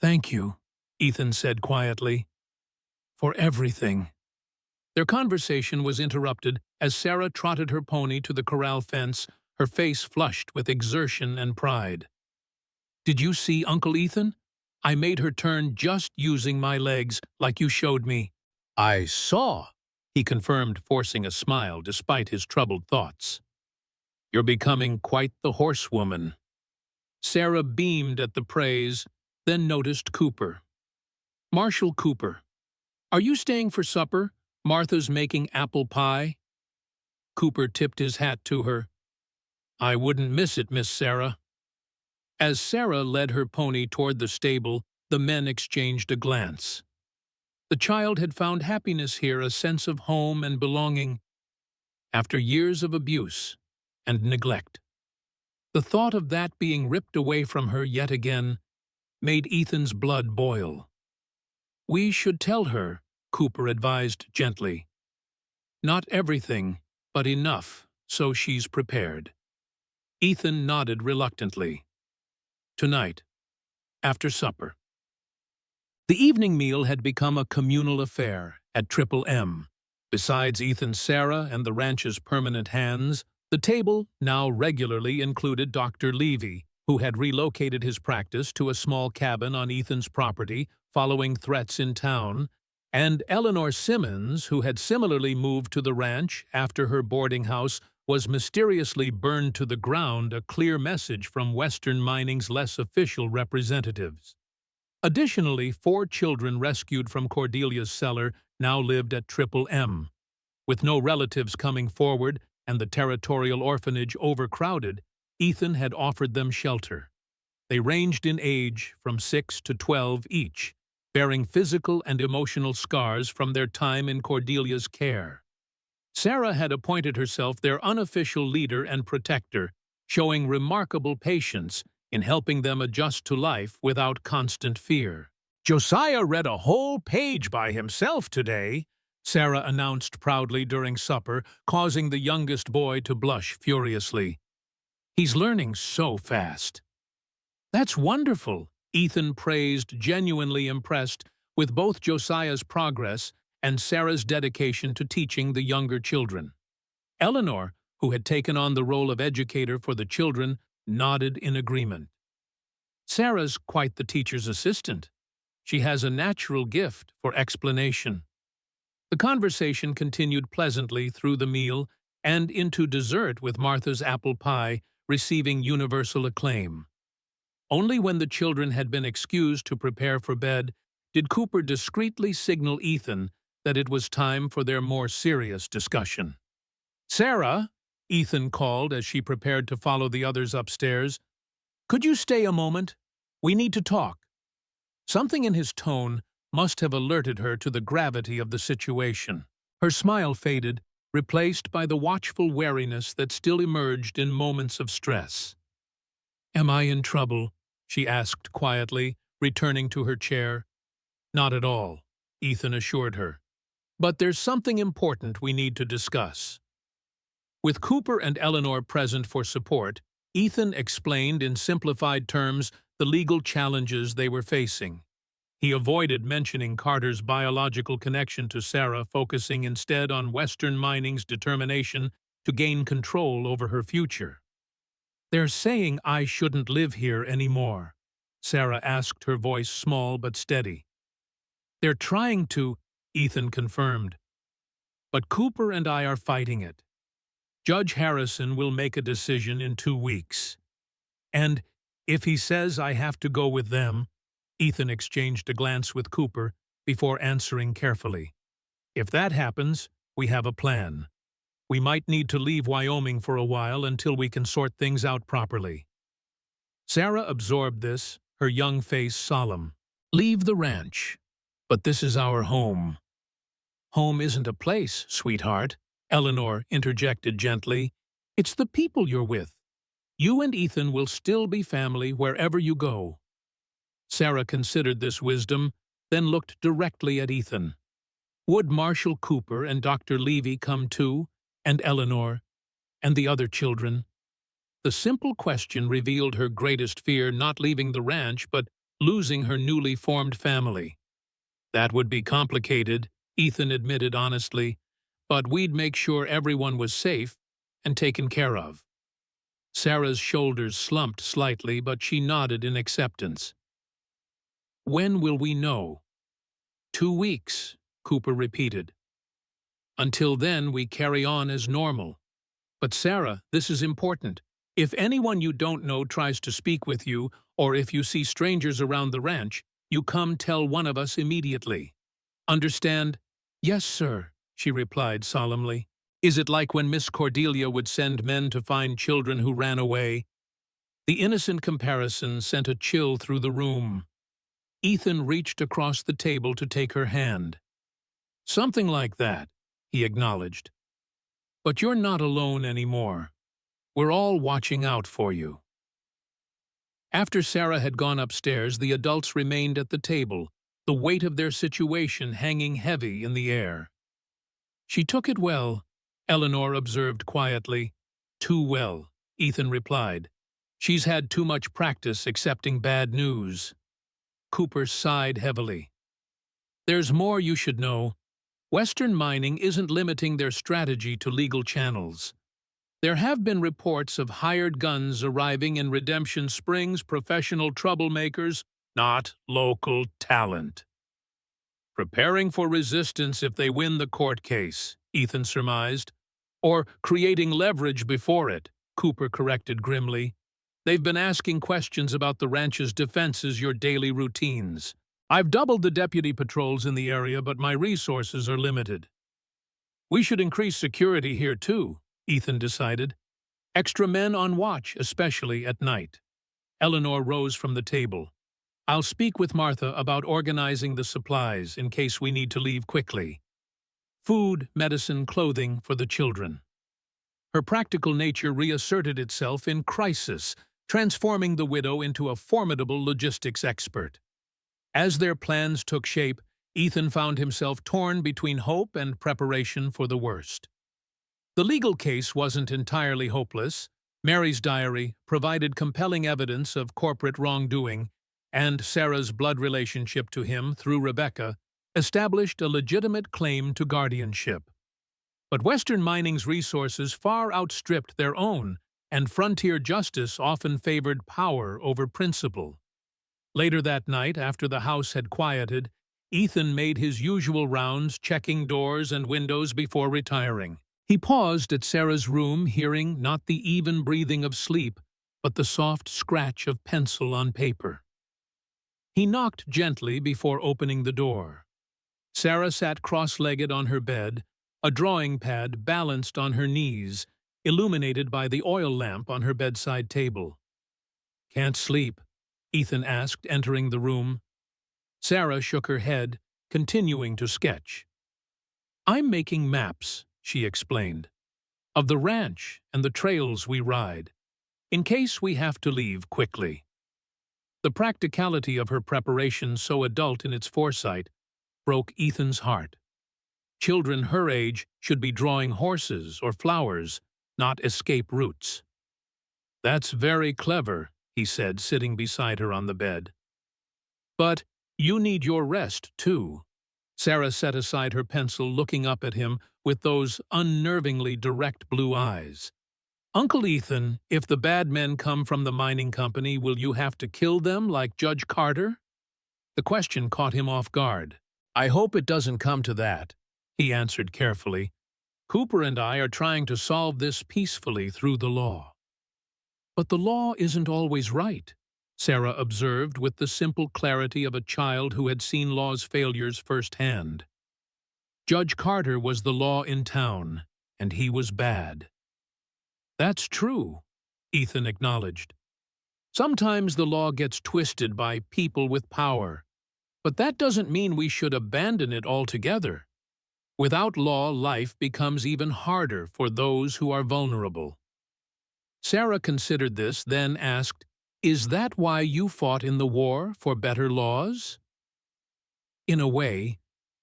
Thank you, Ethan said quietly, for everything. Their conversation was interrupted as Sarah trotted her pony to the corral fence, her face flushed with exertion and pride. Did you see Uncle Ethan? I made her turn just using my legs, like you showed me. I saw, he confirmed, forcing a smile despite his troubled thoughts. You're becoming quite the horsewoman. Sarah beamed at the praise, then noticed Cooper. Marshal Cooper, are you staying for supper? Martha's making apple pie. Cooper tipped his hat to her. I wouldn't miss it, Miss Sarah. As Sarah led her pony toward the stable, the men exchanged a glance. The child had found happiness here, a sense of home and belonging, after years of abuse and neglect. The thought of that being ripped away from her yet again made Ethan's blood boil. We should tell her, Cooper advised gently. Not everything, but enough, so she's prepared. Ethan nodded reluctantly. Tonight, after supper. The evening meal had become a communal affair at Triple M. Besides Ethan's Sarah and the ranch's permanent hands, the table now regularly included Dr. Levy, who had relocated his practice to a small cabin on Ethan's property following threats in town, and Eleanor Simmons, who had similarly moved to the ranch after her boarding house was mysteriously burned to the ground, a clear message from Western Mining's less official representatives. Additionally, 4 children rescued from Cordelia's cellar now lived at Triple M. With no relatives coming forward and the territorial orphanage overcrowded, Ethan had offered them shelter. They ranged in age from 6 to 12 each, bearing physical and emotional scars from their time in Cordelia's care. Sarah had appointed herself their unofficial leader and protector, showing remarkable patience in helping them adjust to life without constant fear. "Josiah read a whole page by himself today," Sarah announced proudly during supper, causing the youngest boy to blush furiously. "He's learning so fast." "That's wonderful," Ethan praised, genuinely impressed with both Josiah's progress and Sarah's dedication to teaching the younger children. Eleanor, who had taken on the role of educator for the children, nodded in agreement. "Sarah's quite the teacher's assistant. She has a natural gift for explanation." The conversation continued pleasantly through the meal and into dessert, with Martha's apple pie receiving universal acclaim. Only when the children had been excused to prepare for bed did Cooper discreetly signal Ethan that it was time for their more serious discussion. "Sarah," Ethan called as she prepared to follow the others upstairs, "could you stay a moment? We need to talk." Something in his tone must have alerted her to the gravity of the situation. Her smile faded, replaced by the watchful wariness that still emerged in moments of stress. "Am I in trouble?" she asked quietly, returning to her chair. "Not at all," Ethan assured her. "But there's something important we need to discuss." With Cooper and Eleanor present for support, Ethan explained in simplified terms the legal challenges they were facing. He avoided mentioning Carter's biological connection to Sarah, focusing instead on Western Mining's determination to gain control over her future. "They're saying I shouldn't live here anymore," Sarah asked, her voice small but steady. "They're trying to," Ethan confirmed. "But Cooper and I are fighting it. Judge Harrison will make a decision in 2 weeks. And if he says I have to go with them," Ethan exchanged a glance with Cooper before answering carefully, "if that happens, we have a plan. We might need to leave Wyoming for a while until we can sort things out properly." Sarah absorbed this, her young face solemn. "Leave the ranch. But this is our home." "Home isn't a place, sweetheart," Eleanor interjected gently. "It's the people you're with. You and Ethan will still be family wherever you go." Sarah considered this wisdom, then looked directly at Ethan. Would Marshal Cooper and Dr. Levy come too, and Eleanor, and the other children? The simple question revealed her greatest fear, not leaving the ranch, but losing her newly formed family. "That would be complicated," Ethan admitted honestly, "but we'd make sure everyone was safe and taken care of." Sarah's shoulders slumped slightly, but she nodded in acceptance. "When will we know?" 2 weeks, Cooper repeated. "Until then, we carry on as normal. But Sarah, this is important. If anyone you don't know tries to speak with you, or if you see strangers around the ranch, you come tell one of us immediately. Understand?" "Yes, sir," she replied solemnly. "Is it like when Miss Cordelia would send men to find children who ran away?" The innocent comparison sent a chill through the room. Ethan reached across the table to take her hand. "Something like that," he acknowledged. "But you're not alone anymore. We're all watching out for you." After Sarah had gone upstairs, the adults remained at the table, the weight of their situation hanging heavy in the air. "She took it well," Eleanor observed quietly. "Too well," Ethan replied. "She's had too much practice accepting bad news." Cooper sighed heavily. "There's more you should know. Western Mining isn't limiting their strategy to legal channels. There have been reports of hired guns arriving in Redemption Springs, professional troublemakers, not local talent. Preparing for resistance if they win the court case," Ethan surmised. "Or creating leverage before it," Cooper corrected grimly. "They've been asking questions about the ranch's defenses, your daily routines. I've doubled the deputy patrols in the area, but my resources are limited." "We should increase security here too," Ethan decided. "Extra men on watch, especially at night." Eleanor rose from the table. "I'll speak with Martha about organizing the supplies in case we need to leave quickly. Food, medicine, clothing for the children." Her practical nature reasserted itself in crisis, transforming the widow into a formidable logistics expert. As their plans took shape, Ethan found himself torn between hope and preparation for the worst. The legal case wasn't entirely hopeless. Mary's diary provided compelling evidence of corporate wrongdoing, and Sarah's blood relationship to him through Rebecca established a legitimate claim to guardianship. But Western mining's resources far outstripped their own, and frontier justice often favored power over principle. Later that night, after the house had quieted, Ethan made his usual rounds, checking doors and windows before retiring. He paused at Sarah's room, hearing not the even breathing of sleep, but the soft scratch of pencil on paper. He knocked gently before opening the door. Sarah sat cross-legged on her bed, a drawing pad balanced on her knees, illuminated by the oil lamp on her bedside table. "Can't sleep?" Ethan asked, entering the room. Sarah shook her head, continuing to sketch. "I'm making maps," she explained, "of the ranch and the trails we ride, in case we have to leave quickly." The practicality of her preparation, so adult in its foresight, broke Ethan's heart. Children her age should be drawing horses or flowers, not escape routes. "That's very clever," he said, sitting beside her on the bed. "But you need your rest, too." Sarah set aside her pencil, looking up at him with those unnervingly direct blue eyes. "Uncle Ethan, if the bad men come from the mining company, will you have to kill them like Judge Carter?" The question caught him off guard. "I hope it doesn't come to that," he answered carefully. "Cooper and I are trying to solve this peacefully through the law." "But the law isn't always right," Sarah observed with the simple clarity of a child who had seen law's failures firsthand. "Judge Carter was the law in town, and he was bad." "That's true," Ethan acknowledged. "Sometimes the law gets twisted by people with power, but that doesn't mean we should abandon it altogether. Without law, life becomes even harder for those who are vulnerable." Sarah considered this, then asked, "Is that why you fought in the war, for better laws?" "In a way,"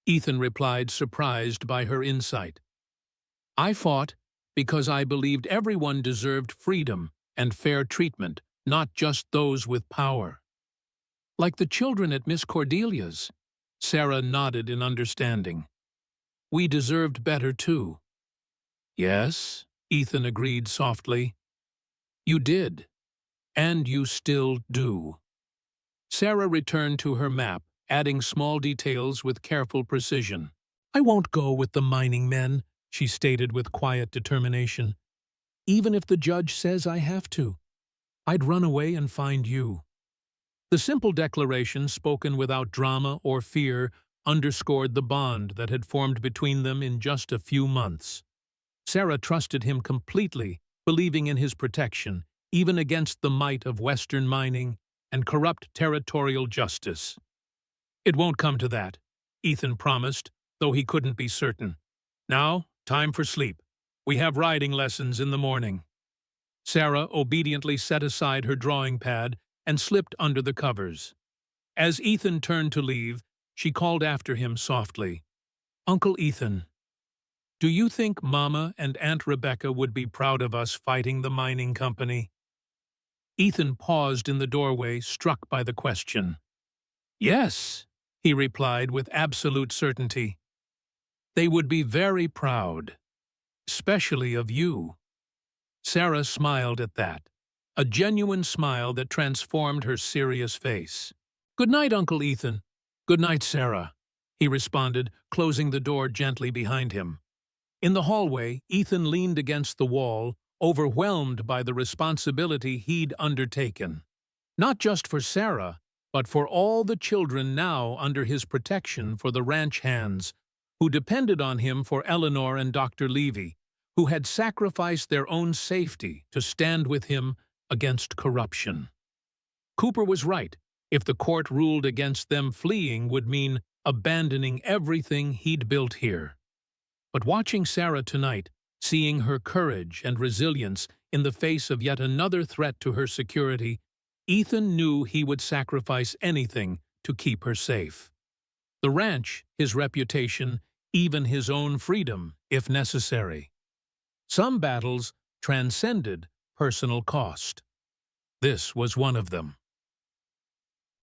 Ethan replied, surprised by her insight. "I fought because I believed everyone deserved freedom and fair treatment, not just those with power." "Like the children at Miss Cordelia's," Sarah nodded in understanding. "We deserved better, too." "Yes," Ethan agreed softly. "You did. And you still do." Sarah returned to her map, adding small details with careful precision. "I won't go with the mining men," she stated with quiet determination. "Even if the judge says I have to. I'd run away and find you." The simple declaration, spoken without drama or fear, underscored the bond that had formed between them in just a few months. Sarah trusted him completely, believing in his protection, even against the might of Western mining and corrupt territorial justice. "It won't come to that," Ethan promised, though he couldn't be certain. "Now, time for sleep. We have riding lessons in the morning." Sarah obediently set aside her drawing pad and slipped under the covers. As Ethan turned to leave, she called after him softly, "Uncle Ethan, do you think Mama and Aunt Rebecca would be proud of us fighting the mining company?" Ethan paused in the doorway, struck by the question. "Yes," he replied with absolute certainty. "They would be very proud, especially of you." Sarah smiled at that, a genuine smile that transformed her serious face. "Good night, Uncle Ethan." "Good night, Sarah," he responded, closing the door gently behind him. In the hallway, Ethan leaned against the wall, overwhelmed by the responsibility he'd undertaken. Not just for Sarah, but for all the children now under his protection, for the ranch hands, who depended on him, for Eleanor and Dr. Levy, who had sacrificed their own safety to stand with him against corruption. Cooper was right. If the court ruled against them, fleeing would mean abandoning everything he'd built here. But watching Sarah tonight, Seeing her courage and resilience in the face of yet another threat to her security, Ethan knew he would sacrifice anything to keep her safe. The ranch, his reputation, even his own freedom, if necessary. Some battles transcended personal cost. This was one of them.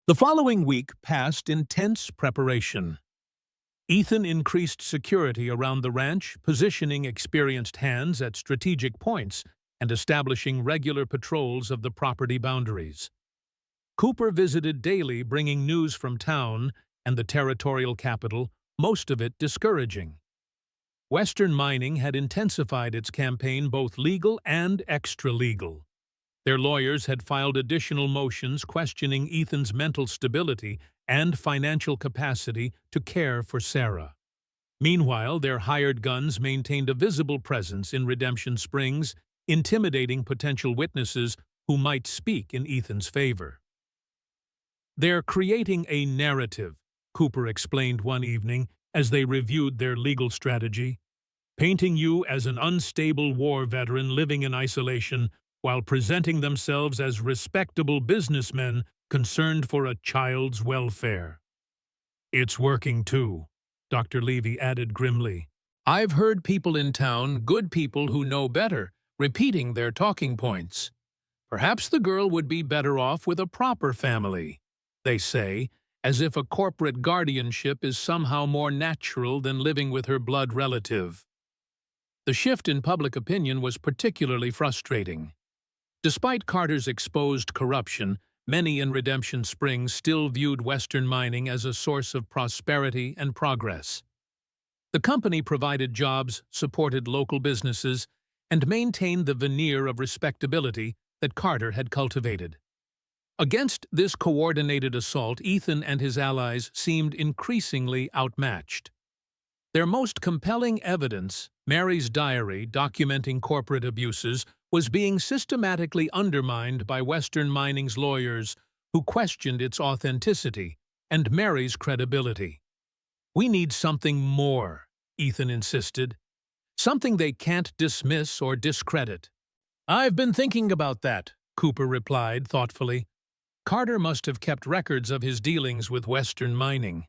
The following week passed in tense preparation. Ethan increased security around the ranch, positioning experienced hands at strategic points and establishing regular patrols of the property boundaries. Cooper visited daily, bringing news from town and the territorial capital, most of it discouraging. Western Mining had intensified its campaign, both legal and extra-legal. Their lawyers had filed additional motions questioning Ethan's mental stability and financial capacity to care for Sarah. Meanwhile, their hired guns maintained a visible presence in Redemption Springs, intimidating potential witnesses who might speak in Ethan's favor. "They're creating a narrative," Cooper explained one evening as they reviewed their legal strategy, "painting you as an unstable war veteran living in isolation while presenting themselves as respectable businessmen concerned for a child's welfare." "It's working too," Dr. Levy added grimly. "I've heard people in town, good people who know better, repeating their talking points. Perhaps the girl would be better off with a proper family, they say, as if a corporate guardianship is somehow more natural than living with her blood relative." The shift in public opinion was particularly frustrating. Despite Carter's exposed corruption, many in Redemption Springs still viewed Western Mining as a source of prosperity and progress. The company provided jobs, supported local businesses, and maintained the veneer of respectability that Carter had cultivated. Against this coordinated assault, Ethan and his allies seemed increasingly outmatched. Their most compelling evidence, Mary's diary documenting corporate abuses, was being systematically undermined by Western Mining's lawyers who questioned its authenticity and Mary's credibility. "We need something more," Ethan insisted. "Something they can't dismiss or discredit." "I've been thinking about that," Cooper replied thoughtfully. Carter must have kept records of his dealings with Western Mining.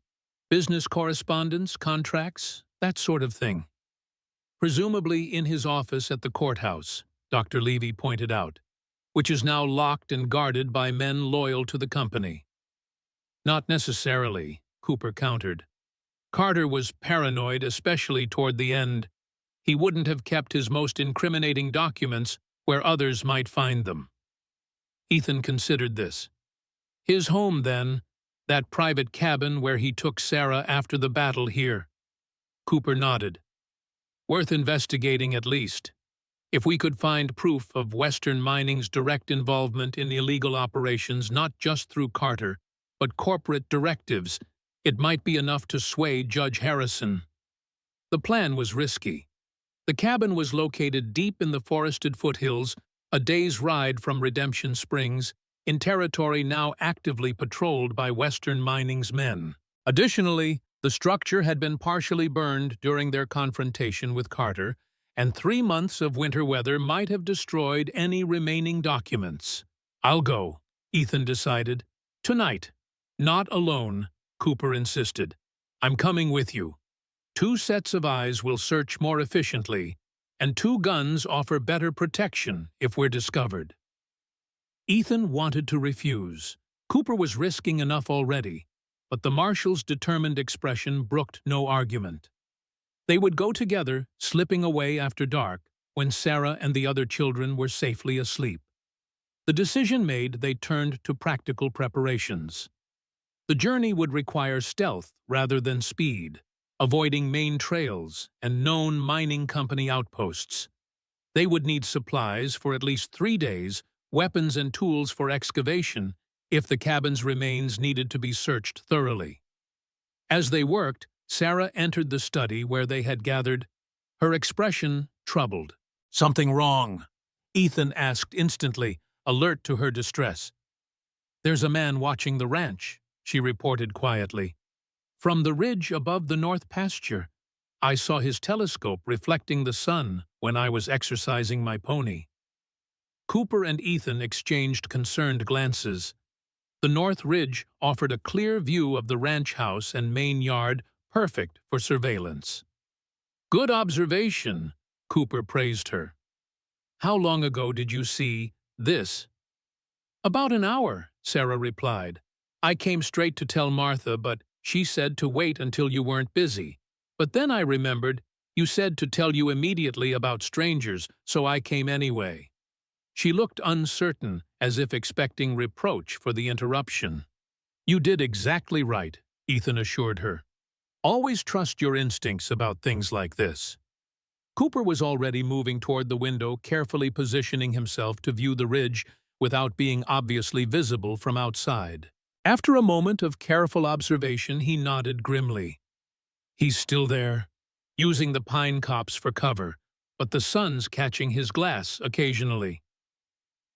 Business correspondence, contracts, that sort of thing. "Presumably in his office at the courthouse," Dr. Levy pointed out, "which is now locked and guarded by men loyal to the company." "Not necessarily," Cooper countered. "Carter was paranoid, especially toward the end. He wouldn't have kept his most incriminating documents where others might find them." Ethan considered this. "His home, then, that private cabin where he took Sarah after the battle here." Cooper nodded. "Worth investigating at least. If we could find proof of Western Mining's direct involvement in illegal operations, not just through Carter, but corporate directives, it might be enough to sway Judge Harrison." The plan was risky. The cabin was located deep in the forested foothills, a day's ride from Redemption Springs, in territory now actively patrolled by Western Mining's men. Additionally, the structure had been partially burned during their confrontation with Carter, and 3 months of winter weather might have destroyed any remaining documents. "I'll go," Ethan decided. "Tonight." "Not alone," Cooper insisted. "I'm coming with you. 2 sets of eyes will search more efficiently, and 2 guns offer better protection if we're discovered." Ethan wanted to refuse. Cooper was risking enough already, but the marshal's determined expression brooked no argument. They would go together, slipping away after dark, when Sarah and the other children were safely asleep. The decision made, they turned to practical preparations. The journey would require stealth rather than speed, avoiding main trails and known mining company outposts. They would need supplies for at least 3 days, weapons and tools for excavation, if the cabin's remains needed to be searched thoroughly. As they worked, Sarah entered the study where they had gathered, her expression troubled. "Something wrong?" Ethan asked instantly, alert to her distress. "There's a man watching the ranch," she reported quietly. "From the ridge above the north pasture. I saw his telescope reflecting the sun when I was exercising my pony. Cooper and Ethan exchanged concerned glances. The north ridge offered a clear view of the ranch house and main yard, perfect for surveillance. "Good observation," Cooper praised her. "How long ago did you see this?" "About an hour," Sarah replied. "I came straight to tell Martha, but she said to wait until you weren't busy. But then I remembered you said to tell you immediately about strangers, so I came anyway." She looked uncertain, as if expecting reproach for the interruption. "You did exactly right," Ethan assured her. "Always trust your instincts about things like this." Cooper was already moving toward the window, carefully positioning himself to view the ridge without being obviously visible from outside. After a moment of careful observation, he nodded grimly. "He's still there, using the pine copse for cover, but the sun's catching his glass occasionally."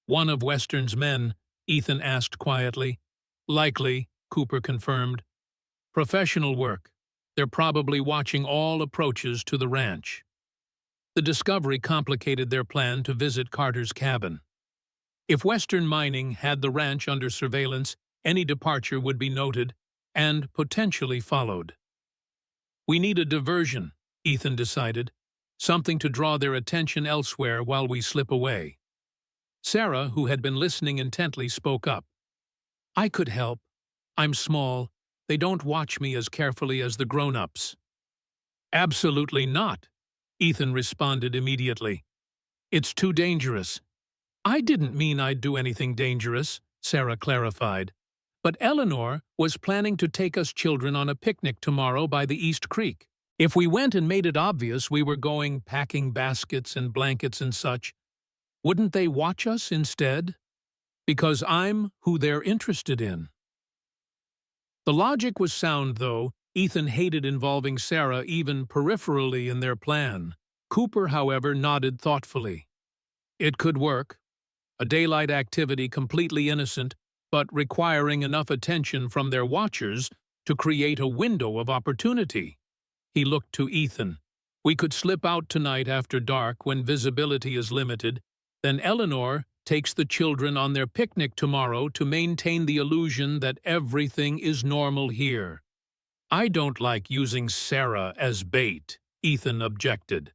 "One of Western's men?" Ethan asked quietly. "Likely," Cooper confirmed. "Professional work. They're probably watching all approaches to the ranch." The discovery complicated their plan to visit Carter's cabin. If Western Mining had the ranch under surveillance, any departure would be noted and potentially followed. "We need a diversion," Ethan decided, "something to draw their attention elsewhere while we slip away." Sarah, who had been listening intently, spoke up. "I could help. I'm small. They don't watch me as carefully as the grown-ups." "Absolutely not," Ethan responded immediately. "It's too dangerous." "I didn't mean I'd do anything dangerous," Sarah clarified. "But Eleanor was planning to take us children on a picnic tomorrow by the East Creek. If we went and made it obvious we were going packing baskets and blankets and such, wouldn't they watch us instead? Because I'm who they're interested in." The logic was sound, though. Ethan hated involving Sarah even peripherally in their plan. Cooper, however, nodded thoughtfully. It could work. A daylight activity completely innocent, but requiring enough attention from their watchers to create a window of opportunity. He looked to Ethan. "We could slip out tonight after dark when visibility is limited. Then Eleanor takes the children on their picnic tomorrow to maintain the illusion that everything is normal here." "I don't like using Sarah as bait," Ethan objected.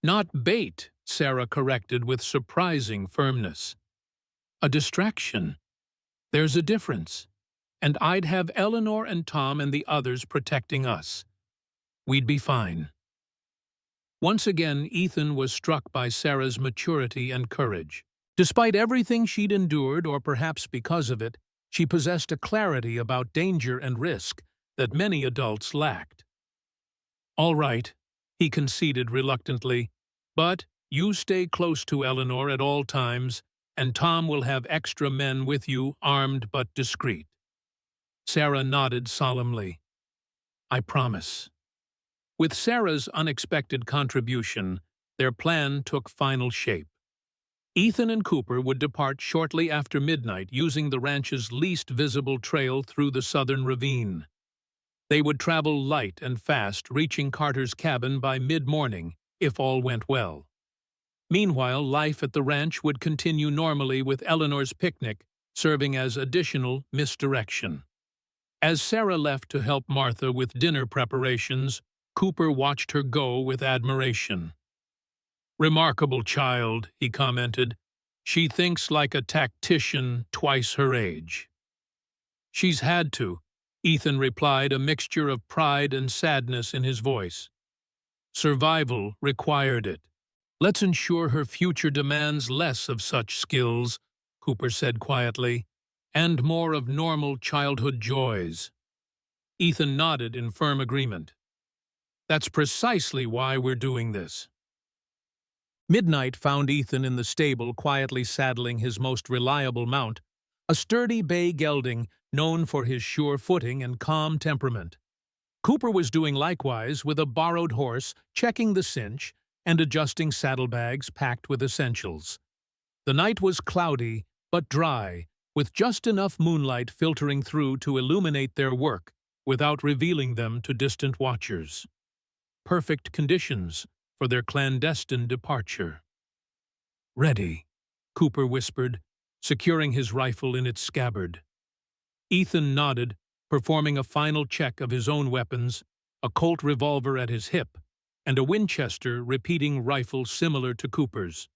"Not bait," Sarah corrected with surprising firmness. "A distraction. There's a difference. And I'd have Eleanor and Tom and the others protecting us. We'd be fine." Once again, Ethan was struck by Sarah's maturity and courage. Despite everything she'd endured, or perhaps because of it, she possessed a clarity about danger and risk that many adults lacked. "All right," he conceded reluctantly, "but you stay close to Eleanor at all times, and Tom will have extra men with you, armed but discreet." Sarah nodded solemnly. "I promise." With Sarah's unexpected contribution, their plan took final shape. Ethan and Cooper would depart shortly after midnight, using the ranch's least visible trail through the southern ravine. They would travel light and fast, reaching Carter's cabin by mid-morning, if all went well. Meanwhile, life at the ranch would continue normally, with Eleanor's picnic serving as additional misdirection. As Sarah left to help Martha with dinner preparations, Cooper watched her go with admiration. "Remarkable child," he commented. "She thinks like a tactician twice her age." "She's had to," Ethan replied, a mixture of pride and sadness in his voice. "Survival required it. Let's ensure her future demands less of such skills," Cooper said quietly, "and more of normal childhood joys." Ethan nodded in firm agreement. "That's precisely why we're doing this." Midnight found Ethan in the stable, quietly saddling his most reliable mount, a sturdy bay gelding known for his sure footing and calm temperament. Cooper was doing likewise with a borrowed horse, checking the cinch and adjusting saddlebags packed with essentials. The night was cloudy but dry, with just enough moonlight filtering through to illuminate their work without revealing them to distant watchers. perfect conditions for their clandestine departure. "Ready," Cooper whispered, securing his rifle in its scabbard. Ethan nodded, performing a final check of his own weapons, a Colt revolver at his hip, and a Winchester repeating rifle similar to Cooper's.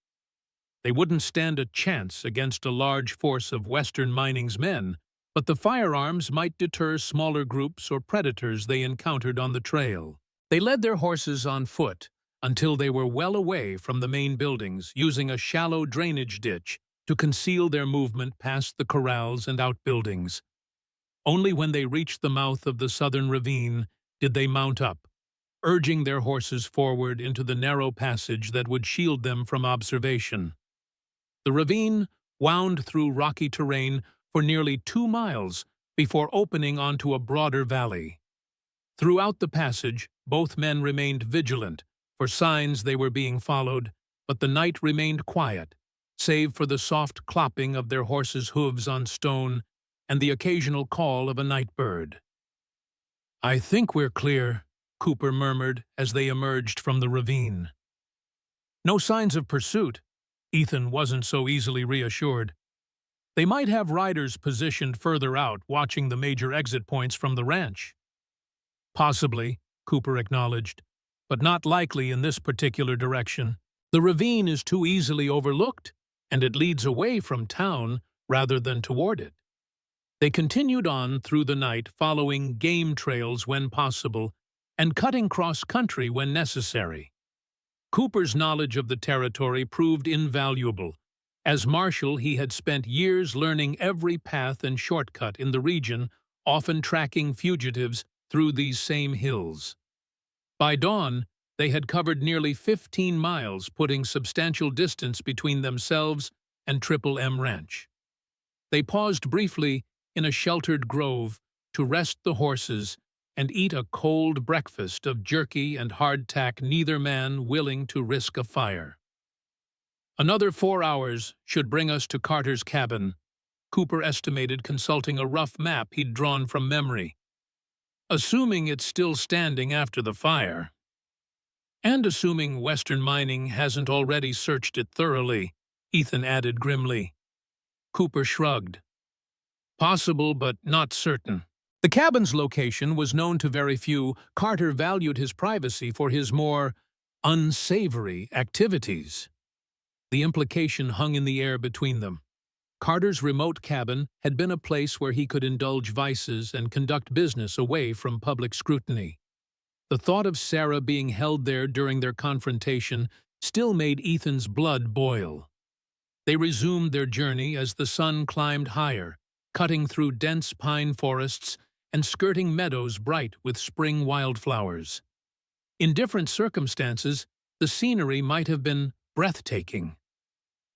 They wouldn't stand a chance against a large force of Western Mining's men, but the firearms might deter smaller groups or predators they encountered on the trail. They led their horses on foot until they were well away from the main buildings, using a shallow drainage ditch to conceal their movement past the corrals and outbuildings. Only when they reached the mouth of the southern ravine did they mount up, urging their horses forward into the narrow passage that would shield them from observation. The ravine wound through rocky terrain for nearly 2 miles before opening onto a broader valley. Throughout the passage, both men remained vigilant for signs they were being followed, but the night remained quiet, save for the soft clopping of their horses' hooves on stone and the occasional call of a night bird. "I think we're clear," Cooper murmured as they emerged from the ravine. No signs of pursuit. Ethan wasn't so easily reassured. They might have riders positioned further out, watching the major exit points from the ranch. "Possibly," Cooper acknowledged, "but not likely in this particular direction. The ravine is too easily overlooked, and it leads away from town rather than toward it." They continued on through the night, following game trails when possible and cutting cross-country when necessary. Cooper's knowledge of the territory proved invaluable. As marshal, he had spent years learning every path and shortcut in the region, often tracking fugitives through these same hills. By dawn, they had covered nearly 15 miles, putting substantial distance between themselves and Triple M Ranch. They paused briefly in a sheltered grove to rest the horses and eat a cold breakfast of jerky and hardtack, neither man willing to risk a fire. "Another 4 hours should bring us to Carter's cabin," Cooper estimated, consulting a rough map he'd drawn from memory. "Assuming it's still standing after the fire. And assuming Western Mining hasn't already searched it thoroughly," Ethan added grimly. Cooper shrugged. "Possible, but not certain." The cabin's location was known to very few. Carter valued his privacy for his more unsavory activities. The implication hung in the air between them. Carter's remote cabin had been a place where he could indulge vices and conduct business away from public scrutiny. The thought of Sarah being held there during their confrontation still made Ethan's blood boil. They resumed their journey as the sun climbed higher, cutting through dense pine forests and skirting meadows bright with spring wildflowers. In different circumstances, the scenery might have been breathtaking.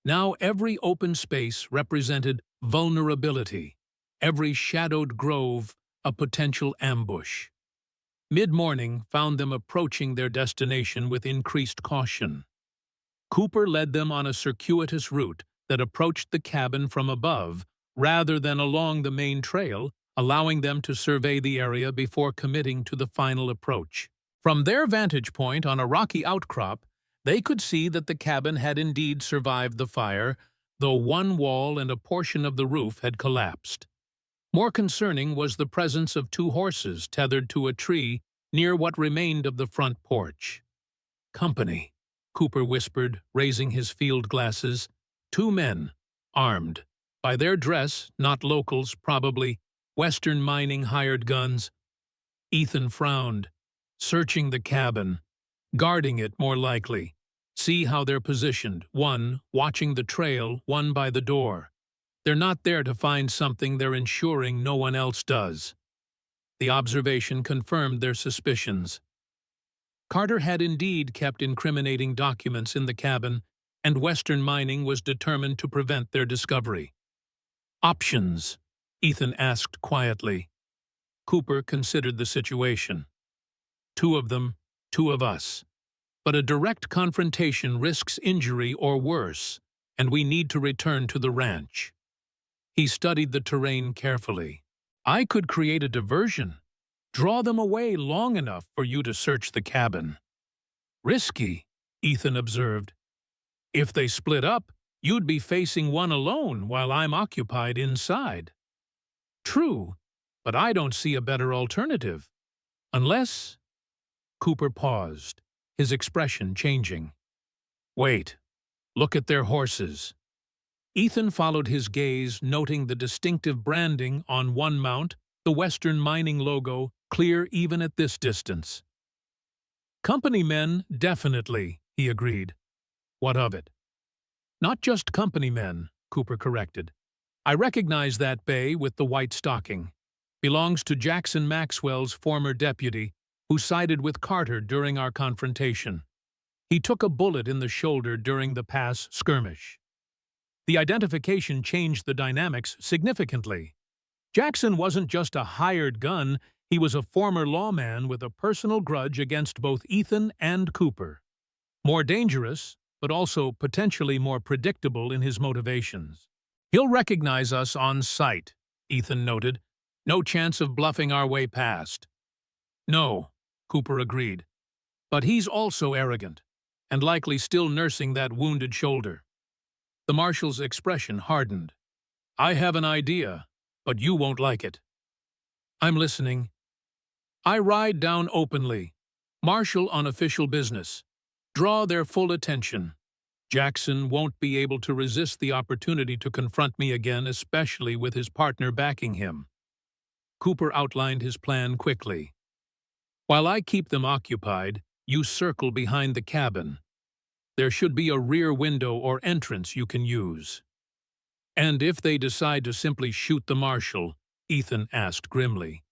Now every open space represented vulnerability, every shadowed grove a potential ambush. Mid-morning found them approaching their destination with increased caution. Cooper led them on a circuitous route that approached the cabin from above rather than along the main trail, allowing them to survey the area before committing to the final approach. From their vantage point on a rocky outcrop, they could see that the cabin had indeed survived the fire, though one wall and a portion of the roof had collapsed. More concerning was the presence of 2 horses tethered to a tree near what remained of the front porch. "Company," Cooper whispered, raising his field glasses. 2 men, armed. By their dress, not locals, probably Western Mining hired guns. Ethan frowned, searching the cabin, guarding it more likely. "See how they're positioned, one watching the trail, one by the door. They're not there to find something, they're ensuring no one else does." The observation confirmed their suspicions. Carter had indeed kept incriminating documents in the cabin, and Western Mining was determined to prevent their discovery. "Options?" Ethan asked quietly. Cooper considered the situation. 2 of them, 2 of us. But a direct confrontation risks injury or worse, and we need to return to the ranch. He studied the terrain carefully. "I could create a diversion. Draw them away long enough for you to search the cabin." Risky, Ethan observed. If they split up, you'd be facing one alone while I'm occupied inside. True, but I don't see a better alternative. Unless… Cooper paused, his expression changing. Wait, look at their horses. Ethan followed his gaze, noting the distinctive branding on one mount, the Western Mining logo, clear even at this distance. Company men, definitely, he agreed. What of it? Not just company men, Cooper corrected. I recognize that bay with the white stocking. Belongs to Jackson Maxwell's former deputy, who sided with Carter during our confrontation. He took a bullet in the shoulder during the pass skirmish. The identification changed the dynamics significantly. Jackson wasn't just a hired gun, he was a former lawman with a personal grudge against both Ethan and Cooper. More dangerous, but also potentially more predictable in his motivations. He'll recognize us on sight, Ethan noted. No chance of bluffing our way past. No, Cooper agreed. But he's also arrogant, and likely still nursing that wounded shoulder. The marshal's expression hardened. I have an idea, but you won't like it. I'm listening. I ride down openly. Marshal on official business. Draw their full attention. Jackson won't be able to resist the opportunity to confront me again, especially with his partner backing him. Cooper outlined his plan quickly. While I keep them occupied, you circle behind the cabin. There should be a rear window or entrance you can use. And if they decide to simply shoot the marshal, Ethan asked grimly.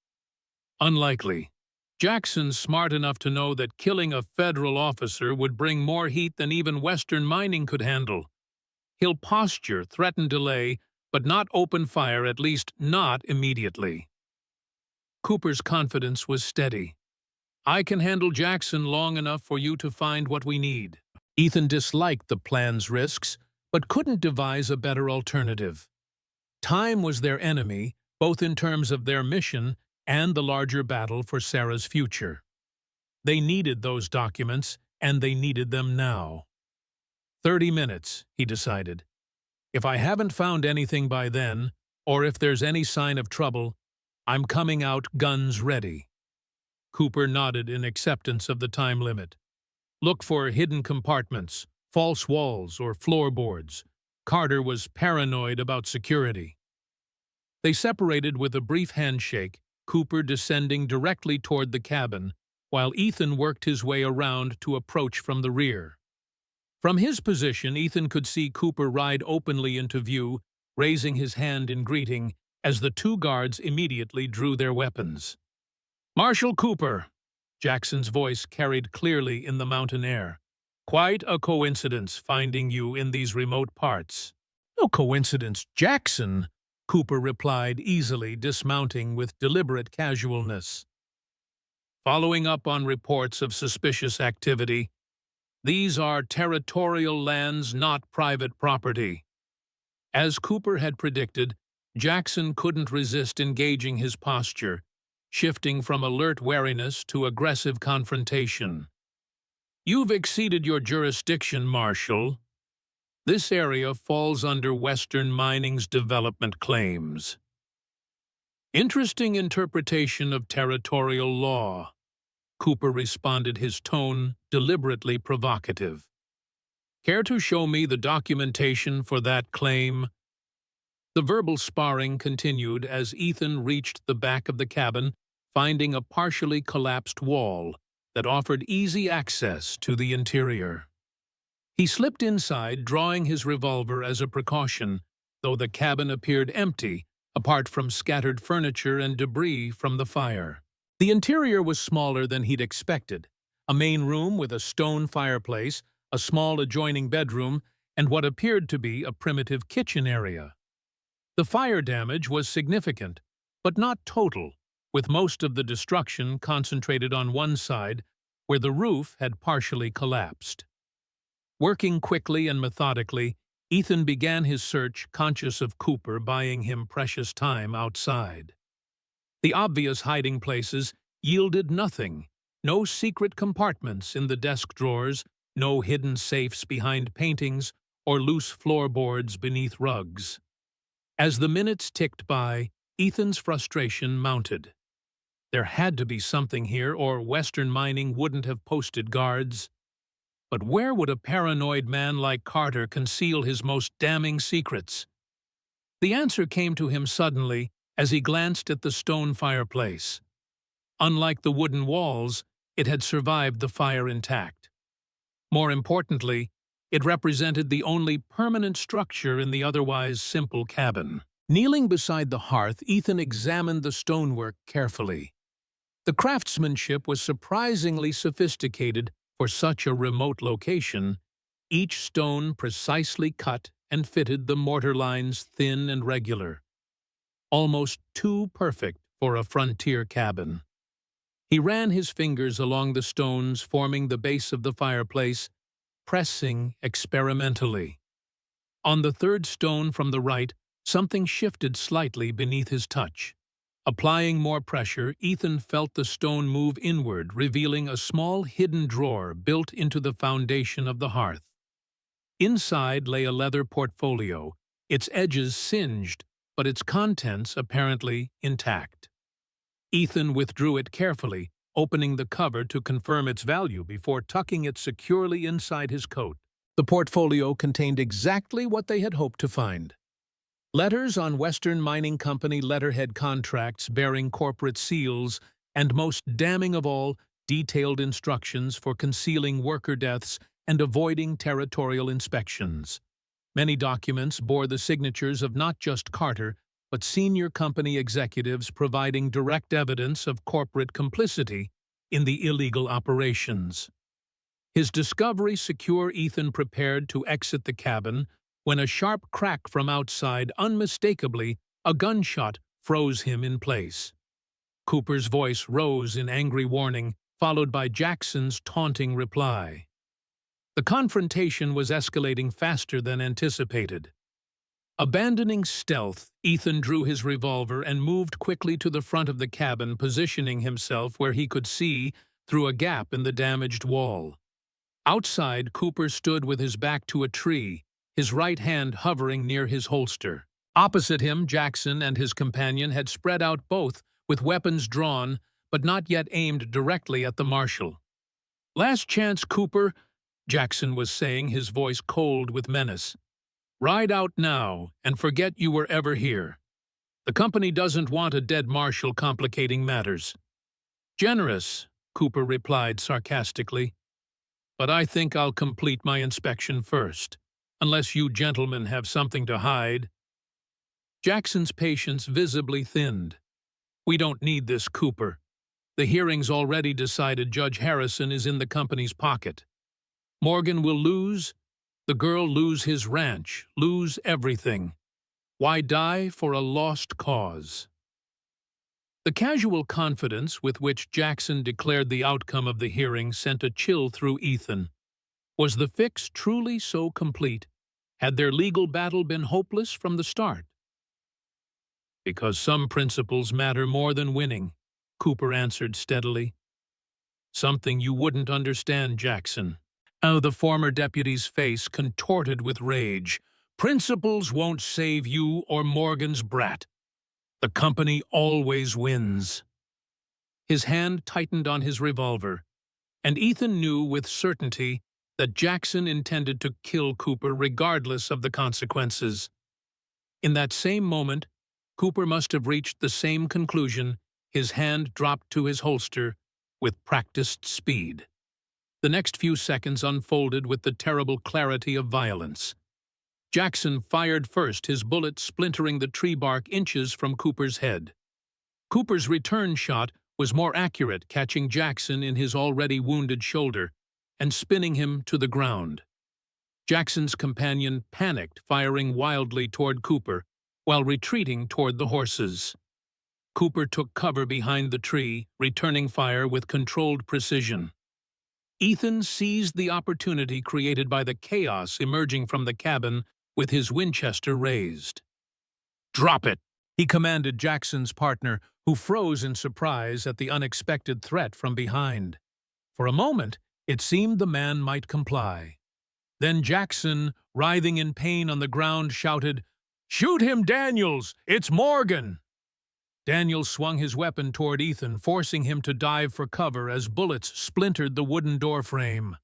Unlikely. Jackson's smart enough to know that killing a federal officer would bring more heat than even Western Mining could handle. He'll posture, threaten delay, but not open fire, at least not immediately. Cooper's confidence was steady. I can handle Jackson long enough for you to find what we need. Ethan disliked the plan's risks, but couldn't devise a better alternative. Time was their enemy, both in terms of their mission and the larger battle for Sarah's future. They needed those documents, and they needed them now. 30 minutes, he decided. If I haven't found anything by then, or if there's any sign of trouble, I'm coming out guns ready. Cooper nodded in acceptance of the time limit. Look for hidden compartments, false walls, or floorboards. Carter was paranoid about security. They separated with a brief handshake, Cooper descending directly toward the cabin, while Ethan worked his way around to approach from the rear. From his position, Ethan could see Cooper ride openly into view, raising his hand in greeting, as the two guards immediately drew their weapons. Marshal Cooper, Jackson's voice carried clearly in the mountain air. Quite a coincidence finding you in these remote parts. No coincidence, Jackson, Cooper replied easily, dismounting with deliberate casualness. Following up on reports of suspicious activity, these are territorial lands, not private property. As Cooper had predicted, Jackson couldn't resist engaging his posture, shifting from alert wariness to aggressive confrontation. You've exceeded your jurisdiction, Marshal. This area falls under Western Mining's development claims. Interesting interpretation of territorial law, Cooper responded, his tone deliberately provocative. Care to show me the documentation for that claim? The verbal sparring continued as Ethan reached the back of the cabin, finding a partially collapsed wall that offered easy access to the interior. He slipped inside, drawing his revolver as a precaution, though the cabin appeared empty, apart from scattered furniture and debris from the fire. The interior was smaller than he'd expected, a main room with a stone fireplace, a small adjoining bedroom, and what appeared to be a primitive kitchen area. The fire damage was significant, but not total, with most of the destruction concentrated on one side, where the roof had partially collapsed. Working quickly and methodically, Ethan began his search, conscious of Cooper buying him precious time outside. The obvious hiding places yielded nothing, No secret compartments in the desk drawers, no hidden safes behind paintings, or loose floorboards beneath rugs. As the minutes ticked by, Ethan's frustration mounted. There had to be something here, or Western Mining wouldn't have posted guards. But where would a paranoid man like Carter conceal his most damning secrets? The answer came to him suddenly as he glanced at the stone fireplace. Unlike the wooden walls, it had survived the fire intact. More importantly, it represented the only permanent structure in the otherwise simple cabin. Kneeling beside the hearth, Ethan examined the stonework carefully. The craftsmanship was surprisingly sophisticated for such a remote location, each stone precisely cut and fitted, the mortar lines thin and regular. Almost too perfect for a frontier cabin. He ran his fingers along the stones forming the base of the fireplace, pressing experimentally. On the third stone from the right, something shifted slightly beneath his touch. Applying more pressure, Ethan felt the stone move inward, revealing a small hidden drawer built into the foundation of the hearth. Inside lay a leather portfolio, its edges singed, but its contents apparently intact. Ethan withdrew it carefully, opening the cover to confirm its value before tucking it securely inside his coat. The portfolio contained exactly what they had hoped to find. Letters on Western Mining Company letterhead contracts bearing corporate seals, and most damning of all, detailed instructions for concealing worker deaths and avoiding territorial inspections. Many documents bore the signatures of not just Carter, but senior company executives, providing direct evidence of corporate complicity in the illegal operations. His discovery secure, Ethan prepared to exit the cabin when a sharp crack from outside, unmistakably a gunshot, froze him in place. Cooper's voice rose in angry warning, followed by Jackson's taunting reply. The confrontation was escalating faster than anticipated. Abandoning stealth, Ethan drew his revolver and moved quickly to the front of the cabin, positioning himself where he could see through a gap in the damaged wall. Outside, Cooper stood with his back to a tree, his right hand hovering near his holster. Opposite him, Jackson and his companion had spread out, both with weapons drawn, but not yet aimed directly at the marshal. "Last chance, Cooper," Jackson was saying, his voice cold with menace. "Ride out now and forget you were ever here. The company doesn't want a dead marshal complicating matters." "Generous," Cooper replied sarcastically. "But I think I'll complete my inspection first, unless you gentlemen have something to hide." Jackson's patience visibly thinned. "We don't need this, Cooper. The hearing's already decided Judge Harrison is in the company's pocket. Morgan will lose, the girl lose his ranch, lose everything. Why die for a lost cause?" The casual confidence with which Jackson declared the outcome of the hearing sent a chill through Ethan. Was the fix truly so complete? Had their legal battle been hopeless from the start? "Because some principles matter more than winning," Cooper answered steadily. "Something you wouldn't understand, Jackson." Oh, the former deputy's face contorted with rage. "Principles won't save you or Morgan's brat. The company always wins." His hand tightened on his revolver, and Ethan knew with certainty that Jackson intended to kill Cooper regardless of the consequences. In that same moment, Cooper must have reached the same conclusion. His hand dropped to his holster with practiced speed. The next few seconds unfolded with the terrible clarity of violence. Jackson fired first, his bullet splintering the tree bark inches from Cooper's head. Cooper's return shot was more accurate, catching Jackson in his already wounded shoulder and spinning him to the ground. Jackson's companion panicked, firing wildly toward Cooper, while retreating toward the horses. Cooper took cover behind the tree, returning fire with controlled precision. Ethan seized the opportunity created by the chaos emerging from the cabin with his Winchester raised. "Drop it," he commanded Jackson's partner, who froze in surprise at the unexpected threat from behind. For a moment, it seemed the man might comply. Then Jackson, writhing in pain on the ground, shouted, "Shoot him, Daniels! It's Morgan!" Daniels swung his weapon toward Ethan, forcing him to dive for cover as bullets splintered the wooden door frame.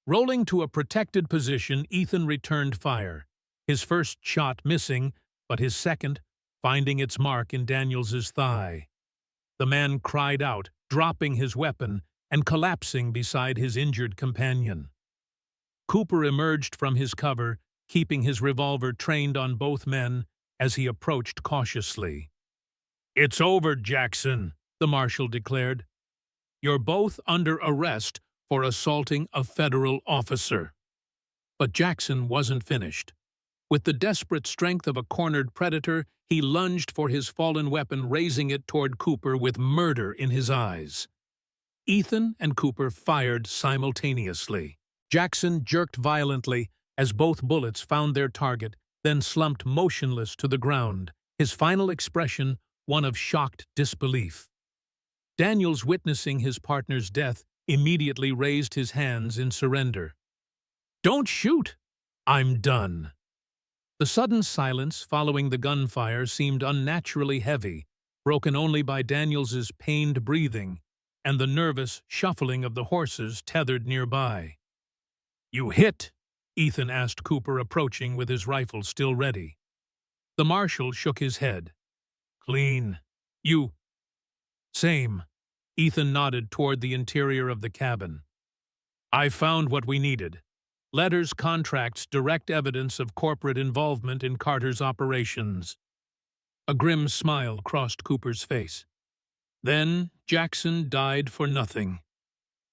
Rolling to a protected position, Ethan returned fire, his first shot missing, but his second finding its mark in Daniels's thigh. The man cried out, dropping his weapon and collapsing beside his injured companion. Cooper emerged from his cover, keeping his revolver trained on both men as he approached cautiously. "It's over, Jackson," the marshal declared. "You're both under arrest for assaulting a federal officer." But Jackson wasn't finished. With the desperate strength of a cornered predator, he lunged for his fallen weapon, raising it toward Cooper with murder in his eyes. Ethan and Cooper fired simultaneously. Jackson jerked violently as both bullets found their target, then slumped motionless to the ground, his final expression one of shocked disbelief. Daniels, witnessing his partner's death, immediately raised his hands in surrender. "Don't shoot! I'm done." The sudden silence following the gunfire seemed unnaturally heavy, broken only by Daniels's pained breathing and the nervous shuffling of the horses tethered nearby. "You hit?" Ethan asked Cooper, approaching with his rifle still ready. The marshal shook his head. "Clean. You—" "Same." Ethan nodded toward the interior of the cabin. "I found what we needed. Letters, contracts, direct evidence of corporate involvement in Carter's operations." A grim smile crossed Cooper's face. Then Jackson died for nothing.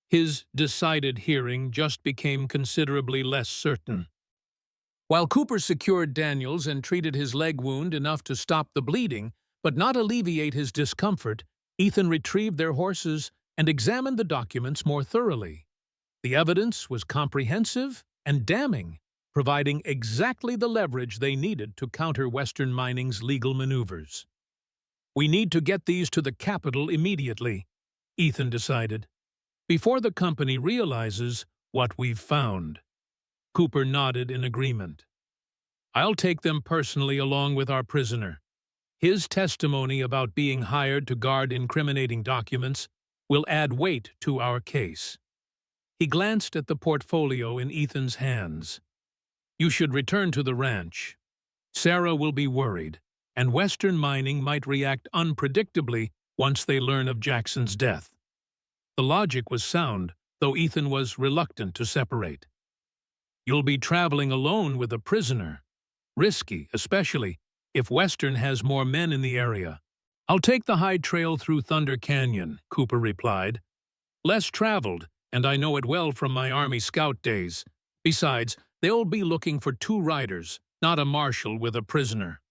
His decided hearing just became considerably less certain. While Cooper secured Daniels and treated his leg wound enough to stop the bleeding, but not alleviate his discomfort, Ethan retrieved their horses and examined the documents more thoroughly. The evidence was comprehensive and damning, providing exactly the leverage they needed to counter Western Mining's legal maneuvers. "We need to get these to the capital immediately," Ethan decided, "before the company realizes what we've found." Cooper nodded in agreement. "I'll take them personally along with our prisoner. His testimony about being hired to guard incriminating documents will add weight to our case." He glanced at the portfolio in Ethan's hands. "You should return to the ranch. Sarah will be worried, and Western Mining might react unpredictably once they learn of Jackson's death." The logic was sound, though Ethan was reluctant to separate. "You'll be traveling alone with a prisoner. Risky, especially if Western has more men in the area." "I'll take the high trail through Thunder Canyon," Cooper replied. "Less traveled, and I know it well from my Army Scout days. Besides, they'll be looking for 2 riders, not a marshal with a prisoner."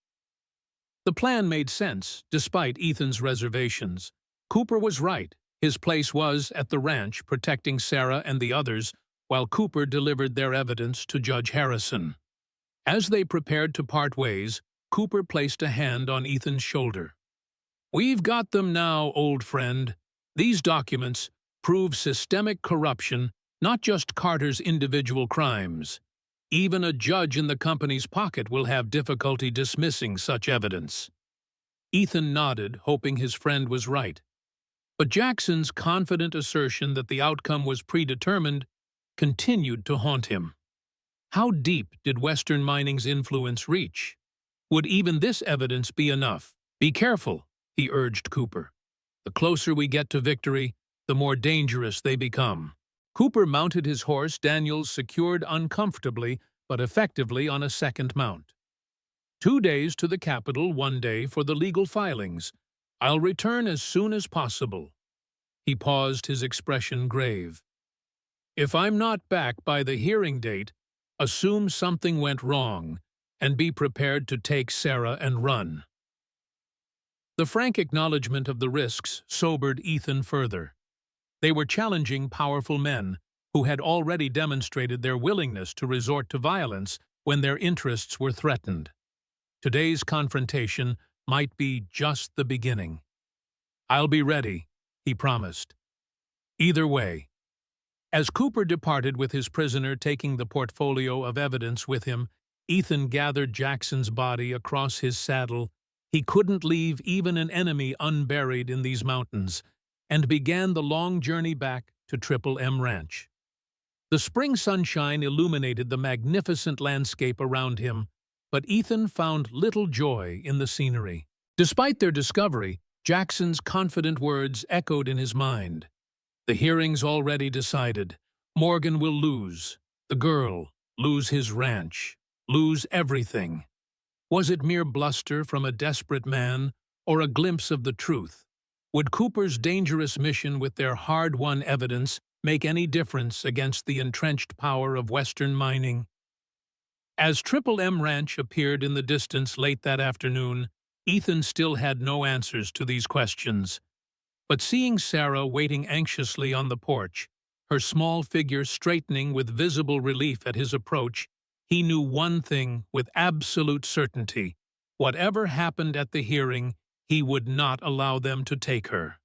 The plan made sense, despite Ethan's reservations. Cooper was right. His place was at the ranch, protecting Sarah and the others, while Cooper delivered their evidence to Judge Harrison. As they prepared to part ways, Cooper placed a hand on Ethan's shoulder. "We've got them now, old friend. These documents prove systemic corruption, not just Carter's individual crimes. Even a judge in the company's pocket will have difficulty dismissing such evidence." Ethan nodded, hoping his friend was right. But Jackson's confident assertion that the outcome was predetermined continued to haunt him. How deep did Western Mining's influence reach? Would even this evidence be enough? "Be careful," he urged Cooper. "The closer we get to victory, the more dangerous they become." Cooper mounted his horse, Daniels secured uncomfortably but effectively on a second mount. 2 days to the capital, 1 day for the legal filings. I'll return as soon as possible." He paused, his expression grave. "If I'm not back by the hearing date, assume something went wrong, and be prepared to take Sarah and run." The frank acknowledgement of the risks sobered Ethan further. They were challenging, powerful men who had already demonstrated their willingness to resort to violence when their interests were threatened. Today's confrontation might be just the beginning. "I'll be ready," he promised. "Either way, As Cooper departed with his prisoner taking the portfolio of evidence with him, Ethan gathered Jackson's body across his saddle. He couldn't leave even an enemy unburied in these mountains, and began the long journey back to Triple M Ranch. The spring sunshine illuminated the magnificent landscape around him, but Ethan found little joy in the scenery. Despite their discovery, Jackson's confident words echoed in his mind. The hearing's already decided. Morgan will lose. The girl, lose his ranch, lose everything. Was it mere bluster from a desperate man, or a glimpse of the truth? Would Cooper's dangerous mission with their hard-won evidence make any difference against the entrenched power of Western mining? As Triple M Ranch appeared in the distance late that afternoon, Ethan still had no answers to these questions. But seeing Sarah waiting anxiously on the porch, her small figure straightening with visible relief at his approach, he knew one thing with absolute certainty. Whatever happened at the hearing, he would not allow them to take her,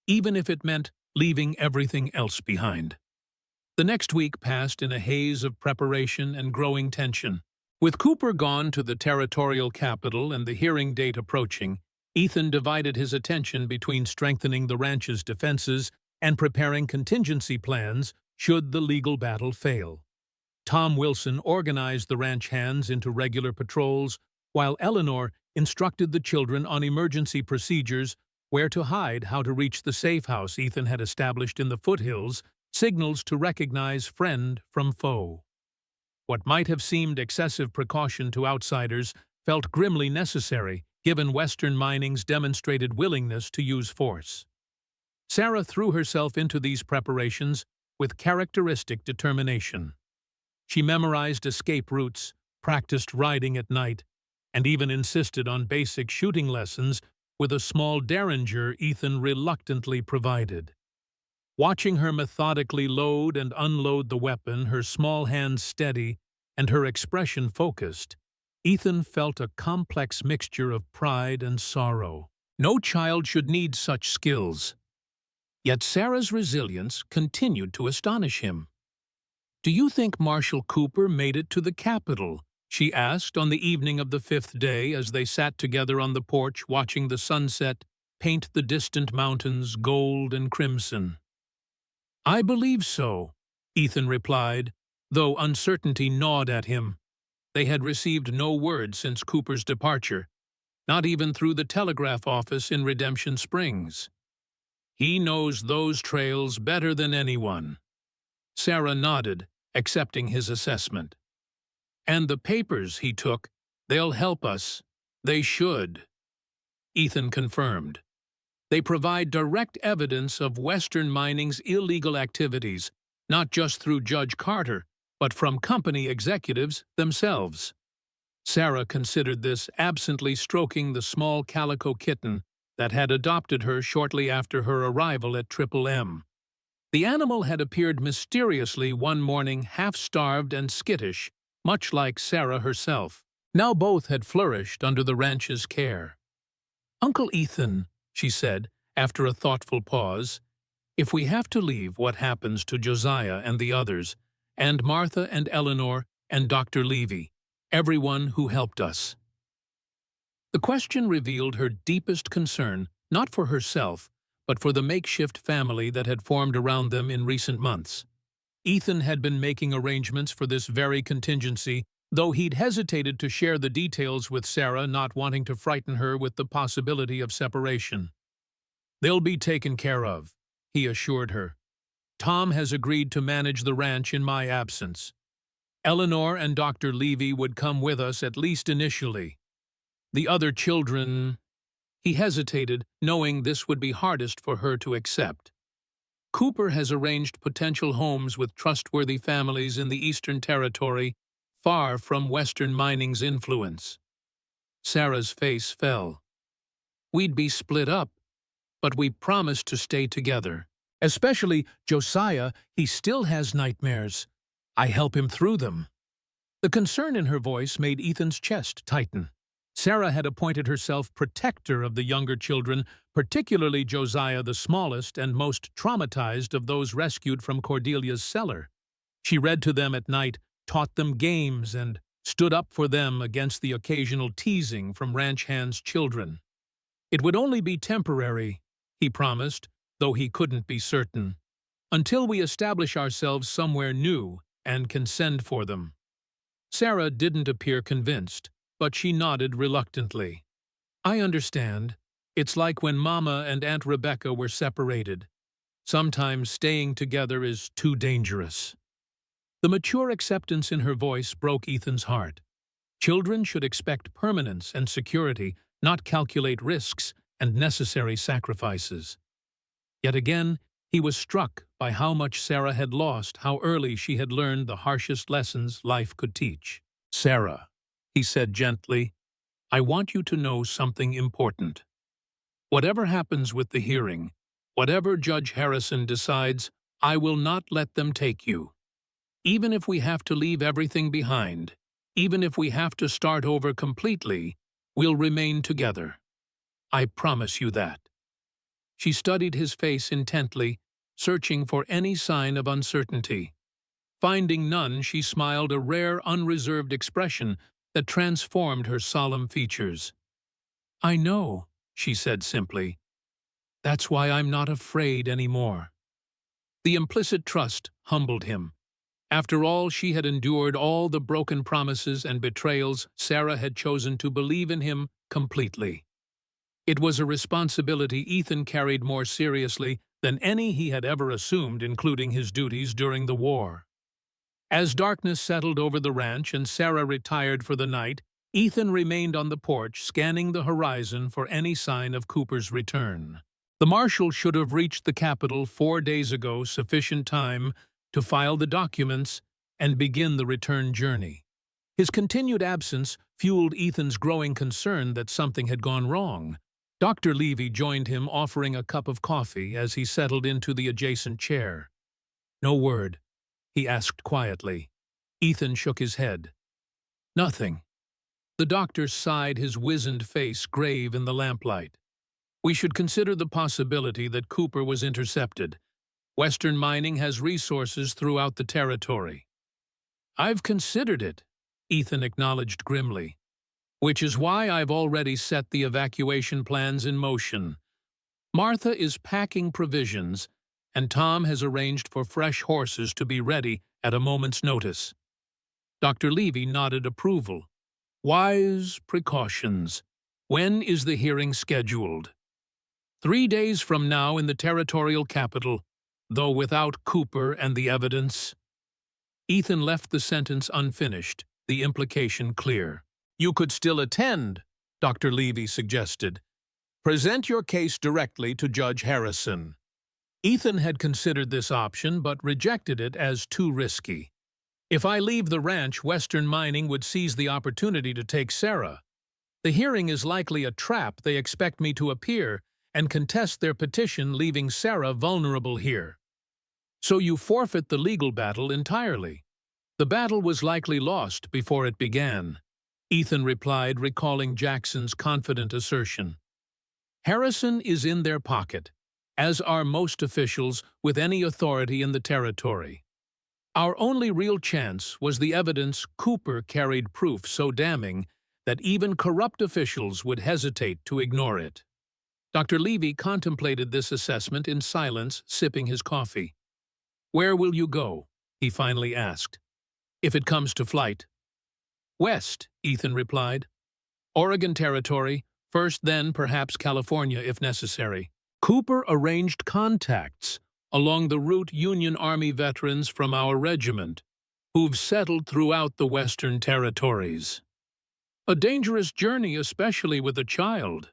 even if it meant leaving everything else behind. The next week passed in a haze of preparation and growing tension. With Cooper gone to the territorial capital and the hearing date approaching, Ethan divided his attention between strengthening the ranch's defenses and preparing contingency plans should the legal battle fail. Tom Wilson organized the ranch hands into regular patrols, while Eleanor instructed the children on emergency procedures, where to hide, how to reach the safe house Ethan had established in the foothills, signals to recognize friend from foe. What might have seemed excessive precaution to outsiders felt grimly necessary, given Western mining's demonstrated willingness to use force. Sarah threw herself into these preparations with characteristic determination. She memorized escape routes, practiced riding at night, and even insisted on basic shooting lessons with a small derringer Ethan reluctantly provided. Watching her methodically load and unload the weapon, her small hands steady and her expression focused, Ethan felt a complex mixture of pride and sorrow. No child should need such skills. Yet Sarah's resilience continued to astonish him. "Do you think Marshal Cooper made it to the Capitol?" she asked on the evening of the 5th day as they sat together on the porch watching the sunset paint the distant mountains gold and crimson. "I believe so," Ethan replied, though uncertainty gnawed at him. They had received no word since Cooper's departure, not even through the telegraph office in Redemption Springs. "He knows those trails better than anyone." Sarah nodded, accepting his assessment. "And the papers he took, they'll help us. They should," Ethan confirmed. "They provide direct evidence of Western mining's illegal activities, not just through Judge Carter, but from company executives themselves." Sarah considered this, absently stroking the small calico kitten that had adopted her shortly after her arrival at Triple M. The animal had appeared mysteriously one morning, half-starved and skittish, much like Sarah herself. Now both had flourished under the ranch's care. "Uncle Ethan," she said, after a thoughtful pause, "if we have to leave, what happens to Josiah and the others, and Martha and Eleanor and Dr. Levy, everyone who helped us?" The question revealed her deepest concern, not for herself, but for the makeshift family that had formed around them in recent months. Ethan had been making arrangements for this very contingency, though he'd hesitated to share the details with Sarah, not wanting to frighten her with the possibility of separation. "They'll be taken care of," he assured her. "Tom has agreed to manage the ranch in my absence. Eleanor and Dr. Levy would come with us at least initially. The other children—" He hesitated, knowing this would be hardest for her to accept. "Cooper has arranged potential homes with trustworthy families in the Eastern Territory, far from Western mining's influence." Sarah's face fell. "We'd be split up, but we promised to stay together. Especially Josiah, he still has nightmares. I help him through them." The concern in her voice made Ethan's chest tighten. Sarah had appointed herself protector of the younger children, particularly Josiah, the smallest and most traumatized of those rescued from Cordelia's cellar. She read to them at night, taught them games, and stood up for them against the occasional teasing from ranch hands' children. It would only be temporary, he promised, though he couldn't be certain, until we establish ourselves somewhere new and can send for them. Sarah didn't appear convinced, but she nodded reluctantly. I understand. It's like when Mama and Aunt Rebecca were separated. Sometimes staying together is too dangerous. The mature acceptance in her voice broke Ethan's heart. Children should expect permanence and security, not calculate risks and necessary sacrifices. Yet again, he was struck by how much Sarah had lost, how early she had learned the harshest lessons life could teach. Sarah, he said gently, I want you to know something important. Whatever happens with the hearing, whatever Judge Harrison decides, I will not let them take you. Even if we have to leave everything behind, even if we have to start over completely, we'll remain together. I promise you that. She studied his face intently, searching for any sign of uncertainty. Finding none, she smiled a rare, unreserved expression that transformed her solemn features. I know, she said simply. That's why I'm not afraid anymore. The implicit trust humbled him. After all, she had endured all the broken promises and betrayals. Sarah had chosen to believe in him completely. It was a responsibility Ethan carried more seriously than any he had ever assumed, including his duties during the war. As darkness settled over the ranch and Sarah retired for the night, Ethan remained on the porch, scanning the horizon for any sign of Cooper's return. The marshal should have reached the capital 4 days ago, sufficient time to file the documents and begin the return journey. His continued absence fueled Ethan's growing concern that something had gone wrong. Dr. Levy joined him, offering a cup of coffee as he settled into the adjacent chair. No word, he asked quietly. Ethan shook his head. Nothing. The doctor sighed, his wizened face grave in the lamplight. We should consider the possibility that Cooper was intercepted. Western Mining has resources throughout the territory. I've considered it, Ethan acknowledged grimly, which is why I've already set the evacuation plans in motion. Martha is packing provisions, and Tom has arranged for fresh horses to be ready at a moment's notice. Dr. Levy nodded approval. Wise precautions. When is the hearing scheduled? 3 days from now in the territorial capital, though without Cooper and the evidence. Ethan left the sentence unfinished, the implication clear. You could still attend, Dr. Levy suggested. Present your case directly to Judge Harrison. Ethan had considered this option but rejected it as too risky. If I leave the ranch, Western Mining would seize the opportunity to take Sarah. The hearing is likely a trap. They expect me to appear and contest their petition, leaving Sarah vulnerable here. So you forfeit the legal battle entirely. The battle was likely lost before it began, Ethan replied, recalling Jackson's confident assertion. Harrison is in their pocket, as are most officials with any authority in the territory. Our only real chance was the evidence. Cooper carried proof so damning that even corrupt officials would hesitate to ignore it. Dr. Levy contemplated this assessment in silence, sipping his coffee. Where will you go? He finally asked. If it comes to flight. West, Ethan replied. Oregon Territory, first, then perhaps California if necessary. Cooper arranged contacts along the route Union Army veterans from our regiment, who've settled throughout the Western Territories. A dangerous journey, especially with a child.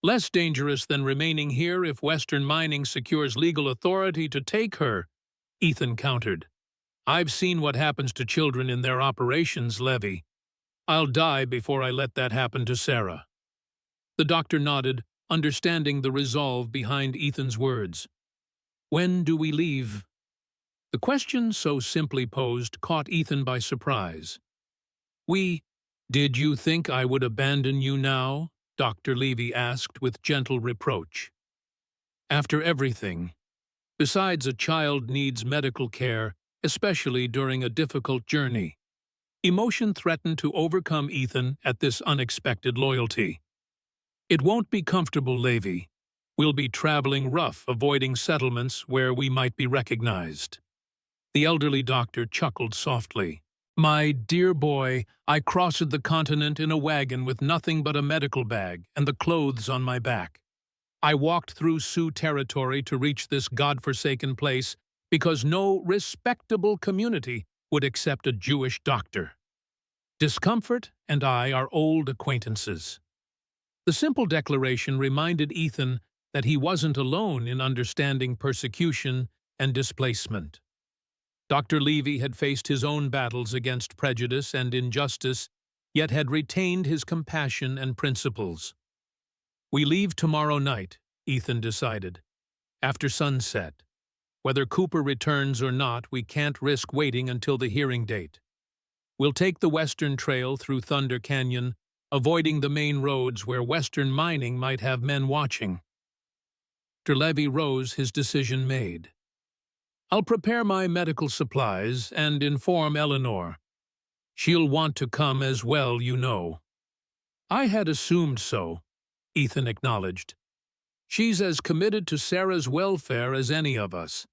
Less dangerous than remaining here if Western Mining secures legal authority to take her, Ethan countered. I've seen what happens to children in their operations, Levy. I'll die before I let that happen to Sarah. The doctor nodded, understanding the resolve behind Ethan's words. When do we leave? The question, so simply posed, caught Ethan by surprise. We, Did you think I would abandon you now? Dr. Levy asked with gentle reproach. After everything, besides, a child needs medical care, especially during a difficult journey. Emotion threatened to overcome Ethan at this unexpected loyalty. It won't be comfortable, Levy. We'll be traveling rough, avoiding settlements where we might be recognized. The elderly doctor chuckled softly. My dear boy, I crossed the continent in a wagon with nothing but a medical bag and the clothes on my back. I walked through Sioux territory to reach this godforsaken place because no respectable community would accept a Jewish doctor. Discomfort and I are old acquaintances. The simple declaration reminded Ethan that he wasn't alone in understanding persecution and displacement. Dr. Levy had faced his own battles against prejudice and injustice, yet had retained his compassion and principles. We leave tomorrow night, Ethan decided, after sunset. Whether Cooper returns or not, we can't risk waiting until the hearing date. We'll take the western trail through Thunder Canyon, avoiding the main roads where western mining might have men watching. Dr. Levy rose, his decision made. I'll prepare my medical supplies and inform Eleanor. She'll want to come as well, you know. I had assumed so, Ethan acknowledged. She's as committed to Sarah's welfare as any of us.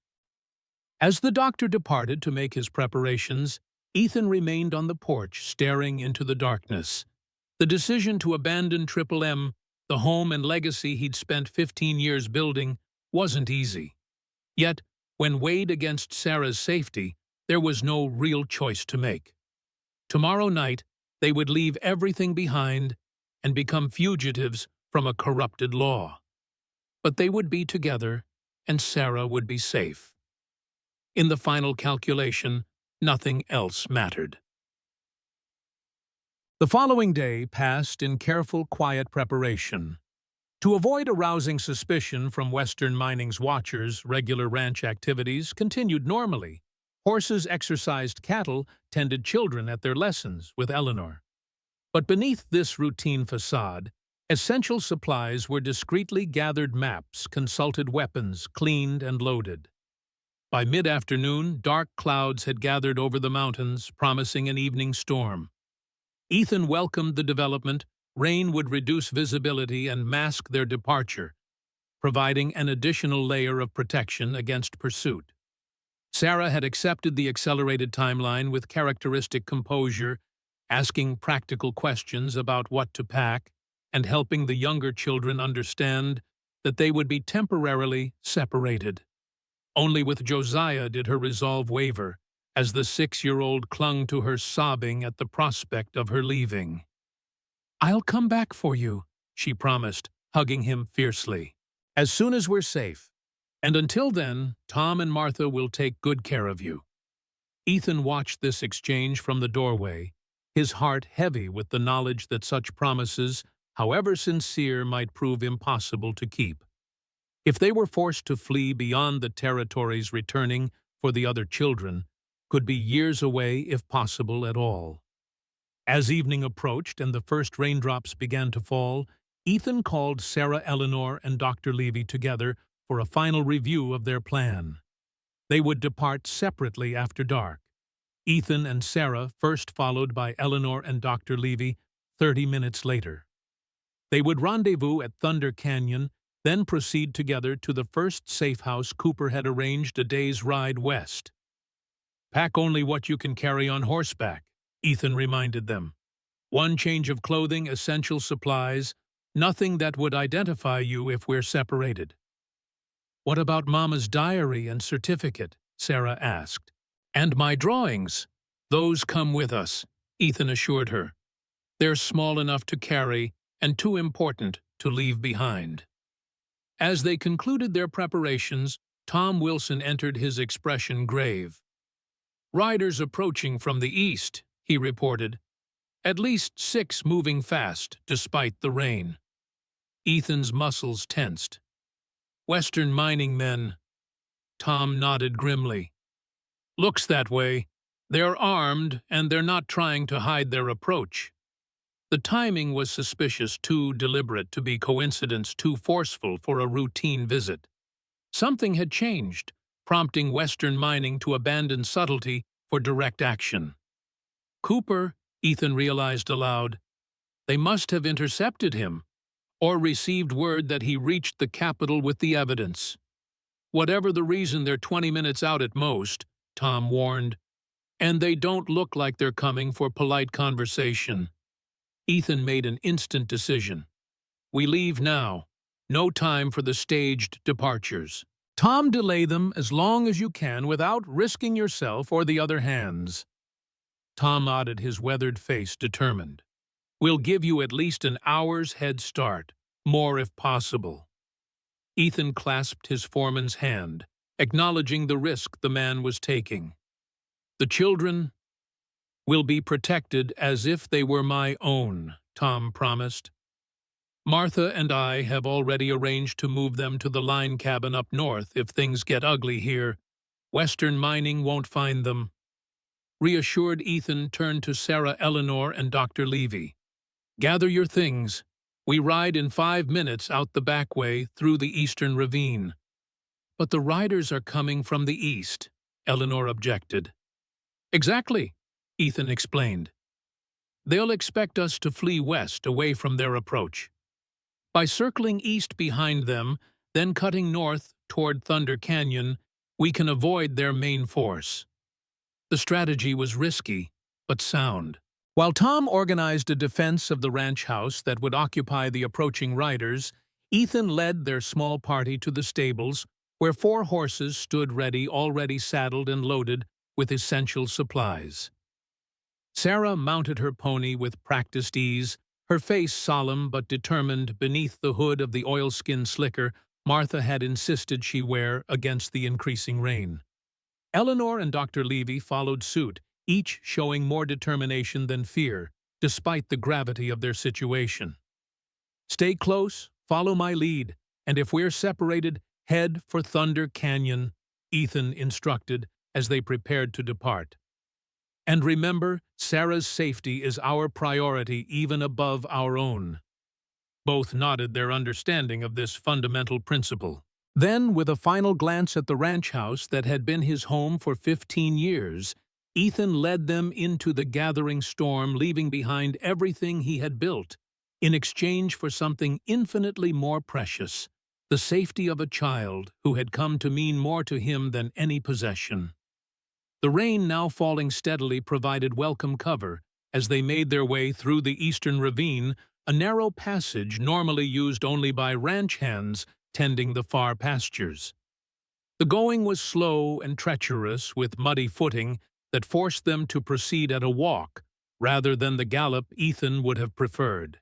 As the doctor departed to make his preparations, Ethan remained on the porch, staring into the darkness. The decision to abandon Triple M, the home and legacy he'd spent 15 years building, wasn't easy. Yet, when weighed against Sarah's safety, there was no real choice to make. Tomorrow night, they would leave everything behind and become fugitives from a corrupted law. But they would be together, and Sarah would be safe. In the final calculation, nothing else mattered. The following day passed in careful, quiet preparation. To avoid arousing suspicion from Western Mining's watchers, regular ranch activities continued normally. Horses exercised cattle, tended children at their lessons with Eleanor. But beneath this routine facade, essential supplies were discreetly gathered, maps, consulted weapons, cleaned and loaded. By mid-afternoon, dark clouds had gathered over the mountains, promising an evening storm. Ethan welcomed the development. Rain would reduce visibility and mask their departure, providing an additional layer of protection against pursuit. Sarah had accepted the accelerated timeline with characteristic composure, asking practical questions about what to pack and helping the younger children understand that they would be temporarily separated. Only with Josiah did her resolve waver, as the 6-year-old clung to her, sobbing at the prospect of her leaving. I'll come back for you, she promised, hugging him fiercely. As soon as we're safe. And until then, Tom and Martha will take good care of you. Ethan watched this exchange from the doorway, his heart heavy with the knowledge that such promises, however sincere, might prove impossible to keep. If they were forced to flee beyond the territories, returning for the other children could be years away, if possible at all. As evening approached and the first raindrops began to fall, Ethan called Sarah, Eleanor, and Dr. Levy together for a final review of their plan. They would depart separately after dark. Ethan and Sarah first, followed by Eleanor and Dr. Levy 30 minutes later. They would rendezvous at Thunder Canyon, then proceed together to the first safe house Cooper had arranged a day's ride west. Pack only what you can carry on horseback, Ethan reminded them. One change of clothing, essential supplies, nothing that would identify you if we're separated. What about Mama's diary and certificate? Sarah asked. And my drawings. Those come with us, Ethan assured her. They're small enough to carry and too important to leave behind. As they concluded their preparations, Tom Wilson entered, his expression grave. Riders approaching from the east, he reported. At least 6 moving fast, despite the rain. Ethan's muscles tensed. Western mining men. Tom nodded grimly. Looks that way. They're armed, and they're not trying to hide their approach. The timing was suspicious, too deliberate to be coincidence, too forceful for a routine visit. Something had changed, prompting Western Mining to abandon subtlety for direct action. Cooper, Ethan realized aloud, they must have intercepted him, or received word that he reached the capital with the evidence. Whatever the reason, they're 20 minutes out at most, Tom warned, and they don't look like they're coming for polite conversation. Ethan made an instant decision. We leave now. No time for the staged departures. Tom, delay them as long as you can without risking yourself or the other hands. Tom nodded, his weathered face determined. We'll give you at least an hour's head start, more if possible. Ethan clasped his foreman's hand, acknowledging the risk the man was taking. The children will be protected as if they were my own, Tom promised. Martha and I have already arranged to move them to the line cabin up north if things get ugly here. Western Mining won't find them. Reassured, Ethan turned to Sarah Eleanor and Dr. Levy. Gather your things. We ride in 5 minutes out the back way through the eastern ravine. But the riders are coming from the east, Eleanor objected. Exactly, Ethan explained. They'll expect us to flee west away from their approach. By circling east behind them, then cutting north toward Thunder Canyon, we can avoid their main force. The strategy was risky, but sound. While Tom organized a defense of the ranch house that would occupy the approaching riders, Ethan led their small party to the stables, where 4 horses stood ready, already saddled and loaded with essential supplies. Sarah mounted her pony with practiced ease, her face solemn but determined beneath the hood of the oilskin slicker Martha had insisted she wear against the increasing rain. Eleanor and Dr. Levy followed suit, each showing more determination than fear, despite the gravity of their situation. Stay close, follow my lead, and if we're separated, head for Thunder Canyon, Ethan instructed as they prepared to depart. And remember, Sarah's safety is our priority even above our own. Both nodded their understanding of this fundamental principle. Then, with a final glance at the ranch house that had been his home for 15 years, Ethan led them into the gathering storm, leaving behind everything he had built, in exchange for something infinitely more precious, the safety of a child who had come to mean more to him than any possession. The rain, now falling steadily, provided welcome cover as they made their way through the eastern ravine, a narrow passage normally used only by ranch hands tending the far pastures. The going was slow and treacherous, with muddy footing that forced them to proceed at a walk rather than the gallop Ethan would have preferred.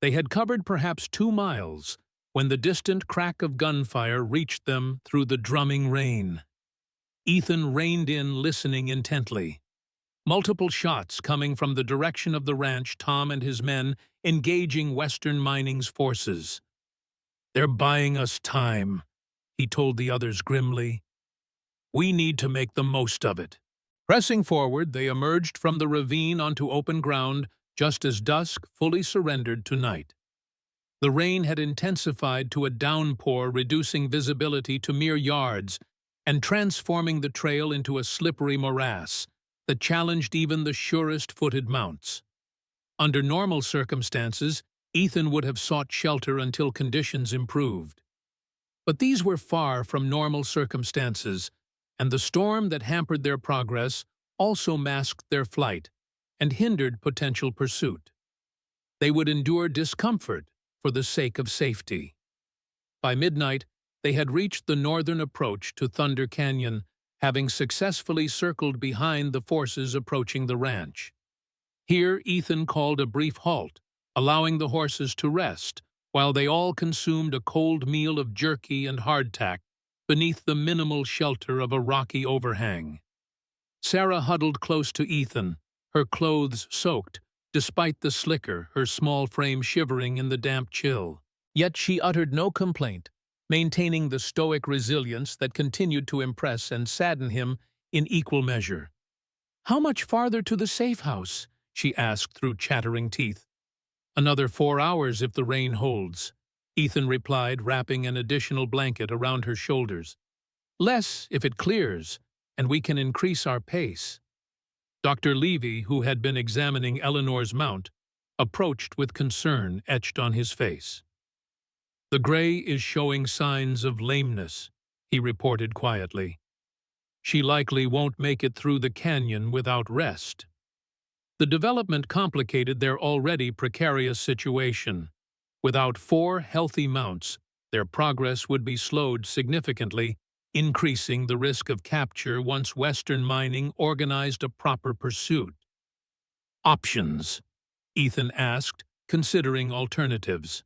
They had covered perhaps 2 miles when the distant crack of gunfire reached them through the drumming rain. Ethan reined in, listening intently. Multiple shots coming from the direction of the ranch, Tom and his men engaging Western Mining's forces. They're buying us time, he told the others grimly. We need to make the most of it. Pressing forward, they emerged from the ravine onto open ground just as dusk fully surrendered to night. The rain had intensified to a downpour, reducing visibility to mere yards and transforming the trail into a slippery morass that challenged even the surest-footed mounts. Under normal circumstances, Ethan would have sought shelter until conditions improved. But these were far from normal circumstances, and the storm that hampered their progress also masked their flight and hindered potential pursuit. They would endure discomfort for the sake of safety. By midnight, they had reached the northern approach to Thunder Canyon, having successfully circled behind the forces approaching the ranch. Here, Ethan called a brief halt, allowing the horses to rest, while they all consumed a cold meal of jerky and hardtack beneath the minimal shelter of a rocky overhang. Sarah huddled close to Ethan, her clothes soaked, despite the slicker, her small frame shivering in the damp chill. Yet she uttered no complaint, maintaining the stoic resilience that continued to impress and sadden him in equal measure. "How much farther to the safe house?" she asked through chattering teeth. Another 4 hours if the rain holds, Ethan replied, wrapping an additional blanket around her shoulders. Less if it clears, and we can increase our pace. Dr. Levy, who had been examining Eleanor's mount, approached with concern etched on his face. The gray is showing signs of lameness, he reported quietly. She likely won't make it through the canyon without rest. The development complicated their already precarious situation. Without 4 healthy mounts, their progress would be slowed significantly, increasing the risk of capture once Western Mining organized a proper pursuit. Options, Ethan asked, considering alternatives.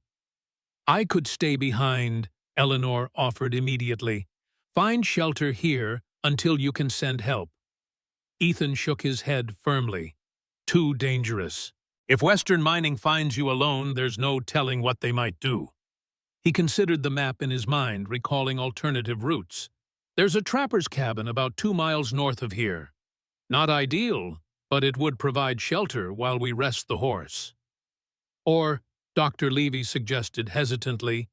I could stay behind, Eleanor offered immediately. Find shelter here until you can send help. Ethan shook his head firmly. Too dangerous. If Western Mining finds you alone, there's no telling what they might do. He considered the map in his mind, recalling alternative routes. There's a trapper's cabin about 2 miles north of here. Not ideal, but it would provide shelter while we rest the horse. Or, Dr. Levy suggested hesitantly,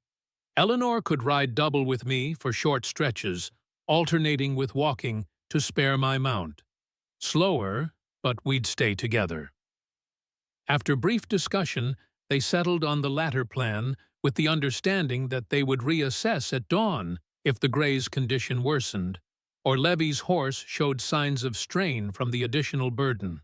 Eleanor could ride double with me for short stretches, alternating with walking to spare my mount. Slower, but we'd stay together. After brief discussion, they settled on the latter plan with the understanding that they would reassess at dawn if the gray's condition worsened, or Levy's horse showed signs of strain from the additional burden.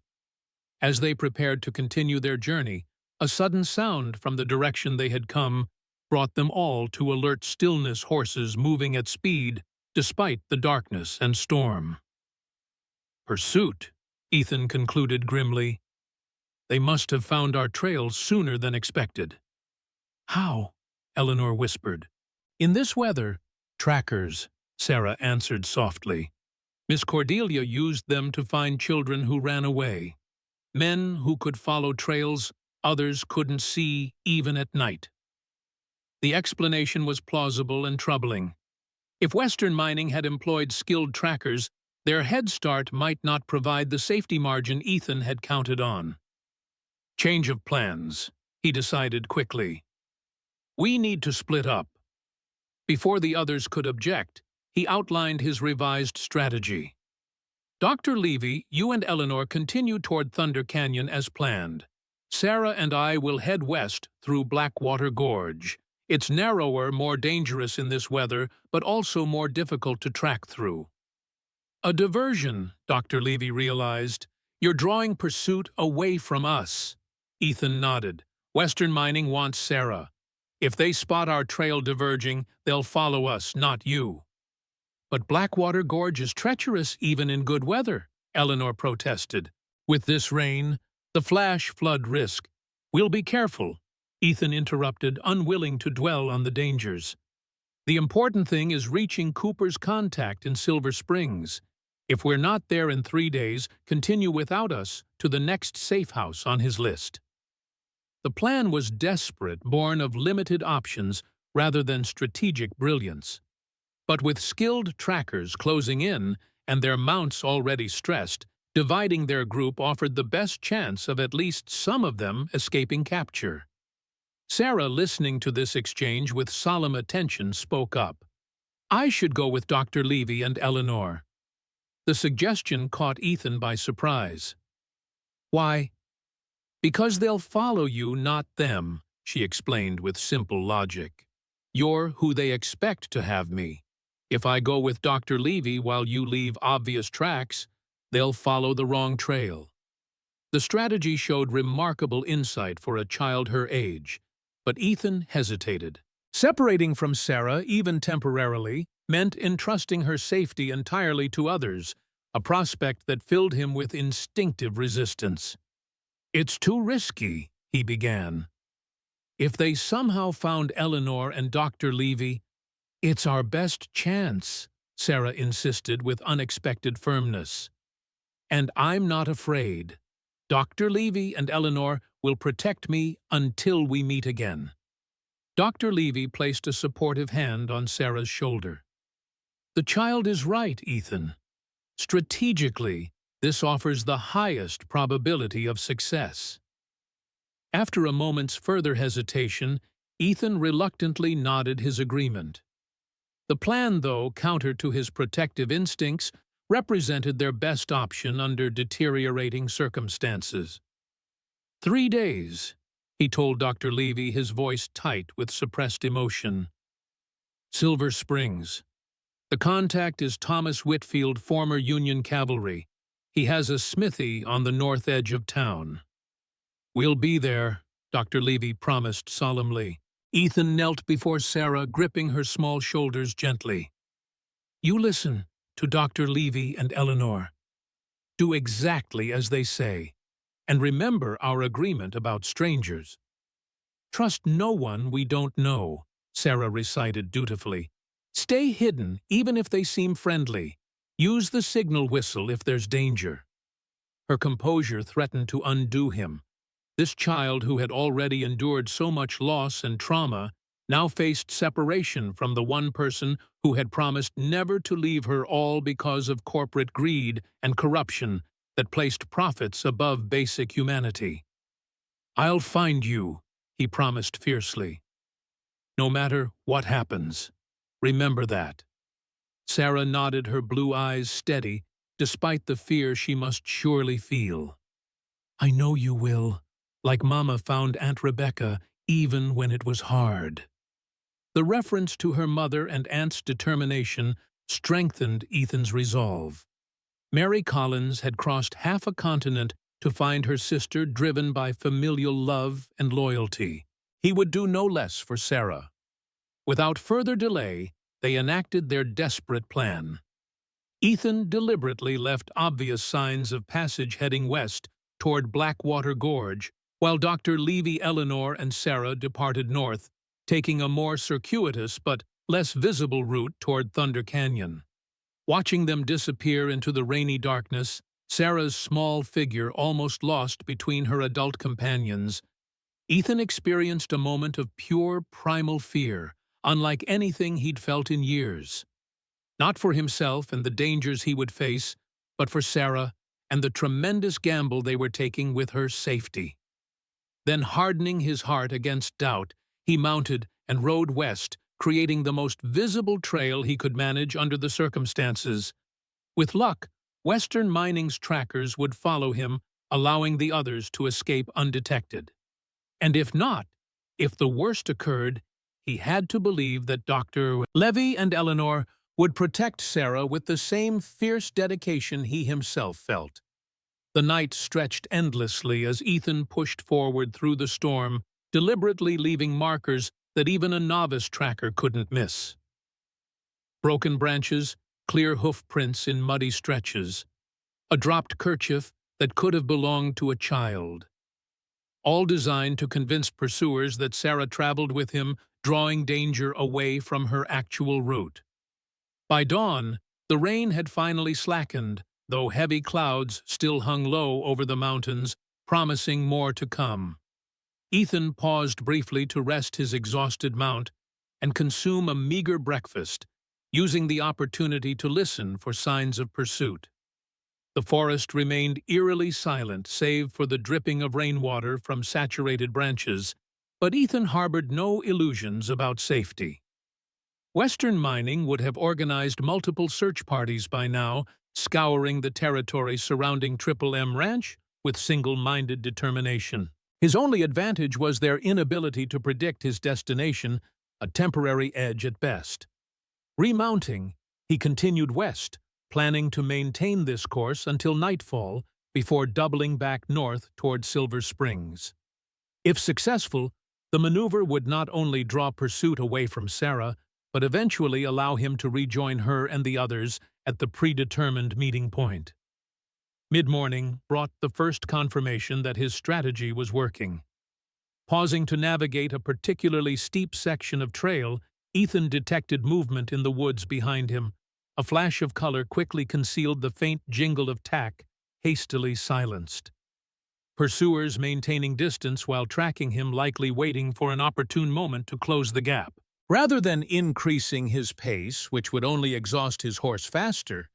As they prepared to continue their journey, a sudden sound from the direction they had come brought them all to alert stillness, horses moving at speed despite the darkness and storm. Pursuit, Ethan concluded grimly. They must have found our trail sooner than expected. How? Eleanor whispered. In this weather, trackers, Sarah answered softly. Miss Cordelia used them to find children who ran away. Men who could follow trails others couldn't see even at night. The explanation was plausible and troubling. If Western Mining had employed skilled trackers, their head start might not provide the safety margin Ethan had counted on. Change of plans, he decided quickly. We need to split up. Before the others could object, he outlined his revised strategy. Dr. Levy, you and Eleanor continue toward Thunder Canyon as planned. Sarah and I will head west through Blackwater Gorge. It's narrower, more dangerous in this weather, but also more difficult to track through. A diversion, Dr. Levy realized. You're drawing pursuit away from us. Ethan nodded. Western Mining wants Sarah. If they spot our trail diverging, they'll follow us, not you. But Blackwater Gorge is treacherous even in good weather, Eleanor protested. With this rain, the flash flood risk. We'll be careful, Ethan interrupted, unwilling to dwell on the dangers. The important thing is reaching Cooper's contact in Silver Springs. If we're not there in 3 days, continue without us to the next safe house on his list. The plan was desperate, born of limited options rather than strategic brilliance. But with skilled trackers closing in and their mounts already stressed, dividing their group offered the best chance of at least some of them escaping capture. Sarah, listening to this exchange with solemn attention, spoke up. I should go with Dr. Levy and Eleanor. The suggestion caught Ethan by surprise. Why? Because they'll follow you, not them, she explained with simple logic. You're who they expect to have me. If I go with Dr. Levy while you leave obvious tracks, they'll follow the wrong trail. The strategy showed remarkable insight for a child her age, but Ethan hesitated. Separating from Sarah, even temporarily, meant entrusting her safety entirely to others, a prospect that filled him with instinctive resistance. It's too risky, he began. If they somehow found Eleanor and Dr. Levy, it's our best chance, Sarah insisted with unexpected firmness. And I'm not afraid. Dr. Levy and Eleanor will protect me until we meet again. Dr. Levy placed a supportive hand on Sarah's shoulder. The child is right, Ethan. Strategically, this offers the highest probability of success. After a moment's further hesitation, Ethan reluctantly nodded his agreement. The plan, though counter to his protective instincts, represented their best option under deteriorating circumstances. 3 days, he told Dr. Levy, his voice tight with suppressed emotion. Silver Springs. The contact is Thomas Whitfield, former Union cavalry. He has a smithy on the north edge of town. We'll be there, Dr. Levy promised solemnly. Ethan knelt before Sarah, gripping her small shoulders gently. You listen to Dr. Levy and Eleanor. Do exactly as they say, and remember our agreement about strangers. Trust no one we don't know, Sarah recited dutifully. Stay hidden, even if they seem friendly. Use the signal whistle if there's danger. Her composure threatened to undo him. This child, who had already endured so much loss and trauma, now faced separation from the one person who had promised never to leave her, all because of corporate greed and corruption that placed profits above basic humanity. I'll find you, he promised fiercely. No matter what happens, remember that. Sarah nodded, her blue eyes steady, despite the fear she must surely feel. I know you will, like Mama found Aunt Rebecca, even when it was hard. The reference to her mother and Aunt's determination strengthened Ethan's resolve. Mary Collins had crossed half a continent to find her sister, driven by familial love and loyalty. He would do no less for Sarah. Without further delay, they enacted their desperate plan. Ethan deliberately left obvious signs of passage heading west toward Blackwater Gorge, while Dr. Levy, Eleanor, and Sarah departed north, taking a more circuitous but less visible route toward Thunder Canyon. Watching them disappear into the rainy darkness, Sarah's small figure almost lost between her adult companions, Ethan experienced a moment of pure primal fear, unlike anything he'd felt in years. Not for himself and the dangers he would face, but for Sarah and the tremendous gamble they were taking with her safety. Then, hardening his heart against doubt, he mounted and rode west, creating the most visible trail he could manage under the circumstances. With luck, Western Mining's trackers would follow him, allowing the others to escape undetected. And if not, if the worst occurred, he had to believe that Dr. Levy and Eleanor would protect Sarah with the same fierce dedication he himself felt. The night stretched endlessly as Ethan pushed forward through the storm, deliberately leaving markers that even a novice tracker couldn't miss. Broken branches, clear hoof prints in muddy stretches, a dropped kerchief that could have belonged to a child. All designed to convince pursuers that Sarah traveled with him, drawing danger away from her actual route. By dawn, the rain had finally slackened, though heavy clouds still hung low over the mountains, promising more to come. Ethan paused briefly to rest his exhausted mount and consume a meager breakfast, using the opportunity to listen for signs of pursuit. The forest remained eerily silent, save for the dripping of rainwater from saturated branches, but Ethan harbored no illusions about safety. Western Mining would have organized multiple search parties by now, scouring the territory surrounding Triple M Ranch with single-minded determination. His only advantage was their inability to predict his destination, a temporary edge at best. Remounting, he continued west, planning to maintain this course until nightfall before doubling back north toward Silver Springs. If successful, the maneuver would not only draw pursuit away from Sarah, but eventually allow him to rejoin her and the others at the predetermined meeting point. Mid-morning brought the first confirmation that his strategy was working. Pausing to navigate a particularly steep section of trail, Ethan detected movement in the woods behind him. A flash of color quickly concealed the faint jingle of tack, hastily silenced. Pursuers maintaining distance while tracking him, likely waiting for an opportune moment to close the gap. Rather than increasing his pace, which would only exhaust his horse faster,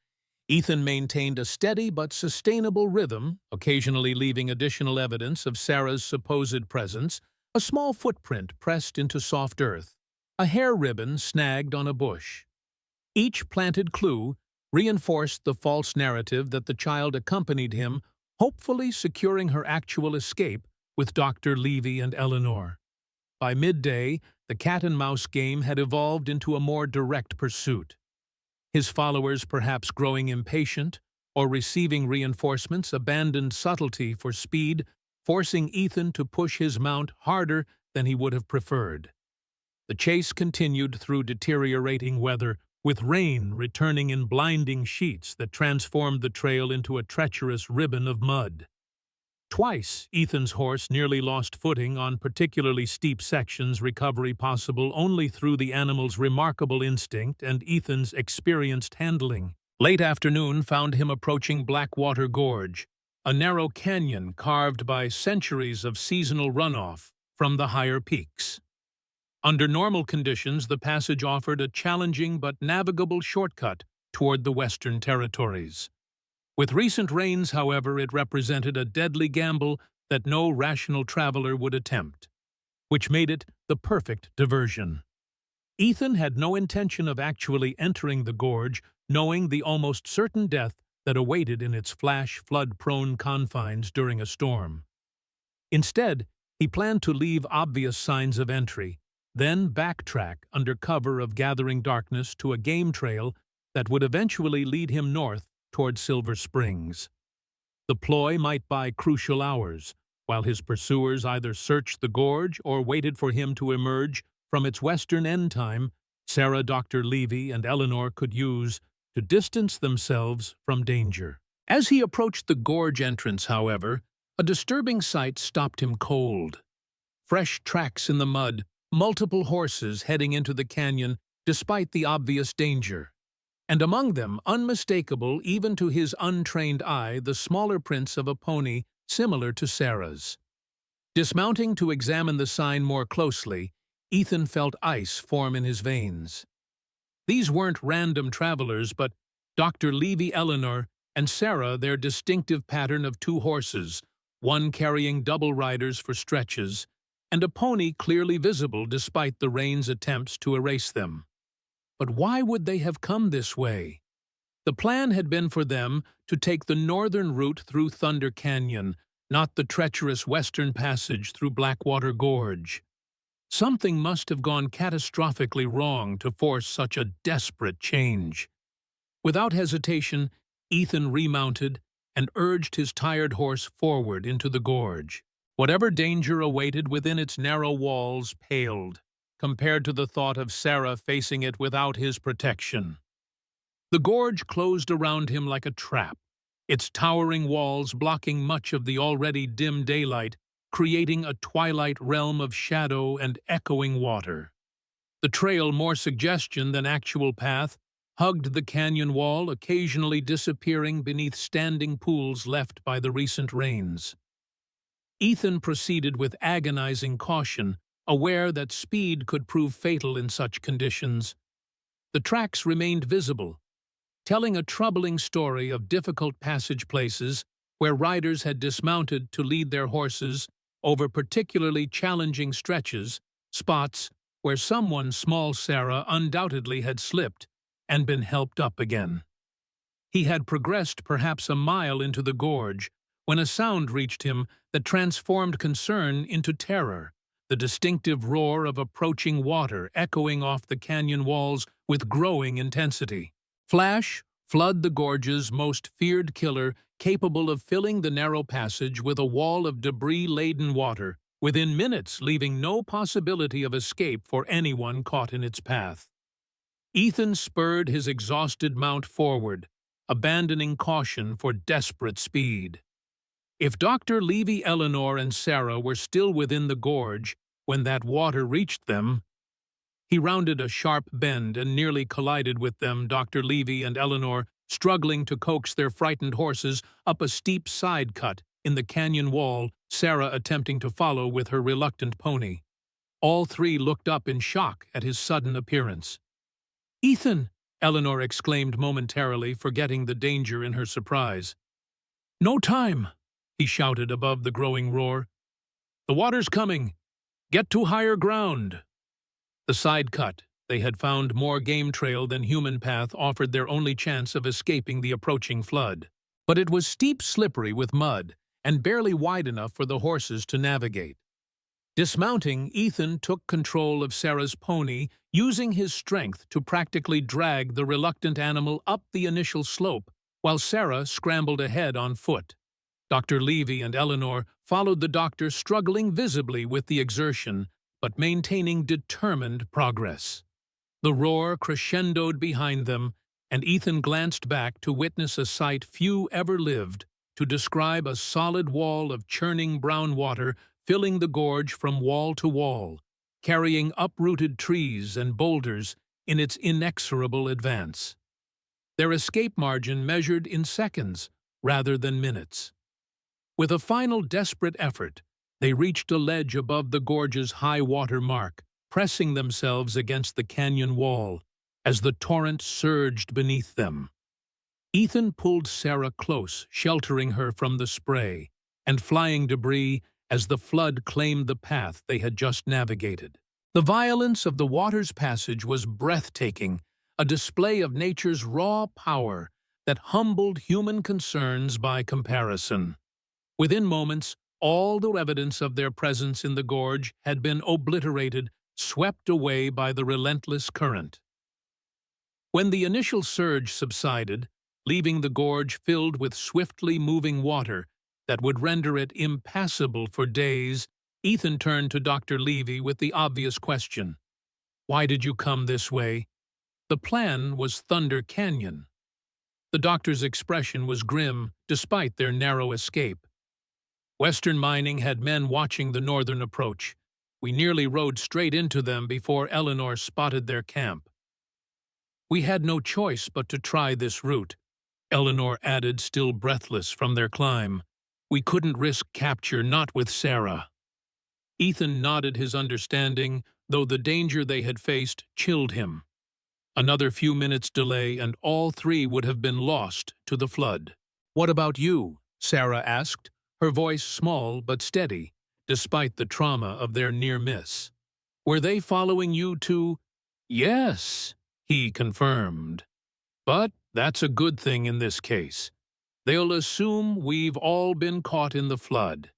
Ethan maintained a steady but sustainable rhythm, occasionally leaving additional evidence of Sarah's supposed presence, a small footprint pressed into soft earth, a hair ribbon snagged on a bush. Each planted clue reinforced the false narrative that the child accompanied him, hopefully securing her actual escape with Dr. Levy and Eleanor. By midday, the cat-and-mouse game had evolved into a more direct pursuit. His followers, perhaps growing impatient or receiving reinforcements, abandoned subtlety for speed, forcing Ethan to push his mount harder than he would have preferred. The chase continued through deteriorating weather, with rain returning in blinding sheets that transformed the trail into a treacherous ribbon of mud. Twice, Ethan's horse nearly lost footing on particularly steep sections, recovery possible only through the animal's remarkable instinct and Ethan's experienced handling. Late afternoon found him approaching Blackwater Gorge, a narrow canyon carved by centuries of seasonal runoff from the higher peaks. Under normal conditions, the passage offered a challenging but navigable shortcut toward the Western Territories. With recent rains, however, it represented a deadly gamble that no rational traveler would attempt, which made it the perfect diversion. Ethan had no intention of actually entering the gorge, knowing the almost certain death that awaited in its flash flood-prone confines during a storm. Instead, he planned to leave obvious signs of entry, then backtrack under cover of gathering darkness to a game trail that would eventually lead him north toward Silver Springs. The ploy might buy crucial hours, while his pursuers either searched the gorge or waited for him to emerge from its western end. Time Sarah, Dr. Levy, and Eleanor could use to distance themselves from danger. As he approached the gorge entrance, however, a disturbing sight stopped him cold. Fresh tracks in the mud, multiple horses heading into the canyon despite the obvious danger. And among them, unmistakable even to his untrained eye, the smaller prints of a pony similar to Sarah's. Dismounting to examine the sign more closely, Ethan felt ice form in his veins. These weren't random travelers, but Dr. Levy, Eleanor, and Sarah, their distinctive pattern of two horses, one carrying double riders for stretches, and a pony clearly visible despite the rain's attempts to erase them. But why would they have come this way? The plan had been for them to take the northern route through Thunder Canyon, not the treacherous western passage through Blackwater Gorge. Something must have gone catastrophically wrong to force such a desperate change. Without hesitation, Ethan remounted and urged his tired horse forward into the gorge. Whatever danger awaited within its narrow walls paled compared to the thought of Sarah facing it without his protection. The gorge closed around him like a trap, its towering walls blocking much of the already dim daylight, creating a twilight realm of shadow and echoing water. The trail, more suggestion than actual path, hugged the canyon wall, occasionally disappearing beneath standing pools left by the recent rains. Ethan proceeded with agonizing caution, aware that speed could prove fatal in such conditions. The tracks remained visible, telling a troubling story of difficult passage places where riders had dismounted to lead their horses over particularly challenging stretches, spots where someone, small Sarah, undoubtedly had slipped and been helped up again. He had progressed perhaps a mile into the gorge when a sound reached him that transformed concern into terror, the distinctive roar of approaching water echoing off the canyon walls with growing intensity. Flash, flood, the gorge's most feared killer, capable of filling the narrow passage with a wall of debris-laden water, within minutes leaving no possibility of escape for anyone caught in its path. Ethan spurred his exhausted mount forward, abandoning caution for desperate speed. If Dr. Levy, Eleanor, and Sarah were still within the gorge when that water reached them, he rounded a sharp bend and nearly collided with them, Dr. Levy and Eleanor struggling to coax their frightened horses up a steep side cut in the canyon wall, Sarah attempting to follow with her reluctant pony. All three looked up in shock at his sudden appearance. "Ethan!" Eleanor exclaimed momentarily, forgetting the danger in her surprise. "No time!" he shouted above the growing roar. "The water's coming! Get to higher ground!" The side cut, they had found more game trail than human path, offered their only chance of escaping the approaching flood. But it was steep, slippery with mud, and barely wide enough for the horses to navigate. Dismounting, Ethan took control of Sarah's pony, using his strength to practically drag the reluctant animal up the initial slope, while Sarah scrambled ahead on foot. Dr. Levy and Eleanor followed the doctor, struggling visibly with the exertion, but maintaining determined progress. The roar crescendoed behind them, and Ethan glanced back to witness a sight few ever lived, to describe a solid wall of churning brown water filling the gorge from wall to wall, carrying uprooted trees and boulders in its inexorable advance. Their escape margin measured in seconds rather than minutes. With a final desperate effort, they reached a ledge above the gorge's high water mark, pressing themselves against the canyon wall as the torrent surged beneath them. Ethan pulled Sarah close, sheltering her from the spray and flying debris as the flood claimed the path they had just navigated. The violence of the water's passage was breathtaking, a display of nature's raw power that humbled human concerns by comparison. Within moments, all the evidence of their presence in the gorge had been obliterated, swept away by the relentless current. When the initial surge subsided, leaving the gorge filled with swiftly moving water that would render it impassable for days, Ethan turned to Dr. Levy with the obvious question. "Why did you come this way?" The plan was Thunder Canyon. The doctor's expression was grim, despite their narrow escape. "Western Mining had men watching the northern approach. We nearly rode straight into them before Eleanor spotted their camp. We had no choice but to try this route," Eleanor added, still breathless from their climb. "We couldn't risk capture, not with Sarah." Ethan nodded his understanding, though the danger they had faced chilled him. Another few minutes' delay and all three would have been lost to the flood. "What about you?" Sarah asked, her voice small but steady, despite the trauma of their near miss. "Were they following you to—" "Yes," he confirmed. "But that's a good thing in this case. They'll assume we've all been caught in the flood.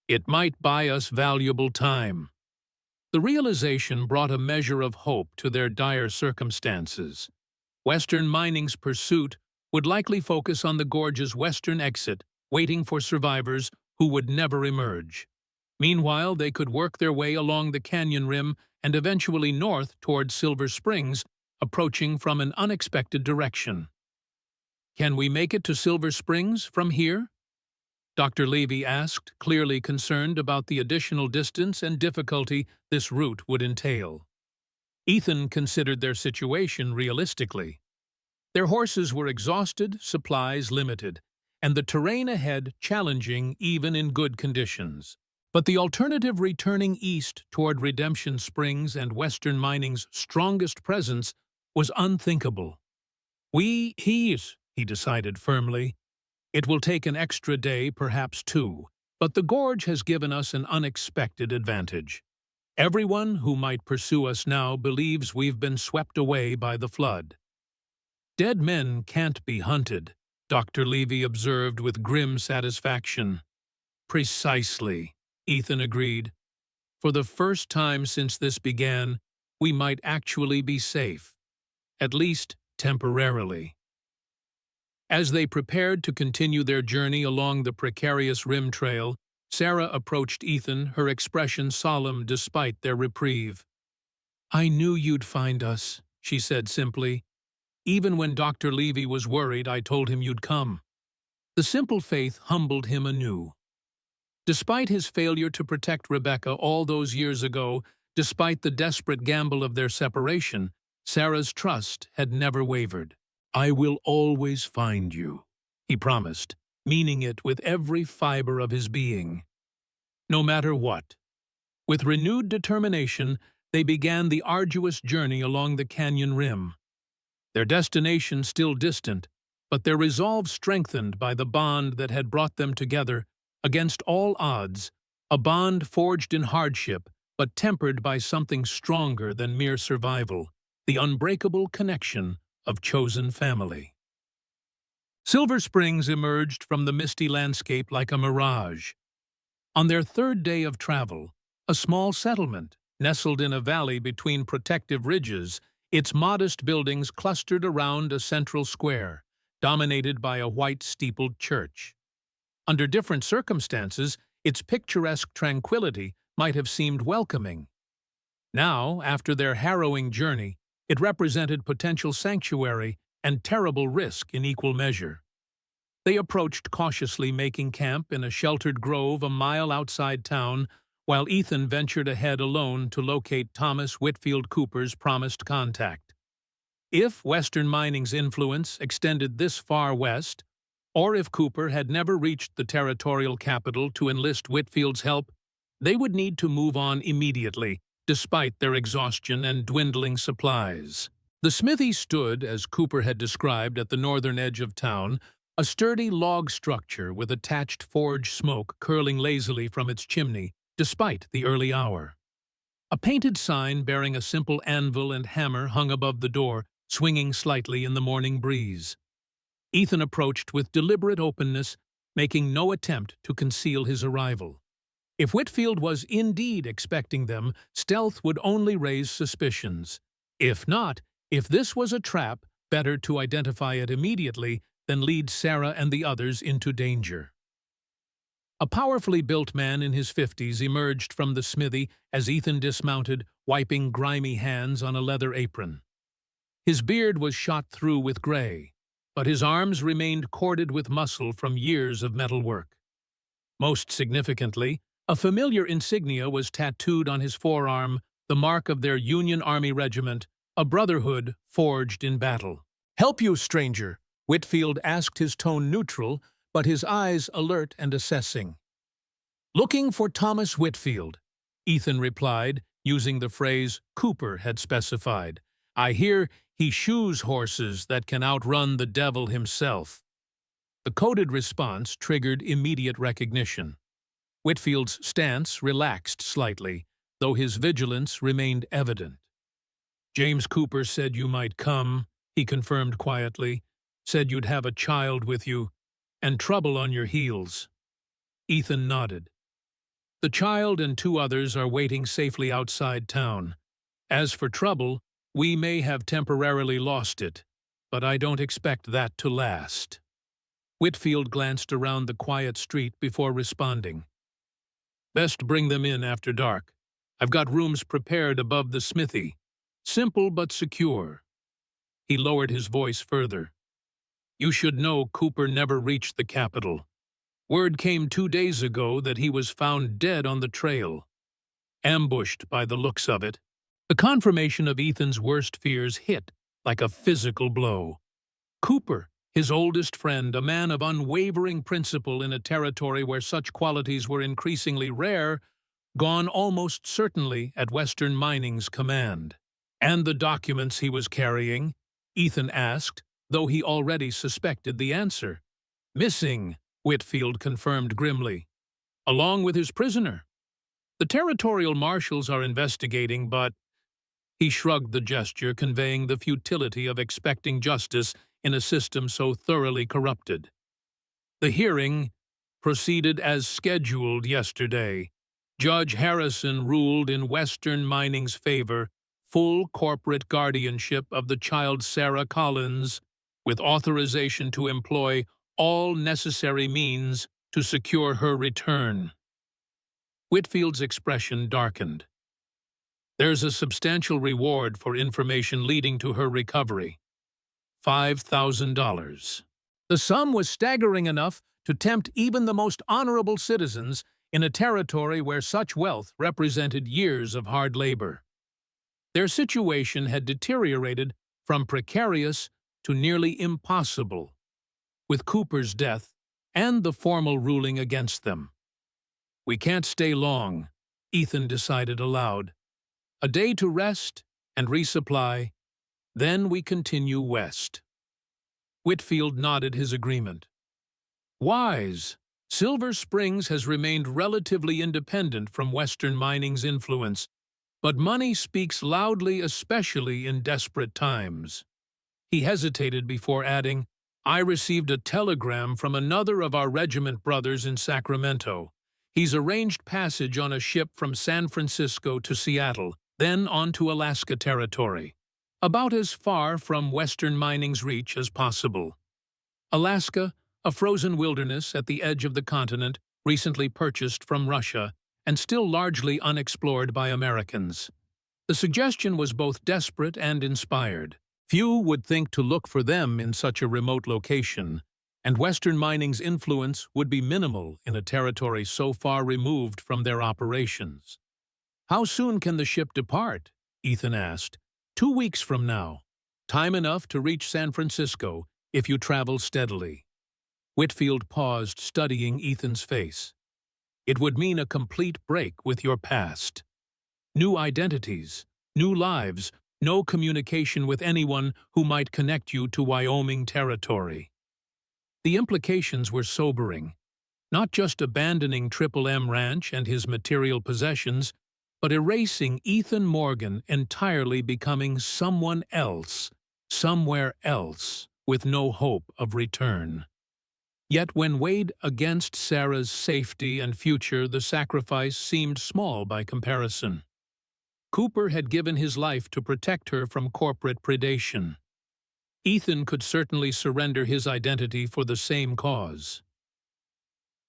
It might buy us valuable time." The realization brought a measure of hope to their dire circumstances. Western Mining's pursuit would likely focus on the gorge's western exit, waiting for survivors who would never emerge. Meanwhile, they could work their way along the canyon rim and eventually north toward Silver Springs, approaching from an unexpected direction. "Can we make it to Silver Springs from here?" Dr. Levy asked, clearly concerned about the additional distance and difficulty this route would entail. Ethan considered their situation realistically. Their horses were exhausted, supplies limited, and the terrain ahead challenging even in good conditions. But the alternative, returning east toward Redemption Springs and Western Mining's strongest presence, was unthinkable. He decided firmly. "It will take an extra day, perhaps two, but the gorge has given us an unexpected advantage. Everyone who might pursue us now believes we've been swept away by the flood." "Dead men can't be hunted," Dr. Levy observed with grim satisfaction. "Precisely," Ethan agreed. "For the first time since this began, we might actually be safe. At least temporarily." As they prepared to continue their journey along the precarious rim trail, Sarah approached Ethan, her expression solemn despite their reprieve. "I knew you'd find us," she said simply. "Even when Dr. Levy was worried, I told him you'd come." The simple faith humbled him anew. Despite his failure to protect Rebecca all those years ago, despite the desperate gamble of their separation, Sarah's trust had never wavered. "I will always find you," he promised, meaning it with every fiber of his being. No matter what. With renewed determination, they began the arduous journey along the canyon rim. Their destination still distant, but their resolve strengthened by the bond that had brought them together against all odds, a bond forged in hardship but tempered by something stronger than mere survival, the unbreakable connection of chosen family. Silver Springs emerged from the misty landscape like a mirage. On their third day of travel, a small settlement, nestled in a valley between protective ridges, its modest buildings clustered around a central square, dominated by a white-steepled church. Under different circumstances, its picturesque tranquility might have seemed welcoming. Now, after their harrowing journey, it represented potential sanctuary and terrible risk in equal measure. They approached cautiously, making camp in a sheltered grove a mile outside town, while Ethan ventured ahead alone to locate Thomas Whitfield Cooper's promised contact. If Western mining's influence extended this far west, or if Cooper had never reached the territorial capital to enlist Whitfield's help, they would need to move on immediately, despite their exhaustion and dwindling supplies. The smithy stood, as Cooper had described, at the northern edge of town, a sturdy log structure with attached forge smoke curling lazily from its chimney, despite the early hour. A painted sign bearing a simple anvil and hammer hung above the door, swinging slightly in the morning breeze. Ethan approached with deliberate openness, making no attempt to conceal his arrival. If Whitfield was indeed expecting them, stealth would only raise suspicions. If not, if this was a trap, better to identify it immediately than lead Sarah and the others into danger. A powerfully built man in his 50s emerged from the smithy as Ethan dismounted, wiping grimy hands on a leather apron. His beard was shot through with gray, but his arms remained corded with muscle from years of metal work. Most significantly, a familiar insignia was tattooed on his forearm, the mark of their Union Army regiment, a brotherhood forged in battle. "Help you, stranger?" Whitfield asked, his tone neutral, but his eyes alert and assessing. "Looking for Thomas Whitfield," Ethan replied, using the phrase Cooper had specified. "I hear he shoes horses that can outrun the devil himself." The coded response triggered immediate recognition. Whitfield's stance relaxed slightly, though his vigilance remained evident. "James Cooper said you might come," he confirmed quietly. "Said you'd have a child with you, and trouble on your heels." Ethan nodded. "The child and 2 others are waiting safely outside town. As for trouble, we may have temporarily lost it, but I don't expect that to last." Whitfield glanced around the quiet street before responding. "Best bring them in after dark. I've got rooms prepared above the smithy. Simple but secure." He lowered his voice further. "You should know Cooper never reached the capital. Word came 2 days ago that he was found dead on the trail. Ambushed by the looks of it." The confirmation of Ethan's worst fears hit like a physical blow. Cooper, his oldest friend, a man of unwavering principle in a territory where such qualities were increasingly rare, gone almost certainly at Western Mining's command. "And the documents he was carrying?" Ethan asked, though he already suspected the answer. "Missing," Whitfield confirmed grimly, "along with his prisoner. The territorial marshals are investigating, but—" He shrugged the gesture, conveying the futility of expecting justice in a system so thoroughly corrupted. "The hearing proceeded as scheduled yesterday. Judge Harrison ruled in Western Mining's favor, full corporate guardianship of the child Sarah Collins, with authorization to employ all necessary means to secure her return." Whitfield's expression darkened. "There's a substantial reward for information leading to her recovery. $5,000. The sum was staggering enough to tempt even the most honorable citizens in a territory where such wealth represented years of hard labor. Their situation had deteriorated from precarious to nearly impossible, with Cooper's death and the formal ruling against them. "We can't stay long," Ethan decided aloud. "A day to rest and resupply, Then we continue west. Whitfield nodded his agreement. Wise. Silver Springs has remained relatively independent from Western mining's influence, but money speaks loudly, especially in desperate times. He hesitated before adding, I received a telegram from another of our regiment brothers in Sacramento. He's arranged passage on a ship from San Francisco to Seattle, then on to Alaska Territory, about as far from Western mining's reach as possible. Alaska, a frozen wilderness at the edge of the continent, recently purchased from Russia, and still largely unexplored by Americans. The suggestion was both desperate and inspired. Few would think to look for them in such a remote location, and Western mining's influence would be minimal in a territory so far removed from their operations. How soon can the ship depart? Ethan asked. 2 weeks from now. Time enough to reach San Francisco if you travel steadily. Whitfield paused, studying Ethan's face. It would mean a complete break with your past. New identities, new lives, no communication with anyone who might connect you to Wyoming territory. The implications were sobering. Not just abandoning Triple M Ranch and his material possessions, but erasing Ethan Morgan entirely, becoming someone else, somewhere else, with no hope of return. Yet when weighed against Sarah's safety and future, the sacrifice seemed small by comparison. Cooper had given his life to protect her from corporate predation. Ethan could certainly surrender his identity for the same cause.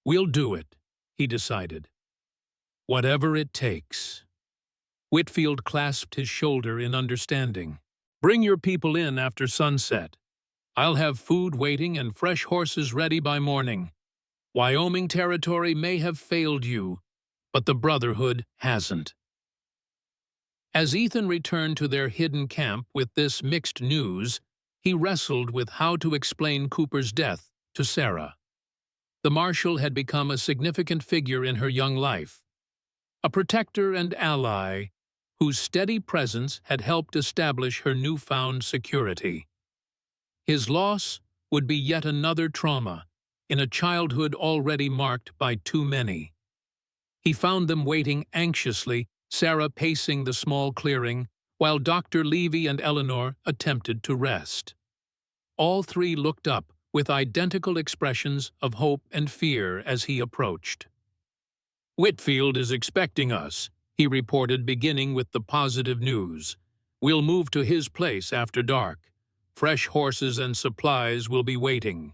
We'll do it, he decided. Whatever it takes. Whitfield clasped his shoulder in understanding. Bring your people in after sunset. I'll have food waiting and fresh horses ready by morning. Wyoming territory may have failed you, but the Brotherhood hasn't. As Ethan returned to their hidden camp with this mixed news, he wrestled with how to explain Cooper's death to Sarah. The Marshal had become a significant figure in her young life, a protector and ally whose steady presence had helped establish her newfound security. His loss would be yet another trauma in a childhood already marked by too many. He found them waiting anxiously, Sarah pacing the small clearing, while Dr. Levy and Eleanor attempted to rest. All three looked up with identical expressions of hope and fear as he approached. Whitfield is expecting us, he reported, beginning with the positive news. We'll move to his place after dark. Fresh horses and supplies will be waiting.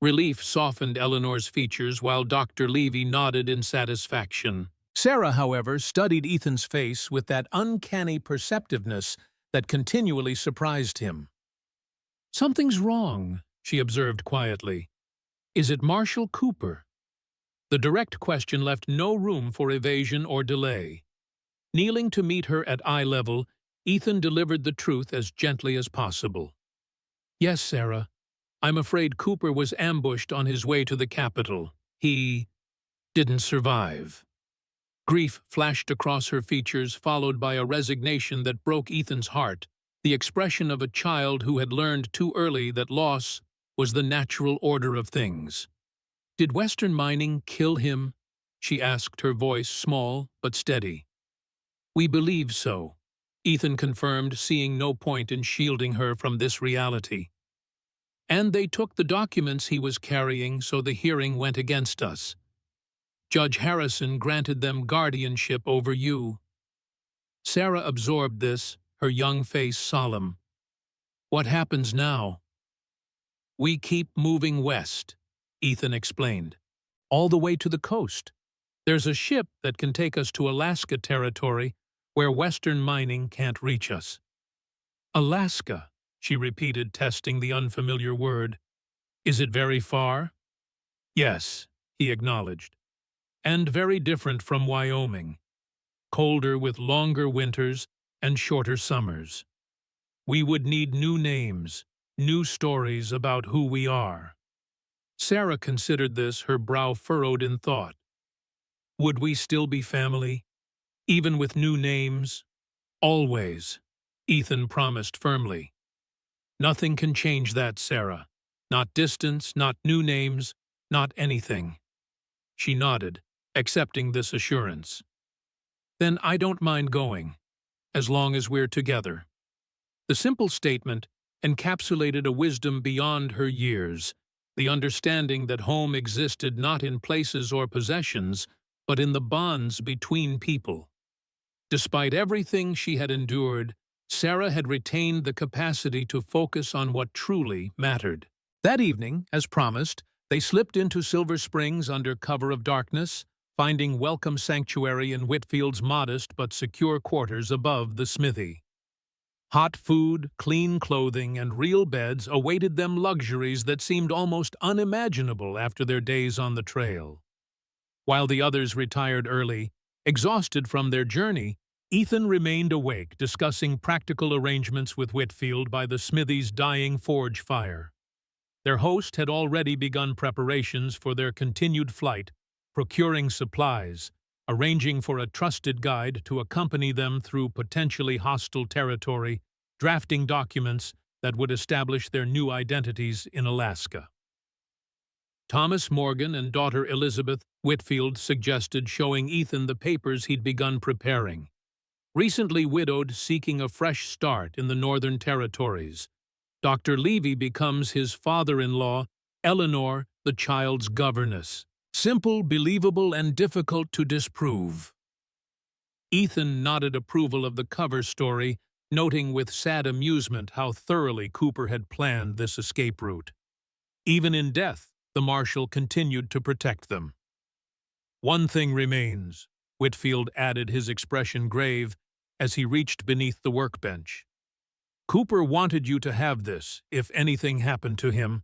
Relief softened Eleanor's features while Dr. Levy nodded in satisfaction. Sarah, however, studied Ethan's face with that uncanny perceptiveness that continually surprised him. Something's wrong, she observed quietly. Is it Marshal Cooper? The direct question left no room for evasion or delay. Kneeling to meet her at eye level, Ethan delivered the truth as gently as possible. Yes, Sarah. I'm afraid Cooper was ambushed on his way to the capital. He didn't survive. Grief flashed across her features, followed by a resignation that broke Ethan's heart, the expression of a child who had learned too early that loss was the natural order of things. Did Western mining kill him? She asked, her voice small but steady. We believe so, Ethan confirmed, seeing no point in shielding her from this reality. And they took the documents he was carrying, so the hearing went against us. Judge Harrison granted them guardianship over you. Sarah absorbed this, her young face solemn. What happens now? We keep moving west, Ethan explained. All the way to the coast. There's a ship that can take us to Alaska territory where Western mining can't reach us. Alaska, she repeated, testing the unfamiliar word. Is it very far? Yes, he acknowledged. And very different from Wyoming. Colder with longer winters and shorter summers. We would need new names, new stories about who we are. Sarah considered this, her brow furrowed in thought. Would we still be family, even with new names? Always. Ethan promised firmly. "Nothing can change that, Sarah. Not distance, not new names, not anything." She nodded, accepting this assurance. "Then I don't mind going, as long as we're together." The simple statement encapsulated a wisdom beyond her years, the understanding that home existed not in places or possessions, but in the bonds between people. Despite everything she had endured, Sarah had retained the capacity to focus on what truly mattered. That evening, as promised, they slipped into Silver Springs under cover of darkness, finding welcome sanctuary in Whitfield's modest but secure quarters above the smithy. Hot food, clean clothing, and real beds awaited them, luxuries that seemed almost unimaginable after their days on the trail. While the others retired early, exhausted from their journey, Ethan remained awake, discussing practical arrangements with Whitfield by the smithy's dying forge fire. Their host had already begun preparations for their continued flight, procuring supplies, arranging for a trusted guide to accompany them through potentially hostile territory, drafting documents that would establish their new identities in Alaska. Thomas Morgan and daughter Elizabeth, Whitfield suggested showing Ethan the papers he'd begun preparing. Recently widowed, seeking a fresh start in the Northern Territories, Dr. Levy becomes his father-in-law, Eleanor, the child's governess. Simple, believable, and difficult to disprove. Ethan nodded approval of the cover story, noting with sad amusement how thoroughly Cooper had planned this escape route. Even in death, the marshal continued to protect them. "One thing remains," Whitfield added, his expression grave, as he reached beneath the workbench. "Cooper wanted you to have this, if anything happened to him."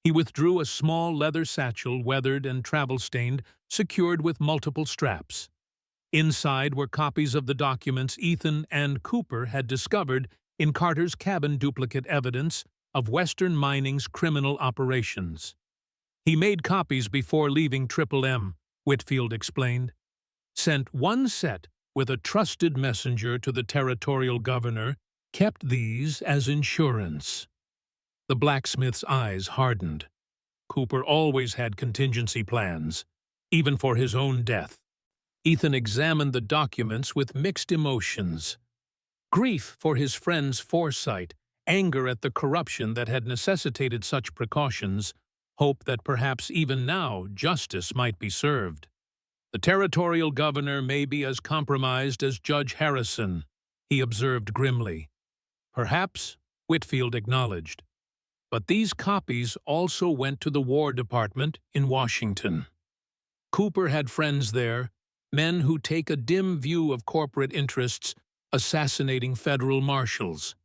He withdrew a small leather satchel, weathered and travel-stained, secured with multiple straps. Inside were copies of the documents Ethan and Cooper had discovered in Carter's cabin, duplicate evidence of Western Mining's criminal operations. "He made copies before leaving M, Whitfield explained. "Sent one set with a trusted messenger to the territorial governor, kept these as insurance." The blacksmith's eyes hardened. Cooper always had contingency plans, even for his own death. Ethan examined the documents with mixed emotions. Grief for his friend's foresight, anger at the corruption that had necessitated such precautions, hope that perhaps even now justice might be served. "The territorial governor may be as compromised as Judge Harrison," he observed grimly. "Perhaps," Whitfield acknowledged. "But these copies also went to the War Department in Washington. Cooper had friends there, men who take a dim view of corporate interests, assassinating federal marshals."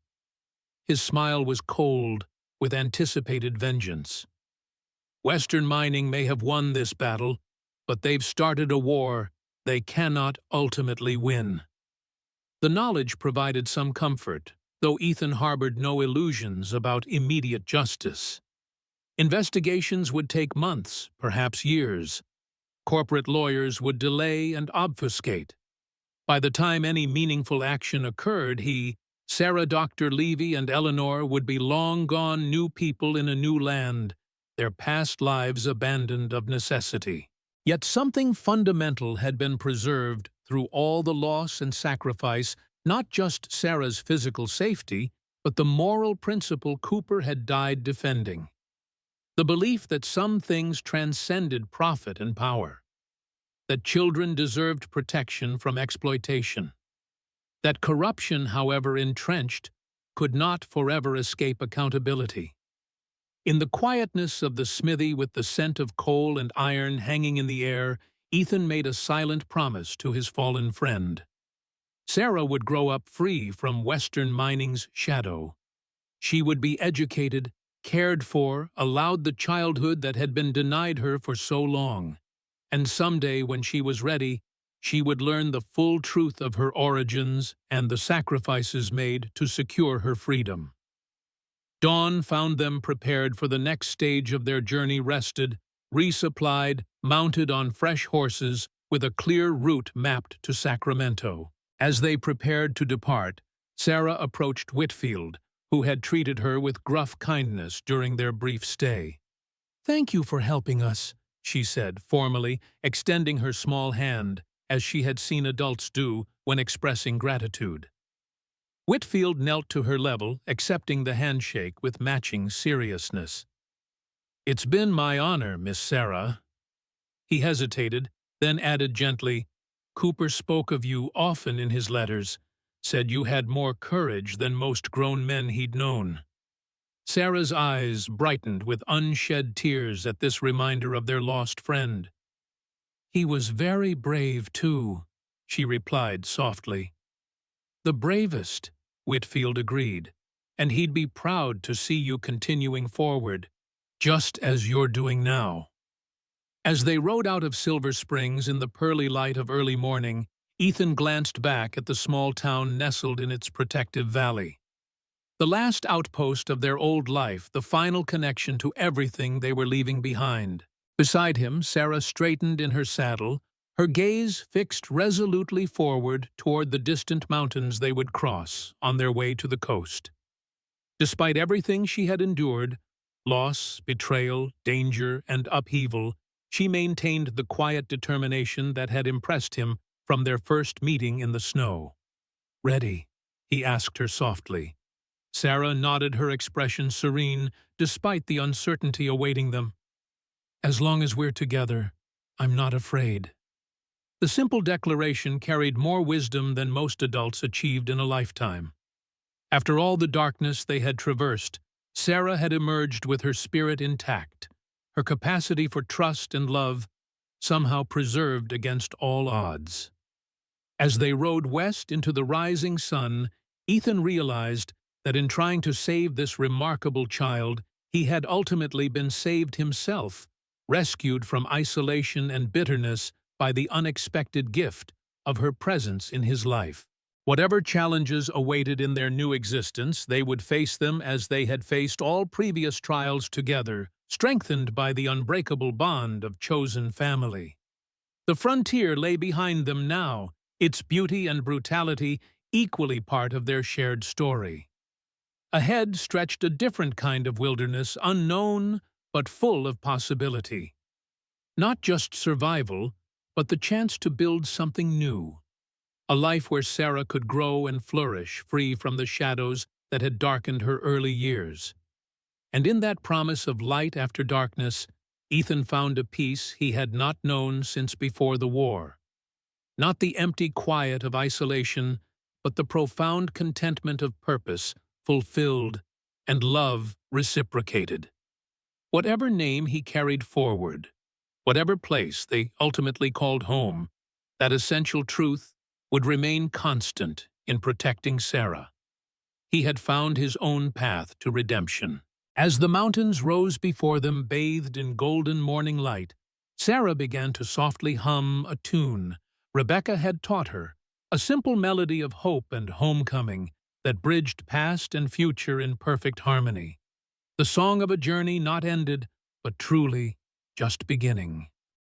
His smile was cold, with anticipated vengeance. "Western Mining may have won this battle, but they've started a war they cannot ultimately win." The knowledge provided some comfort, though Ethan harbored no illusions about immediate justice. Investigations would take months, perhaps years. Corporate lawyers would delay and obfuscate. By the time any meaningful action occurred, Sarah, Dr. Levy, and Eleanor would be long gone, new people in a new land, their past lives abandoned of necessity. Yet something fundamental had been preserved through all the loss and sacrifice, not just Sarah's physical safety, but the moral principle Cooper had died defending. The belief that some things transcended profit and power. That children deserved protection from exploitation. That corruption, however entrenched, could not forever escape accountability. In the quietness of the smithy, with the scent of coal and iron hanging in the air, Ethan made a silent promise to his fallen friend. Sarah would grow up free from Western Mining's shadow. She would be educated, cared for, allowed the childhood that had been denied her for so long. And someday, when she was ready, she would learn the full truth of her origins and the sacrifices made to secure her freedom. Dawn found them prepared for the next stage of their journey, rested, resupplied, mounted on fresh horses, with a clear route mapped to Sacramento. As they prepared to depart, Sarah approached Whitfield, who had treated her with gruff kindness during their brief stay. "Thank you for helping us," she said formally, extending her small hand, as she had seen adults do when expressing gratitude. Whitfield knelt to her level, accepting the handshake with matching seriousness. "It's been my honor, Miss Sarah." He hesitated, then added gently, "Cooper spoke of you often in his letters, said you had more courage than most grown men he'd known." Sarah's eyes brightened with unshed tears at this reminder of their lost friend. "He was very brave, too," she replied softly. "The bravest," Whitfield agreed, "and he'd be proud to see you continuing forward, just as you're doing now." As they rode out of Silver Springs in the pearly light of early morning, Ethan glanced back at the small town nestled in its protective valley. The last outpost of their old life, the final connection to everything they were leaving behind. Beside him, Sarah straightened in her saddle, her gaze fixed resolutely forward toward the distant mountains they would cross on their way to the coast. Despite everything she had endured, loss, betrayal, danger, and upheaval, she maintained the quiet determination that had impressed him from their first meeting in the snow. "Ready?" he asked her softly. Sarah nodded, her expression serene, despite the uncertainty awaiting them. "As long as we're together, I'm not afraid." The simple declaration carried more wisdom than most adults achieved in a lifetime. After all the darkness they had traversed, Sarah had emerged with her spirit intact, her capacity for trust and love somehow preserved against all odds. As they rode west into the rising sun, Ethan realized that in trying to save this remarkable child, he had ultimately been saved himself, rescued from isolation and bitterness by the unexpected gift of her presence in his life. Whatever challenges awaited in their new existence, they would face them as they had faced all previous trials together, strengthened by the unbreakable bond of chosen family. The frontier lay behind them now, its beauty and brutality equally part of their shared story. Ahead stretched a different kind of wilderness, unknown but full of possibility. Not just survival, but the chance to build something new. A life where Sarah could grow and flourish, free from the shadows that had darkened her early years. And in that promise of light after darkness, Ethan found a peace he had not known since before the war. Not the empty quiet of isolation, but the profound contentment of purpose, fulfilled, and love reciprocated. Whatever name he carried forward, whatever place they ultimately called home, that essential truth would remain constant in protecting Sarah. He had found his own path to redemption. As the mountains rose before them, bathed in golden morning light, Sarah began to softly hum a tune Rebecca had taught her, a simple melody of hope and homecoming that bridged past and future in perfect harmony. The song of a journey not ended, but truly just beginning.